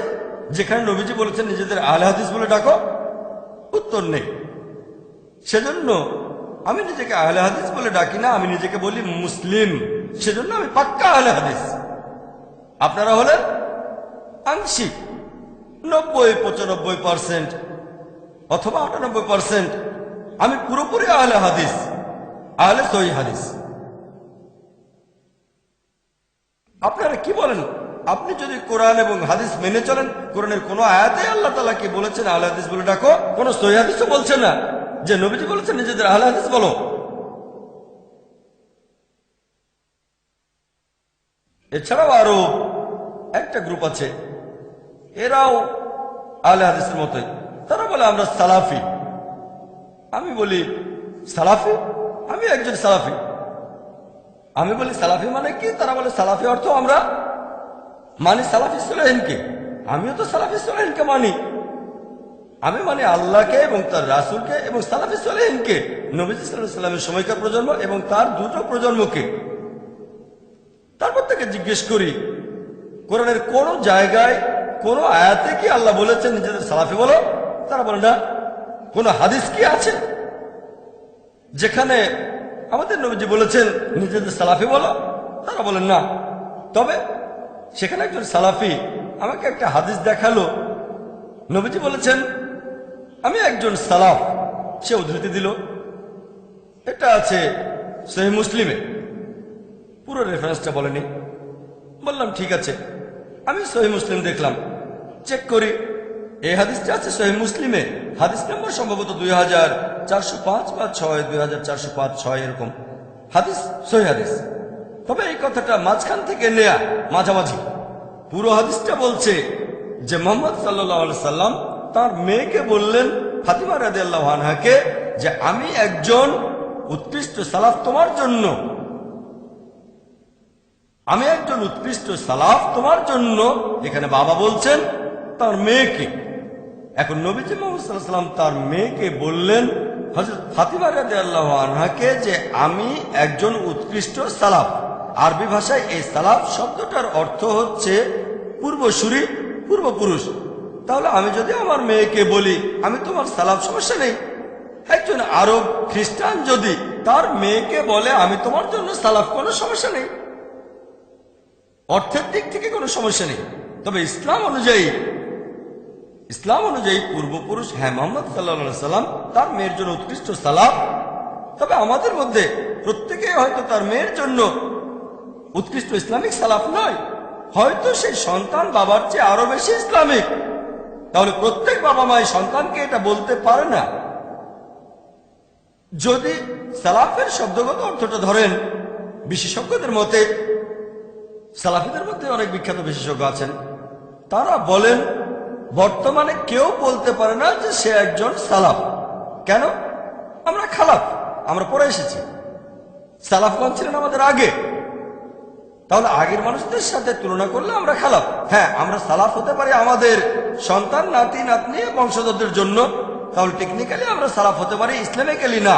Speaker 3: যেখানে নবীজি বলেছেন নিজেদের আহলে হাদিস বলে ডাকো? উত্তর নেই। সেজন্য আমি নিজেকে আহলে হাদিস বলে ডাকি না, আমি নিজেকে বলি মুসলিম। সেজন্য আমি পাক্কা আহলে হাদিস। আপনারা হলেন আংশিক 90-95% অথবা 98%। আমি পুরোপুরি আহলে হাদিস, আহলে সহিহ হাদিস। আপনারা কি বলেন? আপনি যদি কোরআন এবং হাদিস মেনে চলেন, কোরআনের কোন আয়াতে আল্লাহ তাআলা কি বলেছেন আহলে হাদিস বলে ডাকো? কোন সহিহ হাদিসও বলছে না যে নবীজি বলেছেন নিজেদের আহলে হাদিস বলো। এছাড়াও আরো একটা গ্রুপ আছে, এরাও আহলে হাদিসের মতোই। তারা বলে আমরা সালাফি। আমি বলি সালাফি? আমি একজন সালাফি। আমি বলি সালাফি মানে কি? তারা বলে সালাফি অর্থ আমরা মানি সালাফি সালেহিনকে। আমিও তো সালাফি সালেহিনকে মানি। আমি মানি আল্লাহকে এবং তার রাসূলকে এবং সালাফি সালেহিনকে, নবীজি সাল্লাল্লাহু আলাইহি ওয়াসাল্লামের সময়কার প্রজন্ম এবং তার দুটো প্রজন্মকে। তারপর থেকে জিজ্ঞেস করি, কোরআনের কোন জায়গায় কোন আয়াতে কি আল্লাহ বলেছেন নিজেদের সালাফি বলো? তারা বলে না। কোন হাদিস কি আছে যেখানে আমাদের নবীজি বলেছেন নিজেদের সালাফি বলো? তারা বলেন না। তবে সেখানে একজন সালাফি আমাকে একটা হাদিস দেখালো, নবীজি বলেছেন আমি একজন সালাফ। সে উদ্ধৃতি দিল, এটা আছে সহিহ মুসলিমে, পুরো রেফারেন্সটা বলেনি। বললাম ঠিক আছে। আমি সহিহ মুসলিম দেখলাম, চেক করি, এই হাদিসটা আছে সহিহ মুসলিমে। হাদিস নম্বর সম্ভবত 2405 বা 6, 2405-6 এরকম হাদিস, সহিহ হাদিস। তবে এই কথাটা মাঝখান থেকে নেয়া, মাঝামাঝি। পুরো হাদিসটা বলছে যে মুহাম্মদ সাল্লাল্লাহু আলাইহি সাল্লাম তার মেয়েকে বললেন ফাতিমা রাদিয়াল্লাহু আনহাকে যে আমি একজন উৎকৃষ্ট সালাফ তোমার জন্য, আমি একজন উৎকৃষ্ট সালাফ তোমার জন্য। এখানে বাবা বলছেন তার মেয়েকে। এখন নবীজি মুহাম্মদ সাল্লাল্লাহু আলাইহি সাল্লাম তার মেয়েকে বললেন হযরত ফাতিমা রাদিয়াল্লাহু আনহাকে যে আমি একজন উৎকৃষ্ট সালাফ। আরবি ভাষায় এই সালাফ শব্দটার অর্থ হচ্ছে পূর্বসূরি, পূর্বপুরুষ। তাহলে আমি যদি আমার মেয়েকে বলি আমি তোমার সালাফ, সমস্যা নেই। একজন আরব খ্রিস্টান যদি তার মেয়েকে বলে আমি তোমার জন্য সালাফ, কোনো সমস্যা নেই। অর্থের দিক থেকে কোনো সমস্যা নেই। তবে ইসলাম অনুযায়ী পূর্বপুরুষ, হ্যাঁ, মুহাম্মদ সাল্লাল্লাহু আলাইহি সাল্লাম তার মেয়ের জন্য উৎকৃষ্ট সালাফ। তবে আমাদের মধ্যে প্রত্যেকে হয়তো তার মেয়ের জন্য উৎকৃষ্ট ইসলামিক সালাফ নয়, হয়তো সেই সন্তান বাবার চেয়ে আরো বেশি ইসলামিক। তাহলে প্রত্যেক বাবা মাই সন্তানকে এটা বলতে পারে না। যদি সালাফের শব্দগত অর্থটা ধরেন, বিশেষজ্ঞদের মতে, সালাফিদের মধ্যে অনেক বিখ্যাত বিশেষজ্ঞ আছেন, তারা বলেন বর্তমানে কেউ বলতে পারে না যে সে একজন সালাফ। কেন? আমরা খালাফ, আমরা পরে এসেছি। সালাফগণ ছিলেন আমাদের আগে। তাহলে আগের মানুষদের সাথে তুলনা করলে আমরা খালাফ। হ্যাঁ, আমরা সালাফ হতে পারি আমাদের সন্তান, নাতি, নাতনি, বংশধরদের জন্য। তাহলে টেকনিক্যালি আমরা সালাফ হতে পারি, ইসলামিক্যালি না।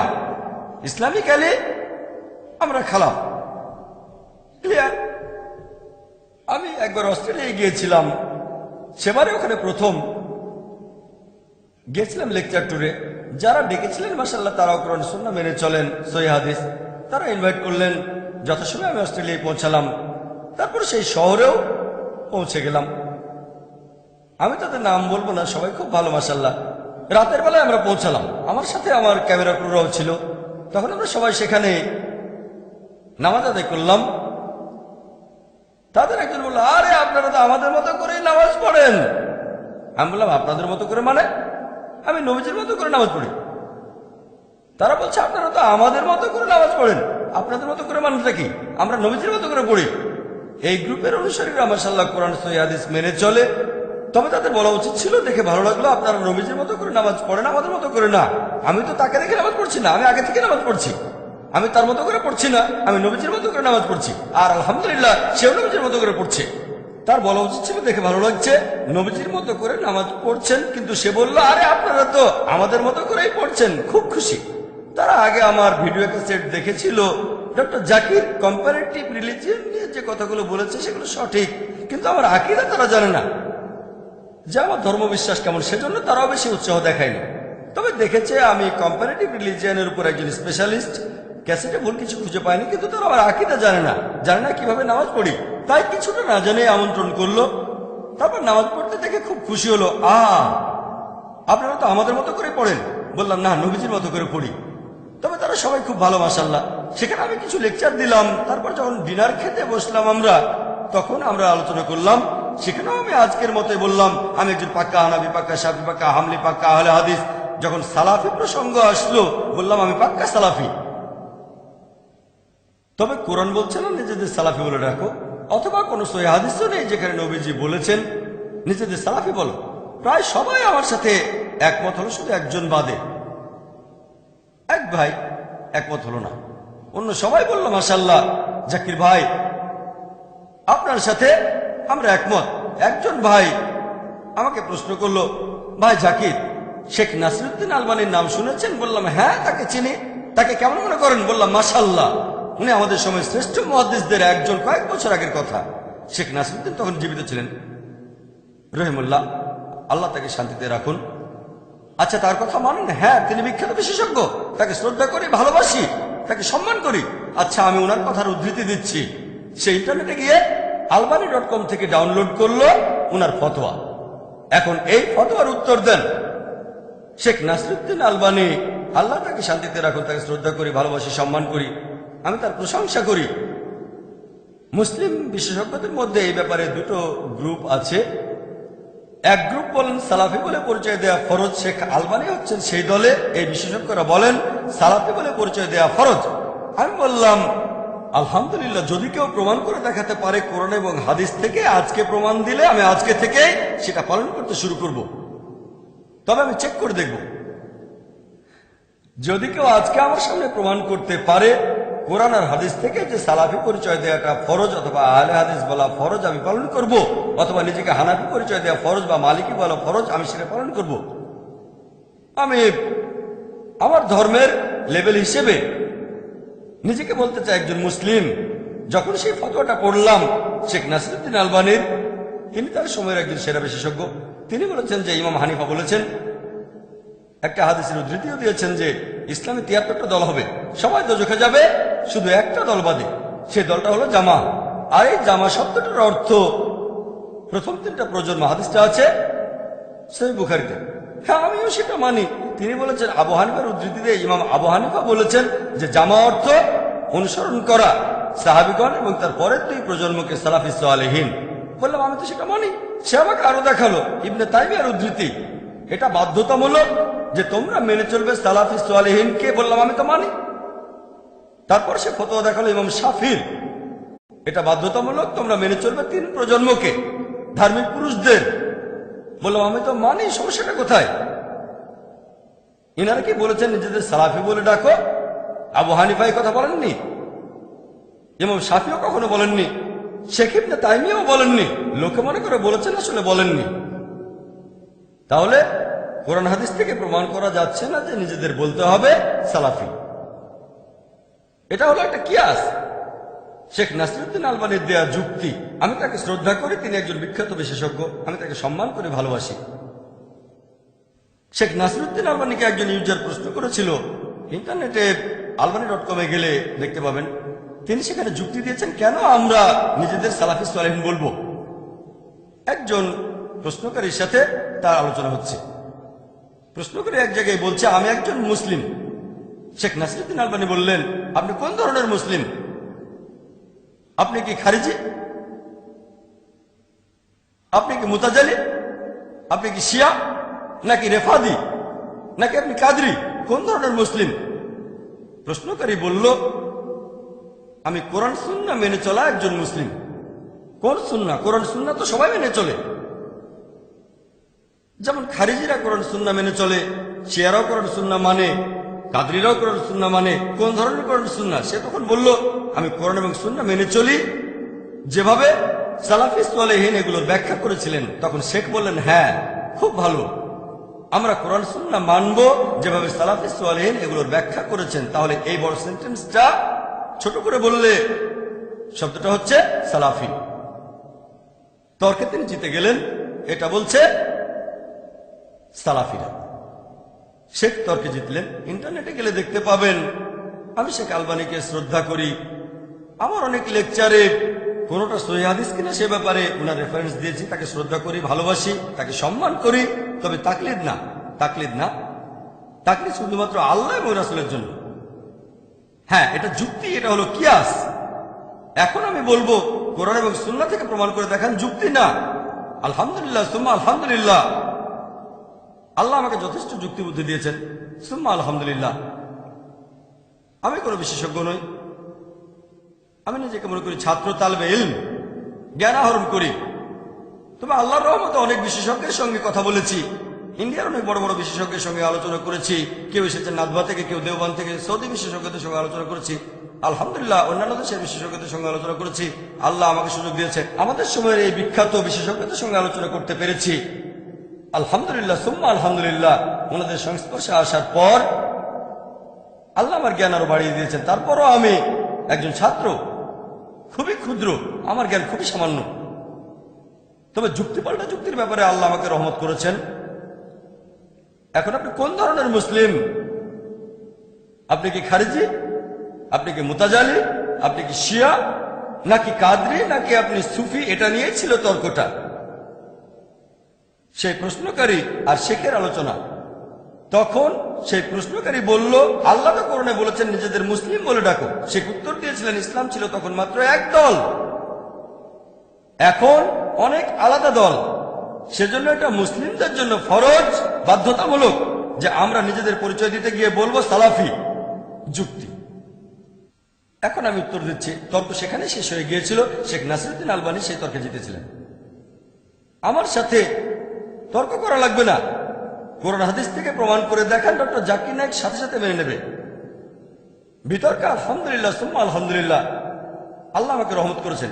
Speaker 3: ইসলামিক্যালি আমরা খালাফ। ক্লিয়ার? আমি একবার অস্ট্রেলিয়ায় গিয়েছিলাম, সেবারে ওখানে প্রথম গিয়েছিলাম লেকচার ট্যুরে। যারা ডেকেছিলেন মাশাআল্লাহ তারাও কোরআন সুন্নাহ মেনে চলেন, সহিহ হাদিস। তারা ইনভাইট করলেন, যথাসময়ে আমি অস্ট্রেলিয়ায় পৌঁছালাম। তারপর সেই শহরেও পৌঁছে গেলাম। আমি তাদের নাম বলবো না, সবাই খুব ভালো মাশাআল্লাহ। রাতের বেলায় আমরা পৌঁছালাম, আমার সাথে আমার ক্যামেরা ক্রুরাও ছিল। তখন আমরা সবাই সেখানে নামাজ আদায় করলাম। তাদের একজন বলল, আরে আপনারা তো আমাদের মতো করেই নামাজ পড়েন। আমি বললাম আপনাদের মতো করে মানে? আমি নবীজির মতো করে নামাজ পড়ি। তারা বলছে আপনারা তো আমাদের মতো করে নামাজ পড়েন, আপনাদের মতো করে মানটা কি, আমরা নবীজির মতো করে পড়ি। এই গ্রুপের অনুসারীরা মাশাআল্লাহ কোরআন সহিহ হাদিস মেনে চলে। তবে তাদের বলা উচিত ছিল, দেখে ভালো লাগলো আপনারা নবীজির মতো করে নামাজ পড়েন, আমাদের মতো করে না। আমি তো তাকে দেখে নামাজ পড়ছি না, আমি আগে থেকে নামাজ পড়ছি। আমি তার মতো করে পড়ছি না, আমি নবীজির মতো করে নামাজ পড়ছি। আর আলহামদুলিল্লাহ সেও নবীজির মতো করে পড়ছে। তার বলা উচিত ছিল, দেখে ভালো লাগছে নবীজির মতো করে নামাজ পড়ছেন, কিন্তু সে বলল, আরে আপনারা তো আমাদের মতো করেই পড়ছেন, খুব খুশি। তারা আগে আমার ভিডিও ক্যাসেট দেখেছিল। ডক্টর জাকির কম্পারেটিভ রিলিজিয়ন নিয়ে যে কথাগুলো বলেছে সেগুলো সঠিক, কিন্তু আমার আকীদা তারা জানে না, যে আমার ধর্মবিশ্বাস কেমন, সেজন্য তারাও বেশি উৎসাহ দেখায়নি। তবে দেখেছে আমি কম্পারেটিভ রিলিজিয়নের উপর একজন স্পেশালিস্ট, ক্যাসেটে ভুল কিছু খুঁজে পায়নি, কিন্তু তারা আমার আকীদা জানে না কিভাবে নামাজ পড়ি। তাই কিছুটা না জানে আমন্ত্রণ করলো। তারপর নামাজ পড়তে দেখে খুব খুশি হলো। আপনারা তো আমাদের মতো করে পড়েন। বললাম, না, নবীজির মতো করে পড়ি। তবে তারা সবাই খুব ভালো মাশাআল্লাহ। সেখানে আমি কিছু লেকচার দিলাম। তারপর যখন ডিনার খেতে বসলাম আমরা, তখন আমরা আলোচনা করলাম। সেখানেও আমি আজকের মতোই বললাম, আমি একজন পাক্কা হানাফি, পাক্কা শাফি, পাক্কা হামলি, পাক্কা আহলে হাদিস। যখন সালাফি প্রসঙ্গ আসলো, বললাম আমি পাক্কা সালাফি। তবে কোরআন বলছে না নিজেদের সালাফি বলে রাখো, অথবা কোনো সহিহ হাদিসও নেই যেখানে নবীজি বলেছেন নিজেদের সালাফি বলো। প্রায় সবাই আমার সাথে একমত হলো, শুধু একজন বাদে। এক ভাই একমত হলো না, অন্য সবাই বলল মাশাআল্লাহ জাকির ভাই আপনার সাথে আমরা একমত। একজন ভাই আমাকে প্রশ্ন করলো, ভাই জাকির, শেখ নাসিরউদ্দিন আলবানীর নাম শুনেছেন? বললাম, হ্যাঁ, তাকে চিনি। তাকে কেমন মনে করেন? বললাম, মাশাআল্লাহ, উনি আমাদের সময় শ্রেষ্ঠ মুহাদ্দিসদের একজন। কয়েক বছর আগের কথা। শেখ নাসিরউদ্দিন তখন জীবিত ছিলেন রহিমুল্লাহ, আল্লাহ তাকে শান্তিতে রাখুন। আচ্ছা, তার কথা মানেন? হ্যাঁ, তিনি বিখ্যাত বিশেষজ্ঞ, তাকে শ্রদ্ধা করি, ভালোবাসি, তাকে সম্মান করি। আচ্ছা, আমি ওনার কথার উদ্ধৃতি দিচ্ছি। সে ইন্টারনেটে গিয়ে albani.com থেকে ডাউনলোড করলো ওনার ফতোয়া। এখন এই ফতোয়ার উত্তর দেন শেখ নাসিরউদ্দিন আলবানী, আল্লাহ তাকে শান্তিতে রাখুন, তাকে শ্রদ্ধা করি, ভালোবাসি, সম্মান করি, আমি তার প্রশংসা করি। মুসলিম বিশেষজ্ঞদের মধ্যে এই ব্যাপারে দুটো গ্রুপ আছে। এক গ্রুপ বলেন সালাফি বলে পরিচয় দেয়া ফরজ, শেখ আলবানী হচ্ছেন সেই দলে। এই বিশেষজ্ঞরা বলেন সালাফি বলে পরিচয় দেয়া ফরজ। আমি বললাম, আলহামদুলিল্লাহ, যদি কেউ প্রমাণ করে দেখাতে পারে কোরআন এবং হাদিস থেকে, আজকে প্রমাণ দিলে আমি আজকে থেকে সেটা পালন করতে শুরু করব। তবে আমি চেক করে দেখব, যদি কেউ আজকে আমার সামনে প্রমাণ করতে পারে কোরআন আর হাদিস থেকে যে সালাফি পরিচয় দেওয়াটা ফরজ অথবা আহলে হাদিস বলা ফরজ, আমি পালন করব। অথবা নিজেকে হানাফি পরিচয় দেওয়া ফরজ বা মালিকি বলা ফরজ, আমি সেটা পালন করব। আমি আমার ধর্মের লেভেল হিসেবে নিজেকে বলতে চাই একজন মুসলিম। যখন সেই ফতোয়াটা পড়লাম শেখ নাসিরউদ্দিন আলবানীর, তিনি তার সময়ের একজন সেরা বিশেষজ্ঞ, তিনি বলেছেন যে ইমাম হানিফা বলেছেন, একটা হাদিসের উদ্ধৃতিও দিয়েছেন যে ইসলামে ৭৩টা দল হবে, সবাই দোজখে যাবে, শুধু একটা দল বাদে, সেই দলটা হলো জামা। আর এই জামা শব্দটার অর্থ প্রথম ৩টা প্রজন্ম। হাদিসটা আছে সহিহ বুখারীতে। হ্যাঁ, আমিও সেটা মানি। তিনি বলেছেন, আবু হানিফার উদ্ধৃতিতে ইমাম আবু হানিফা বলেছেন যে জামা অর্থ অনুসরণ করা সাহাবীগণ এবং তার পরের ২ প্রজন্মকে সালাফি সালেহীন। বললাম, আমি তো সেটা মানি। সে আমাকে আরো দেখালো ইবনে তাইমিয়ার উদ্ধৃতি, এটা বাধ্যতামূলক যে তোমরা মেনে চলবে সালাফি সালেহীনকে। বললাম, আমি তো মানি। তারপর সে ফতোয়া দেখালো ইমাম শাফির, এটা বাধ্যতামূলক, তোমরা মেনে চলবে ৩ প্রজন্মকে, ধার্মিক পুরুষদের। বললাম, আমি তো মানি, সমস্যাটা কোথায়? ইনারা কি বলেছেন নিজেদের সালাফি বলে ডাকো? আবু হানিফা এই কথা বলেননি, ইমাম শাফিও কখনো বলেননি, শেখ ইবনে তাইমিয়াও বলেননি। লোকে মনে করে বলেছেন, আসলে বলেননি। তাহলে কোরআন হাদিস থেকে প্রমাণ করা যাচ্ছে না যে নিজেদের বলতে হবে সালাফি। এটা হলো একটা কিয়াস। শেখ নাসিরউদ্দিন আলবানীর দেয়া যুক্তি। আমি তাকে শ্রদ্ধা করি, তিনি একজন বিখ্যাত বিশেষজ্ঞ, আমি তাকে সম্মান করে ভালোবাসি। শেখ নাসিরউদ্দিন আলবানীকে একজন ইউজার প্রশ্ন করেছিল, ইন্টারনেটে albani.com গেলে দেখতে পাবেন, তিনি সেখানে যুক্তি দিয়েছেন কেন আমরা নিজেদের সালাফি সালেহীন বলবো। একজন প্রশ্নকারীর সাথে তার আলোচনা হচ্ছে। প্রশ্নকারী এক জায়গায় বলছে, আমি একজন মুসলিম। শেখ নাসিরউদ্দিন আলবানী বললেন, আপনি কোন ধরনের মুসলিম? আপনি কি খারিজি? আপনি কি মুতাজালি? আপনি কি শিয়া নাকি রেফাদি নাকি আপনি কাদরি? কোন ধরনের মুসলিম? প্রশ্নকারী বলল, আমি কোরআন সুন্নাহ মেনে চলা একজন মুসলিম। কোন সুন্নাহ? কোরআন সুন্নাহ তো সবাই মেনে চলে। যেমন খারিজিরা কোরআন সুন্নাহ মেনে চলে, শিয়ারাও কোরআন সুন্নাহ মানে, কাদরিরাও কোরআন সুন্নাহ মানে। কোন ধরনের কোরআন সুন্নাহ? সে তখন বলল, আমি কোরআন এবং সুন্নাহ মেনে চলি যেভাবে সালাফি সালেহীন এগুলোর ব্যাখ্যা করেছিলেন। তখন শেখ বললেন, হ্যাঁ, খুব ভালো, আমরা কোরআন সুন্নাহ মানব যেভাবে সালাফি সালেহীন এগুলোর ব্যাখ্যা করেছেন। তাহলে এই বড় সেন্টেন্সটা ছোট করে বললে শব্দটা হচ্ছে সালাফি। তর্কে তিনি জিতে গেলেন। এটা বলছে সালাফিরা। শেখ তর্কে জিতলেন। ইন্টারনেটে গেলে দেখতে পাবেন আমি শেখ আলবানীকে শ্রদ্ধা করি। আমার অনেক লেকচারে কোনোটা সহিহ হাদিস কিনা সে ব্যাপারে ওনার রেফারেন্স দিয়েছি। তাকে শ্রদ্ধা করি, ভালোবাসি, তাকে সম্মান করি। তবে তাকলিদ না, তাকলিদ না। তাকলিদ শুধুমাত্র আল্লাহ এবং রাসূলের জন্য। হ্যাঁ, এটা যুক্তি, এটা হলো কিয়াস। এখন আমি বলবো কোরআন এবং সুন্নাহ থেকে প্রমাণ করে দেখান, যুক্তি না। আলহামদুলিল্লাহ, সুম্মা আলহামদুলিল্লাহ। আল্লাহ আমাকে যথেষ্ট যুক্তি বুদ্ধি দিয়েছেন, সুম্মা আলহামদুলিল্লাহ। আমি কোনো বিশেষজ্ঞ নই। আমি নিজেকে মনে করি ছাত্র, তালবে ইলম, জ্ঞান আহরণ করি। তবে আল্লাহর রহমতে অনেক বিশেষজ্ঞের সঙ্গে কথা বলেছি। ইন্ডিয়ার অনেক বড় বড় বিশেষজ্ঞের সঙ্গে আলোচনা করেছি। কেউ এসেছেন নাদবা থেকে, কেউ দেওবান থেকে। সৌদি বিশেষজ্ঞদের সঙ্গে আলোচনা করেছি, আলহামদুলিল্লাহ। অন্যান্য দেশের বিশেষজ্ঞদের সঙ্গে আলোচনা করেছি। আল্লাহ আমাকে সুযোগ দিয়েছে আমাদের সময়ের এই বিখ্যাত বিশেষজ্ঞদের সঙ্গে আলোচনা করতে পেরেছি, আলহামদুলিল্লাহ, সুম্মা আলহামদুলিল্লাহ। ওনাদের সংস্পর্শে আসার পর আল্লাহ আমার জ্ঞান আরো বাড়িয়ে দিয়েছেন। তারপরও আমি একজন ছাত্র, খুবই ক্ষুদ্র, আমার জ্ঞান খুবই সামান্য। তবে যুক্তিপাল্টা যুক্তির ব্যাপারে আল্লাহ আমাকে রহমত করেছেন। এখন আপনি কোন ধরনের মুসলিম? আপনি কি খারিজি? আপনি কি মুতাজালি? আপনি কি শিয়া নাকি কাদরি নাকি আপনি সুফি? এটা নিয়েই ছিল তর্কটা। সেই প্রশ্নকারী আর শেখের আলোচনা। তখন সেই প্রশ্নকারী বলল, আল্লাহ তো কোরআনে বলেছেন নিজেদের মুসলিম বলে ডাকো। শেখ উত্তর দিয়েছিলেন, ইসলাম ছিল তখন মাত্র এক দল, এখন অনেক আলাদা দল। সেজন্য এটা মুসলিমদের জন্য ফরজ, বাধ্যতামূলক যে আমরা নিজেদের পরিচয় দিতে গিয়ে বলবো সালাফি। যুক্তি। এখন আমি উত্তর দিচ্ছি। তর্ক সেখানে শেষ হয়ে গিয়েছিল। শেখ নাসিরউদ্দিন আলবানী সেই তর্কে জিতেছিলেন। আমার সাথে তর্ক করা লাগবে না। কোরআন হাদিস থেকে প্রমাণ করে দেখান, ডক্টর জাকির নায়েক সাথে সাথে মেনে নেবে। বিতর্কে আলহামদুলিল্লাহ, সুম্মা আলহামদুলিল্লাহ। আল্লাহ আমাকে রহমত করেছেন।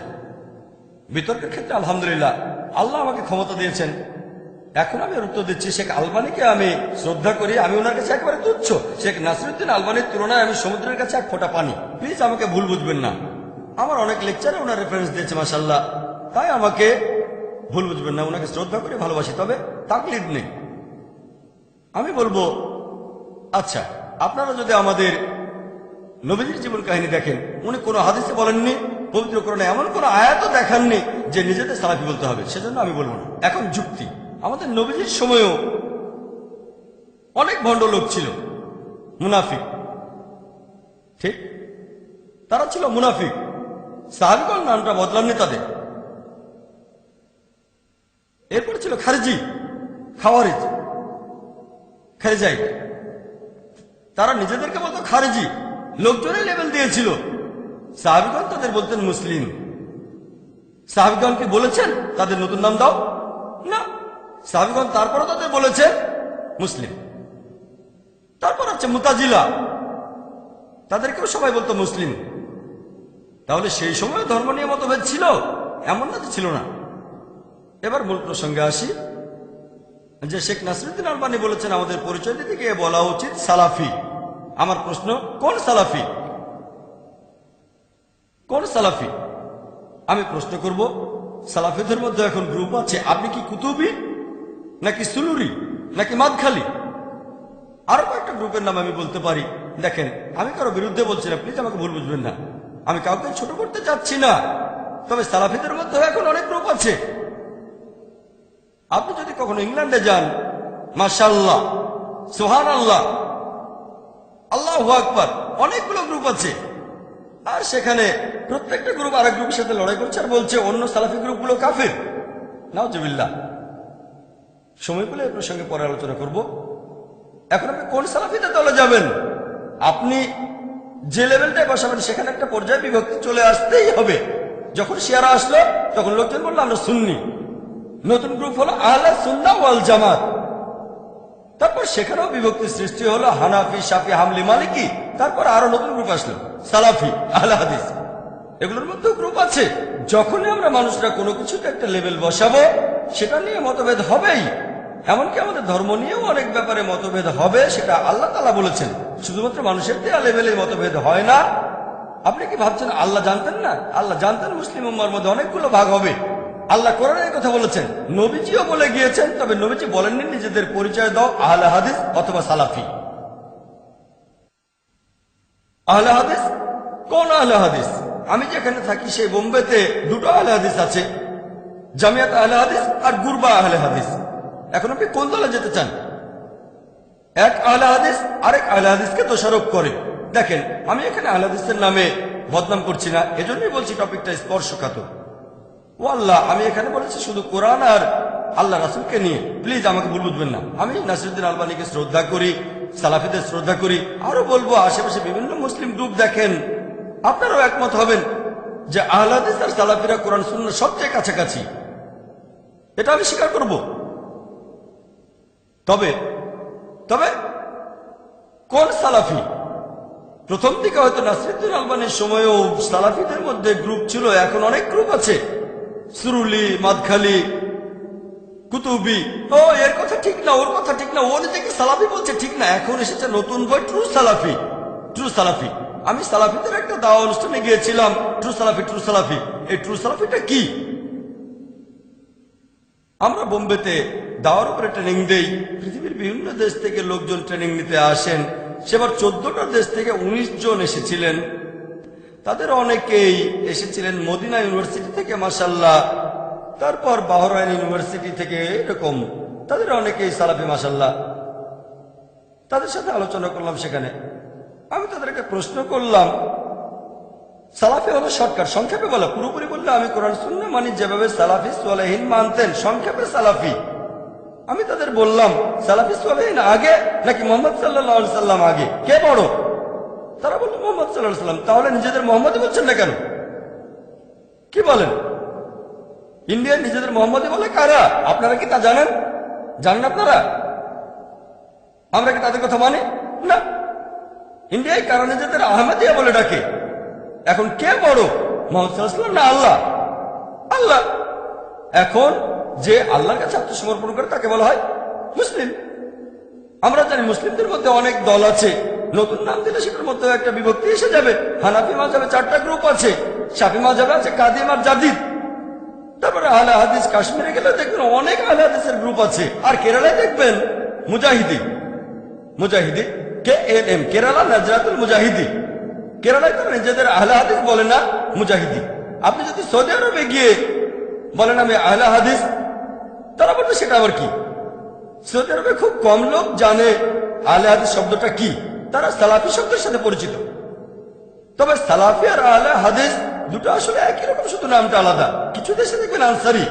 Speaker 3: বিতর্কের ক্ষেত্রে আলহামদুলিল্লাহ, আল্লাহ আমাকে ক্ষমতা দিয়েছেন। এখন আমি উত্তর দিচ্ছি, শেখ আলবানীকে আমি শ্রদ্ধা করি, আমি ওনার কাছে একেবারে তুচ্ছ। শেখ নাসিরউদ্দিন আলবানীর তুলনায় আমি সমুদ্রের কাছে এক ফোঁটা পানি। প্লিজ আমাকে ভুল বুঝবেন না। আমার অনেক লেকচারে ওনার রেফারেন্স দিয়েছে, মাশাআল্লাহ। তাই আমাকে ভুল বুঝবেন না। ওনাকে শ্রদ্ধা করে ভালোবাসি, তবে তাকলিদ নেই। আমি বলবো, আচ্ছা, আপনারা যদি আমাদের নবীজির জীবন কাহিনী দেখেন, উনি কোনো হাদিসে বলেননি, পবিত্র কোরআনে এমন কোন আয়াতও দেখাননি যে নিজেদের সালাফি বলতে হবে। সেজন্য আমি বলবো না। এখন যুক্তি। আমাদের নবীজির সময়ও অনেক ভণ্ড লোক ছিল, মুনাফিক। ঠিক, তারা ছিল মুনাফিক। সাহাবীগণ নামটা বদলাননি তাদের। এরপর ছিল খারিজি, খাওয়ারিজ, খারিজাই। তারা নিজেদেরকে বলতো খারিজি, লোকজনের লেভেল দিয়েছিল। সাহাবীগণ তাদের বলতেন মুসলিম। সাহাবীগণ কি বলেছেন তাদের নতুন নাম দাও? না, সাহাবীগণ তারপরও তাদের বলেছেন মুসলিম। তারপর আছে মুতাজিলা, তাদেরকেও সবাই বলতো মুসলিম। তাহলে সেই সময় ধর্ম নিয়ে মতভেদ ছিল? এমন না যে ছিল না। এবার মূল প্রসঙ্গে আসি, যে শেখ নাসিরউদ্দিন আলবানী বলেছেন আমাদের পরিচয় দিতে গিয়ে বলা উচিত সালাফি। আমার প্রশ্ন, কোন সালাফি? কোন সালাফি? আমি প্রশ্ন করব, সালাফিদের মধ্যে এখন গ্রুপ আছে। আপনি কি কুতুবি নাকি সুলুরি নাকি মাদখালি? আরো কয়েকটা গ্রুপের নাম আমি বলতে পারি। দেখেন, আমি কারো বিরুদ্ধে বলছি না, প্লিজ আমাকে ভুল বুঝবেন না। আমি কাউকে ছোট করতে চাচ্ছি না। তবে সালাফিদের মধ্যে এখন অনেক গ্রুপ আছে। আপনি যদি কখনো ইংল্যান্ডে যান, মাশাআল্লাহ, সুবহানাল্লাহ, আল্লাহু আকবার, অনেকগুলো গ্রুপ আছে। আর সেখানে প্রত্যেকটা গ্রুপ আরেক গ্রুপের সাথে লড়াই করছে আর বলছে অন্য সালাফি গ্রুপগুলো কাফির। নাউজুবিল্লাহ। সময় পেলে এই প্রসঙ্গে পরে আলোচনা করব। এখন আপনি কোন সালাফিদের দলে যাবেন? আপনি যে লেভেলটায় বসাবেন সেখানে একটা পর্যায়ে বিভক্তি চলে আসতেই হবে। যখন শিয়ারা আসলো তখন লোকজন বললো আমরা সুন্নি, নতুন গ্রুপ হলো আহলে সুন্নাহ ওয়াল জামাত। তারপর সেখানেও বিভক্তির সৃষ্টি হলো হানাফি, শাফি, হামলি, মালিকি। তারপর আরো নতুন গ্রুপ আসলো সালাফি, আহলে হাদিস। এগুলোর মধ্যেও গ্রুপ আছে। যখনই আমরা মানুষরা কোনো কিছুতে একটা লেভেল বসাবো সেটা নিয়ে মতভেদ হবেই। এমনকি আমাদের ধর্ম নিয়েও অনেক ব্যাপারে মতভেদ হবে, সেটা আল্লাহ তাআলা বলেছেন। শুধুমাত্র মানুষের দেয়া লেভেলে মতভেদ হয় না। আপনি কি ভাবছেন আল্লাহ জানতেন না? আল্লাহ জানতেন মুসলিম উম্মার মধ্যে অনেকগুলো ভাগ হবে। আল্লাহ কোরআনে এই কথা বলেছেন, নবীজিও বলে গিয়েছেন। তবে নবীজি বলেননি নিজেদের পরিচয় দাও আহলে হাদিস অথবা সালাফি। আহলে হাদিস কোন আহলে হাদিস? আমি যেখানে থাকি সেই বোম্বেতে দুটো আহলে হাদিস আছে, জামিয়াত আহলে হাদিস আর গুরবা আহলে হাদিস। এখন আপনি কোন দলে যেতে চান? এক আহলে হাদিস আরেক আহলে হাদিসকে দোষারোপ করে। দেখেন, আমি এখানে আহলে হাদিসের নামে বদনাম করছি না, এজন্যই বলছি টপিকটা স্পর্শকাতর। ও আল্লাহ, আমি এখানে বলেছি শুধু কোরআন আর আল্লাহ রাসূলকে নিয়ে। প্লিজ আমাকে ভুল বুঝবেন না। আমি নাসিরউদ্দিন আলবানীকে শ্রদ্ধা করি, সালাফিদের শ্রদ্ধা করি। আরো বলবো, আশেপাশে বিভিন্ন মুসলিম গ্রুপ দেখেন, আপনারাও একমত হবেন যে আহলে হাদিস আর সালাফিরা কোরআন সুন্নাহর সবচেয়ে কাছাকাছি। এটা আমি স্বীকার করব। তবে তবে কোন সালাফি? প্রথম দিকে হয়তো নাসিরউদ্দিন আলবানীর সময়ও সালাফিদের মধ্যে গ্রুপ ছিল, এখন অনেক গ্রুপ আছে। সুরুলি, মাদখালি, কুতুবি। ও এর কথা ঠিক না, ওর কথা ঠিক না, ও নিজেকে সালাফি বলছে ঠিক না। এখন এসেছে নতুন বই, ট্রু সালাফি। ট্রু সালাফি। আমি সালাফিদের একটা দাওয়া অনুষ্ঠানে গিয়েছিলাম। ট্রু সালাফি, ট্রু সালাফি। এই ট্রু সালাফিটা কি? আমরা বোম্বেতে দাওয়ার উপরে ট্রেনিং দেই। পৃথিবীর বিভিন্ন দেশ থেকে লোকজন ট্রেনিং নিতে আসেন। সেবার 14টা দেশ থেকে 19 জন এসেছিলেন। তাদের অনেকেই এসেছিলেন মদিনা ইউনিভার্সিটি থেকে, মাশাআল্লাহ। তারপর বাহরাইন ইউনিভার্সিটি থেকে, এরকম তাদের অনেকেই সালাফি, মাশাআল্লাহ। তাদের সাথে আলোচনা করলাম সেখানে। আমি তাদেরকে প্রশ্ন করলাম, সালাফি হলো শর্টকাট, সংক্ষেপে বলা। পুরোপুরি বললে আমি কোরআন সুন্নাহ মানি, যেভাবে সালাফি সালেহীন মানতেন, সংক্ষেপে সালাফি। আমি তাদের বললাম, সালাফি সালেহীন আগে নাকি মুহাম্মদ সাল্লাল্লাহু আলাইহি সাল্লাম আগে, কে বড়? তারা বলল মুহাম্মদ সাল্লাল্লাহু আলাইহি সাল্লাম। তাহলে নিজেদের মোহাম্মদই বলছেন না কেন? কি বলেন? ইন্ডিয়ার নিজেদের মোহাম্মদই বলে কারা? আপনারা কি তা জানেন? জানেন আপনারা? আমরা কি তাদের কথা মানি না? ইন্ডিয়ায় কারা নিজেদের আহমদিয়া বলে ডাকে। এখন কে বড়, মুহাম্মদ সাল্লাল্লাহু আলাইহি ওয়াসাল্লাম না আল্লাহ? আল্লাহ। এখন যে আল্লাহর কাছে আত্মসমর্পণ করে তাকে বলা হয় মুসলিম। আমরা জানি মুসলিমদের মধ্যে অনেক দল আছে। নতুন নাম দিলে সেটার মধ্যে একটা বিভক্তি এসে যাবে। হানাফি মাযহাবে 4টা গ্রুপ আছে, শাফি মাযহাবে আছে কাদিম আর জাদিদ। তারপরে আহলে হাদিস, কাশ্মীরে গেলে দেখবেন অনেক আহলে হাদিসের গ্রুপ আছে। আর কেরালায় দেখবেন মুজাহিদি, মুজাহিদি KNM, কেরালা নাজরাতুল মুজাহিদি। কেরালায় তারা নিজেদের আহলে হাদিস বলে না, মুজাহিদি। আপনি যদি সৌদি আরবে গিয়ে বলেন আমি আহলে হাদিস, তারা বলবে সেটা আবার কি? সৌদি আরবে খুব কম লোক জানে আহলে হাদিস শব্দটা কি। তারা সালাফি শব্দের সাথে পরিচিত। তবে সালাফি আর আহলে হাদিস দুটো আসলে একই রকম, শুধু নামটা আলাদা। কিছু দেশে দেখবেন আনসারি,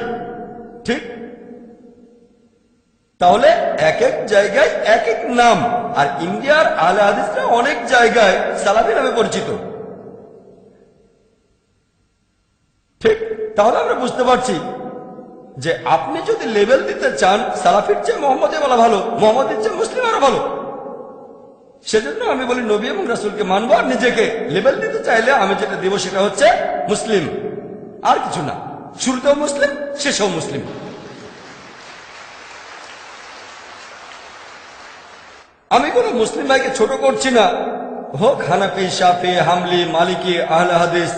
Speaker 3: ঠিক? তাহলে এক এক জায়গায় এক এক নাম। আর ইন্ডিয়ার আহলে হাদিসরা অনেক জায়গায় সালাফি নামে পরিচিত, ঠিক? তাহলে আমরা বুঝতে পারছি যে আপনি যদি লেভেল দিতে চান, সালাফির চেয়ে মোহাম্মদে বলা ভালো, মোহাম্মদের চেয়ে মুসলিম আরো ভালো। সেজন্য আমি বলি নবী এবং রাসূলকে মানবো। আর নিজেকে লেভেল দিতে চাইলে আমি যেটা দিব সেটা হচ্ছে মুসলিম, আর কিছু না। শুরুতেও মুসলিম, শেষেও মুসলিম। আমি কোন মুসলিম ভাইকে ছোট করছি না, হোক হানাফি, শাফি, হামলি, মালিকি, আহলে হাদিস।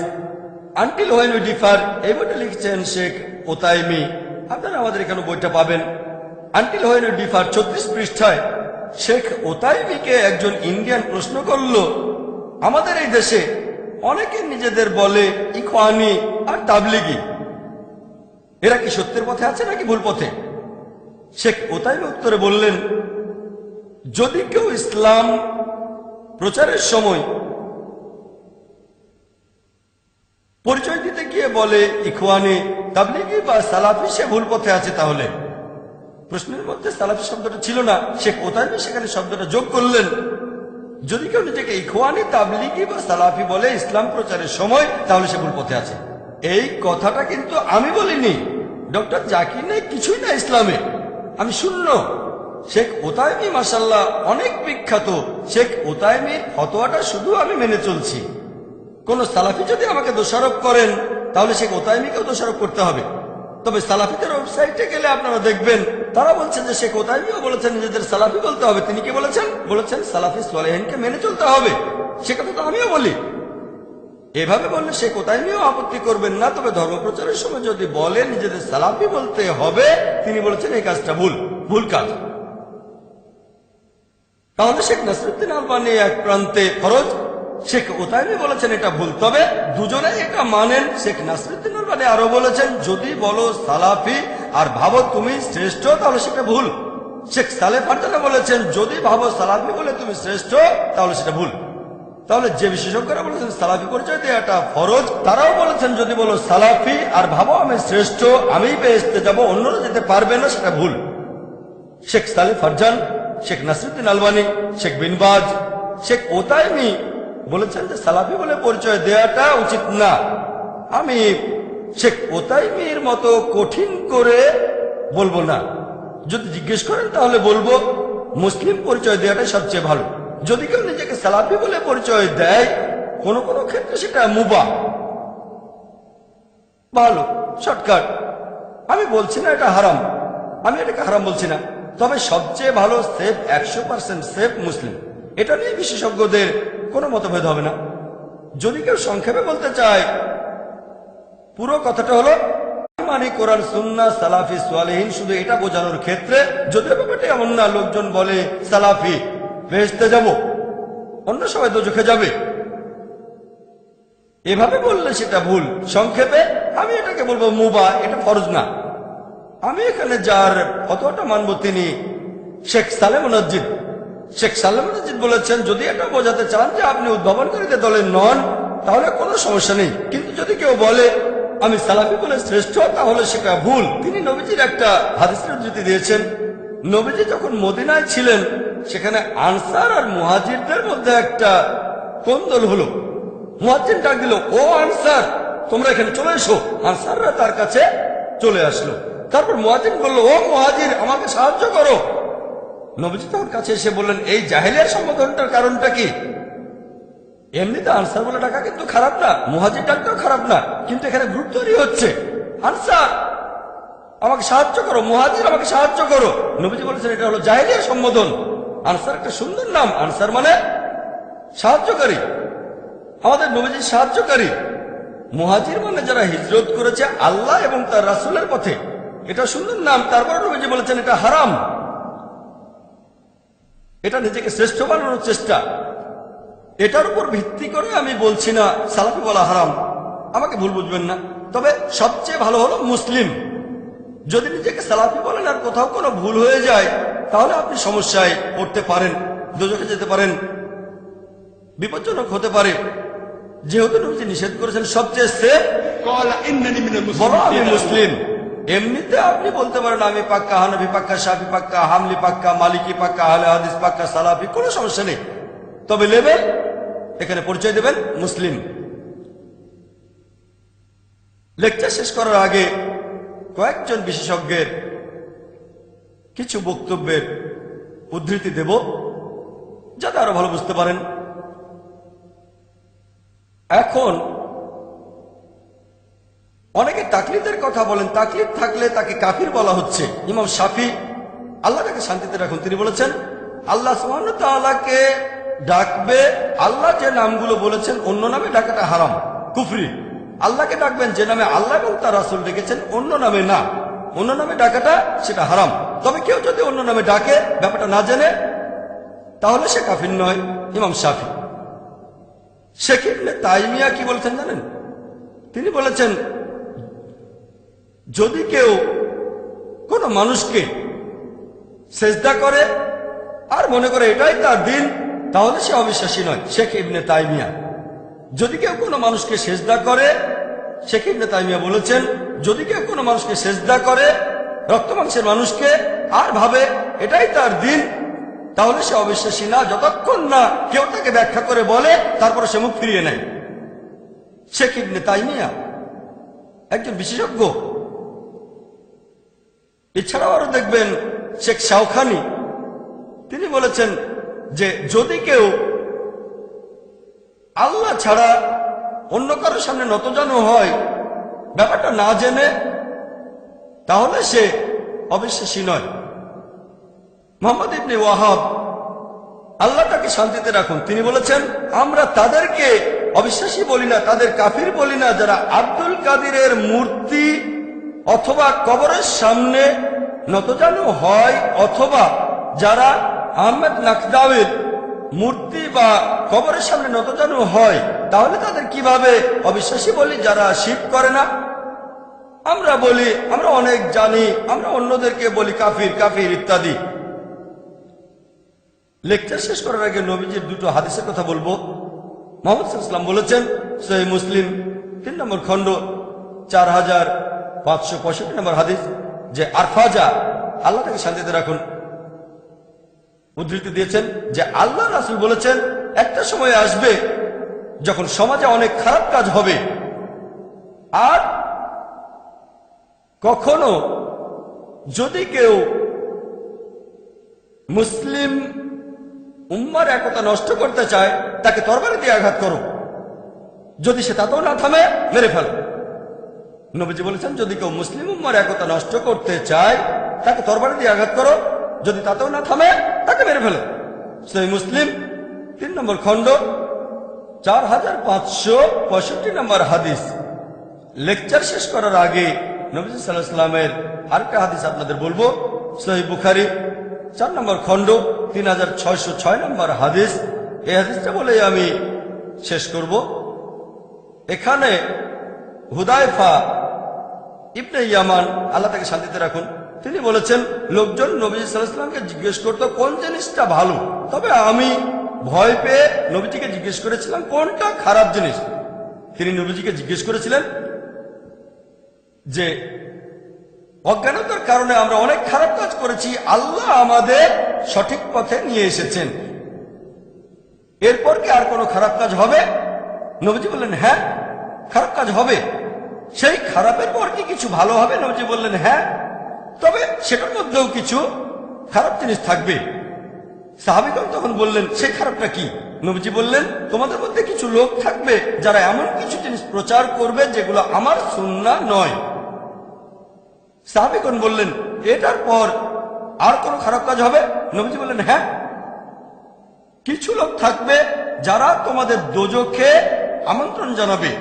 Speaker 3: আনটিল হোয়েন উই ডিফার, এই বইটা লিখেছেন শেখ ওতাইমি। আপনারা আমাদের এখানে বইটা পাবেন। আনটিল হোয়েন উই ডিফার 34 পৃষ্ঠায় শেখ ওতাইমিকে একজন ইন্ডিয়ান প্রশ্ন করল, আমাদের এই দেশে অনেকে নিজেদের বলে ইখওয়ানি আর তাবলিগি, এরা কি সত্যের পথে আছে নাকি ভুল পথে? শেখ ওতাইমি উত্তরে বললেন, যদি কেউ ইসলাম প্রচারের সময় পরিচয় দিতে গিয়ে বলে ইখওয়ানি, তাবলিগি বা সালাফি, সে ভুল পথে আছে। তাহলে প্রশ্নের মধ্যে সালাফি শব্দটা ছিল না, শেখ ওতাইমি সেখানে শব্দটা যোগ করলেন। যদি কেউ নিজেকে ইখওয়ানি, তাবলিগি বা সালাফি বলে ইসলাম প্রচারের সময়, তাহলে সে ভুল পথে আছে। এই কথাটা কিন্তু আমি বলিনি, ডক্টর জাকির নাইক কিছুই না ইসলামে, আমি শূন্য। শেখ ওতাইমি মাশাআল্লাহ অনেক বিখ্যাত, শেখ ওতাইমির ফতোয়াটা শুধু আমি মেনে চলছি। কোন সালাফি যদি আমাকে দোষারোপ করেন, তাহলে শেখ ওতাইমিকেও দোষারোপ করতে হবে। তবে সালাফিদের ওয়েবসাইটে গেলে আপনারা দেখবেন তারা বলছেন যে শেখ ওতাইমিও বলেছেন নিজেদের সালাফি বলতে হবে। তিনি কি বলেছেন? বলেছেন সালাফি সালেহিনকে মেনে চলতে হবে। সে কথা তো আমিও বলি। এভাবে বললে শেখ ওতাইমিও আপত্তি করবেন না। তবে ধর্মপ্রচারের সময় যদি বলে নিজেদের সালাফি বলতে হবে, তিনি বলেছেন এই কাজটা ভুল, ভুল কাজ। তাহলে শেখ নাসিরউদ্দিন আলবানী এক প্রান্তে ফরজ, শেখ ওতাইমি বলেছেন এটা ভুল। তবে দুজনেই এটা মানেন। শেখ নাসিরউদ্দিন আলবানী আরো বলেছেন যদি বলো সালাফি আর ভাবো তুমি শ্রেষ্ঠ, তাহলে সেটা ভুল। শেখ সালেহ ফারজানা বলেছেন যদি ভাবো সালাফি বলে তুমি শ্রেষ্ঠ, তাহলে সেটা ভুল। তাহলে যে বিশেষজ্ঞরা বলেছেন সালাফি পরিচয় দেওয়াটা ফরজ, তারাও বলেছেন যদি বলো সালাফি আর ভাবো আমি শ্রেষ্ঠ, আমি বেহেশতে যাব, অন্যরা যেতে পারবে না, সেটা ভুল। শেখ সালেহ ফারজান, শেখ নাসিরউদ্দিন আলবানী, শেখ বিন বাজ, শেখ ওতাইমি বলেছেন যে সালাফি বলে পরিচয় দেওয়াটা উচিত না। আমি শেখ ওতাইমির মতো কঠিন করে বলবো না। যদি জিজ্ঞেস করেন তাহলে বলবো মুসলিম পরিচয় দেওয়াটাই সবচেয়ে ভালো। যদি কেউ নিজেকে সালাফি বলে পরিচয় দেয়, কোন কোন ক্ষেত্রে সেটা মুবাহ, ভালো, শর্টকাট। আমি বলছি না এটা হারাম, আমি এটাকে হারাম বলছি না। তবে সবচেয়ে ভালো সেফ, 100% সেফ মুসলিম। এটা নিয়ে বিশেষজ্ঞদের কোনো মতভেদ হবে না। যদি কেউ সংক্ষেপে বলতে চায়, পুরো কথাটা হলো মানে কোরআন, সুন্নাহ, সালাফি, সালেহিন, শুধু এটা বোঝানোর ক্ষেত্রে। যদিও ব্যাপারটা এমন না, লোকজন বলে সালাফি বেহেশতে যাব, অন্য সবাই দোজখে যাবে, এভাবে বললে সেটা ভুল। সংক্ষেপে আমি এটাকে বলবো মুবাহ, এটা ফরজ না। আমি এখানে যার ফতোয়াটা মানব তিনি শেখ সালেহ মুনাজ্জিদ। শেখ সালেহ মুনাজ্জিদ বলেছেন যদি এটা বোঝাতে চান যে আপনি উদ্ভাবনকারীদের দলের নন, তাহলে কোনো সমস্যা নেই। কিন্তু যদি কেউ বলে আমি সালাফি বলে শ্রেষ্ঠ, তাহলে সেটা ভুল। তিনি নবীজির একটা হাদিসের উদ্ধৃতি দিয়েছেন। নবীজি যখন মদিনায় ছিলেন, সেখানে আনসার আর মুহাজিরদের মধ্যে একটা কোন্দল হলো। মুহাজির ডাক দিল, ও আনসার তোমরা এখানে চলে এসো। আনসাররা তার কাছে চলে আসলো। তারপর মুহাজির বলল, ও মুহাজির আমাকে সাহায্য করো। নবীজি তার কাছে এসে বললেন, এই জাহেলিয়ার সম্বোধনটার কারণটা কি? এমনিতে আনসার বলে ডাকা কিন্তু খারাপ না, মুহাজির ডাকটাও খারাপ না, কিন্তু এখানে গ্রুপ তৈরি হচ্ছে। আনসার আমাকে সাহায্য করো, মুহাজির আমাকে সাহায্য করো। নবীজি বলেছেন এটা হলো জাহেলিয়ার সম্বোধন। আনসার একটা সুন্দর নাম, আনসার মানে সাহায্যকারী, আমাদের নবীজির সাহায্যকারী। মুহাজির মানে যারা হিজরত করেছে আল্লাহ এবং তার রাসূলের পথে, এটা সুন্দর নাম। তারপর নবীজি বলেছেন এটা হারাম, এটা নিজেকে শ্রেষ্ঠ বানানোর চেষ্টা। এটার উপর ভিত্তি করে আমি বলছি না সালাফি বলা হারাম, আমাকে ভুল বুঝবেন না। তবে সবচেয়ে ভালো হলো মুসলিম। যদি নিজেকে সালাফি বলেন আর কোথাও কোনো ভুল হয়ে যায়, তাহলে আপনি সমস্যায় পড়তে পারেন, দোজখে যেতে পারেন, বিপজ্জনক হতে পারে। যেহেতু নবীজি নিষেধ করেছেন সবচেয়ে সেফ, বলো আমি মুসলিম। এমনিতে আপনি বলতে পারেন আমি পাক্কা হানাফি, পাক্কা শাফি, পাক্কা হামলি, পাক্কা মালিকি, পাক্কা আহলে হাদিস, পাক্কা সালাফি, কোনো সমস্যা নেই। তবে লেভেল এখানে পরিচয় দেবেন মুসলিম। লেকচার শেষ করার আগে কয়েকজন বিশেষজ্ঞের কিছু বক্তব্যের উদ্ধৃতি দেব, যাতে আরো ভালো বুঝতে পারেন। এখন অনেকে তাকলিদের কথা বলেন, তাকলিদ থাকলে তাকে কাফির বলা হচ্ছে। ইমাম শাফি, আল্লাহ তাকে শান্তিতে রাখুন, তিনি বলেছেন আল্লাহ সুবহানাহু ওয়া তাআলাকে ডাকবে, আল্লাহ যে নামগুলো বলেছেন অন্য নামে ডাকাটা হারাম, কুফরি। আল্লাহকে ডাকবেন যে নামে আল্লাহ এবং তার রাসূল ডেকেছেন, অন্য নামে না, অন্য নামে ডাকাটা সেটা হারাম। তবে কেউ যদি অন্য নামে ডাকে ব্যাপারটা না জেনে, তাহলে সে কাফির নয়। ইমাম শাফি। শেখ ইবনে তাইমিয়া কি বলেছেন জানেন? তিনি বলেছেন যদি কেউ কোনো মানুষকে সেজদা করে আর মনে করে এটাই তার দিন, তাহলে সে অবিশ্বাসী নয়। শেখ ইবনে তাইমিয়া। যদি কেউ কোনো মানুষকে সেজদা করে, শেখ ইবনে তাইমিয়া বলেছেন যদি কেউ কোনো মানুষকে সেজদা করে, রক্ত মাংসের মানুষকে, আর ভাবে এটাই তার দিন, তাহলে সে অবিশ্বাসী না, যতক্ষণ না কেউ তাকে ব্যাখ্যা করে বলে তারপরে সে মুখ ফিরিয়ে নেয়। শেখ ইবনে তাইমিয়া একজন বিশেষজ্ঞ। এছাড়াও আরো দেখবেন শেখ শাওখানি, তিনি বলেছেন যে যদি কেউ আল্লাহ ছাড়া অন্য কারোর সামনে নতজানু হয় ব্যাপারটা না জেনে, তাহলে সে অবিশ্বাসী নয়। মুহাম্মদ ইবনে ওয়াহাব, আল্লাহ তাকে শান্তিতে রাখুন, তিনি বলেছেন আমরা তাদেরকে অবিশ্বাসী বলি না, তাদের কাফির বলি না যারা আব্দুল কাদিরের মূর্তি অথবা কবরের সামনে নতজানু হয়, অথবা যারা আহমেদ নাকদাওয়ের মূর্তি বা কবরের সামনে নতজানু হয়, তাহলে তাদের কিভাবে অবিশ্বাসী বলি যারা শিরক করে না? আমরা বলি আমরা অনেক জানি, আমরা অন্যদেরকে বলি কাফির কাফির ইত্যাদি। লেকচার শেষ করার আগে নবীজির দুটো হাদিসের কথা বলবো। মুহাম্মদ সাল্লাল্লাহু আলাইহি ওয়াসাল্লাম বলেছেন, সহিহ মুসলিম 3 নম্বর খণ্ড 4565 নম্বর হাদিস, যে আরফাজা, আল্লাহ তাকে শান্তিতে রাখুন, উদ্ধৃতি দিয়েছেন যে আল্লাহ রাসূল বলেছেন একটা সময় আসবে যখন সমাজে অনেক খারাপ কাজ হবে, আর কখনো যদি কেউ মুসলিম উম্মার একতা নষ্ট করতে চায় তাকে তরবারি দিয়ে আঘাত করো, যদি সে তাতেও না থামে মেরে ফেলো। নবীজি বলেছেন যদি কেউ মুসলিম উম্মার একতা নষ্ট করতে চায় তাকে তরবারি দিয়ে আঘাত করো, যদি তাতেও না থামে তাকে মেরে ফেলো। সহিহ মুসলিম 3 নম্বর খণ্ড 4565 নম্বর হাদিস। লেকচার শেষ করার আগে নবীজি সাল্লাল্লাহু আলাইহি ওয়াসাল্লামের আরেকটা হাদিস আপনাদের বলবো। সহিহ বুখারী 4 নম্বর খণ্ড 3606 নম্বর হাদিস। এই হাদিসটা বলেই আমি শেষ করব। এখানে হুদায়ফা ইবনে ইয়ামান, আল্লাহ তাকে শান্তিতে রাখুন, তিনি বলেছেন লোকজন নবী সাল্লাল্লাহু আলাইহি ওয়াসাল্লামকে জিজ্ঞেস করতো কোন জিনিসটা ভালো, তবে আমি ভয় পেয়ে নবীজিকে জিজ্ঞেস করেছিলাম কোনটা খারাপ জিনিস। তিনি নবীজিকে জিজ্ঞেস করেছিলেন যে অজ্ঞানতার কারণে আমরা অনেক খারাপ কাজ করেছি, আল্লাহ আমাদের সঠিক পথে নিয়ে এসেছেন, এরপর কি আর কোনো খারাপ কাজ হবে? নবীজি বললেন হ্যাঁ, খারাপ কাজ হবে। সেই খারাপের পর কি কিছু ভালো হবে? নবীজি বললেন হ্যাঁ, তবে সেটার মধ্যেও কিছু খারাপ জিনিস থাকবে। সাহাবীগণ তখন বললেন সেই খারাপটা কি? নবীজি বললেন তোমাদের মধ্যে কিছু লোক থাকবে যারা এমন কিছু জিনিস প্রচার করবে যেগুলো আমার সুন্নাহ নয়। সাহাবীগণ বললেন এটার পর আর কোন খারাপ কাজ হবে? নবীজি বললেন হ্যাঁ, কিছু লোক থাকবে যারা তোমাদের দোজখে আমন্ত্রণ জানাবে।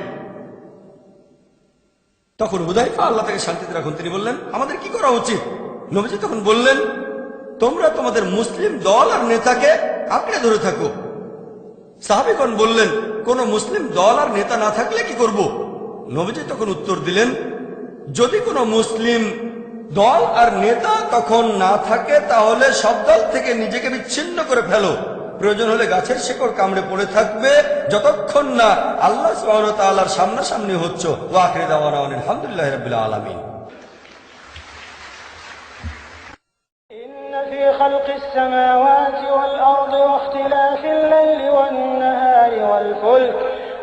Speaker 3: তখন হুদায়ফা, আল্লাহ তাকে শান্তিতে রাখুন, তিনি বললেন আমাদের কি করা উচিত? নবীজি তখন বললেন তোমরা তোমাদের মুসলিম দল আর নেতাকে আঁকড়ে ধরে থাকো। সাহাবীগণ বললেন কোন মুসলিম দল আর নেতা না থাকলে কি করব? নবীজি তখন উত্তর দিলেন যদি কোনো মুসলিম দল আর নেতা তখন না থাকে তাহলে সব দল থেকে নিজেকে বিচ্ছিন্ন করে ফেলো, প্রয়োজন হলে গাছের শেকড় কামড়ে পড়ে থাকবে যতক্ষণ না আল্লাহ সুবহানাহু ওয়া তাআলার সামনাসামনি হচ্ছ। ওয়া আখিরু দাওয়ানা আলহামদুলিল্লাহি রাব্বিল আলামিন।
Speaker 4: إن في خلق السماوات والأرض واختلاف الليل والنهار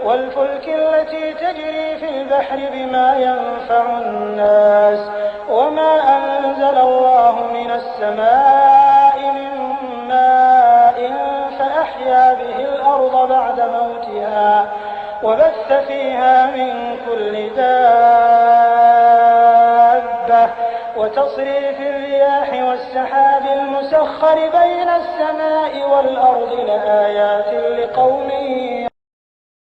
Speaker 4: والفلك التي تجري في البحر بما ينفع الناس وما أنزل الله من السماء من ماء فأحيا به الأرض بعد موتها وبث فيها من كل دابة وتصريف الرياح والسحاب المسخر بين السماء والأرض لآيات لقوم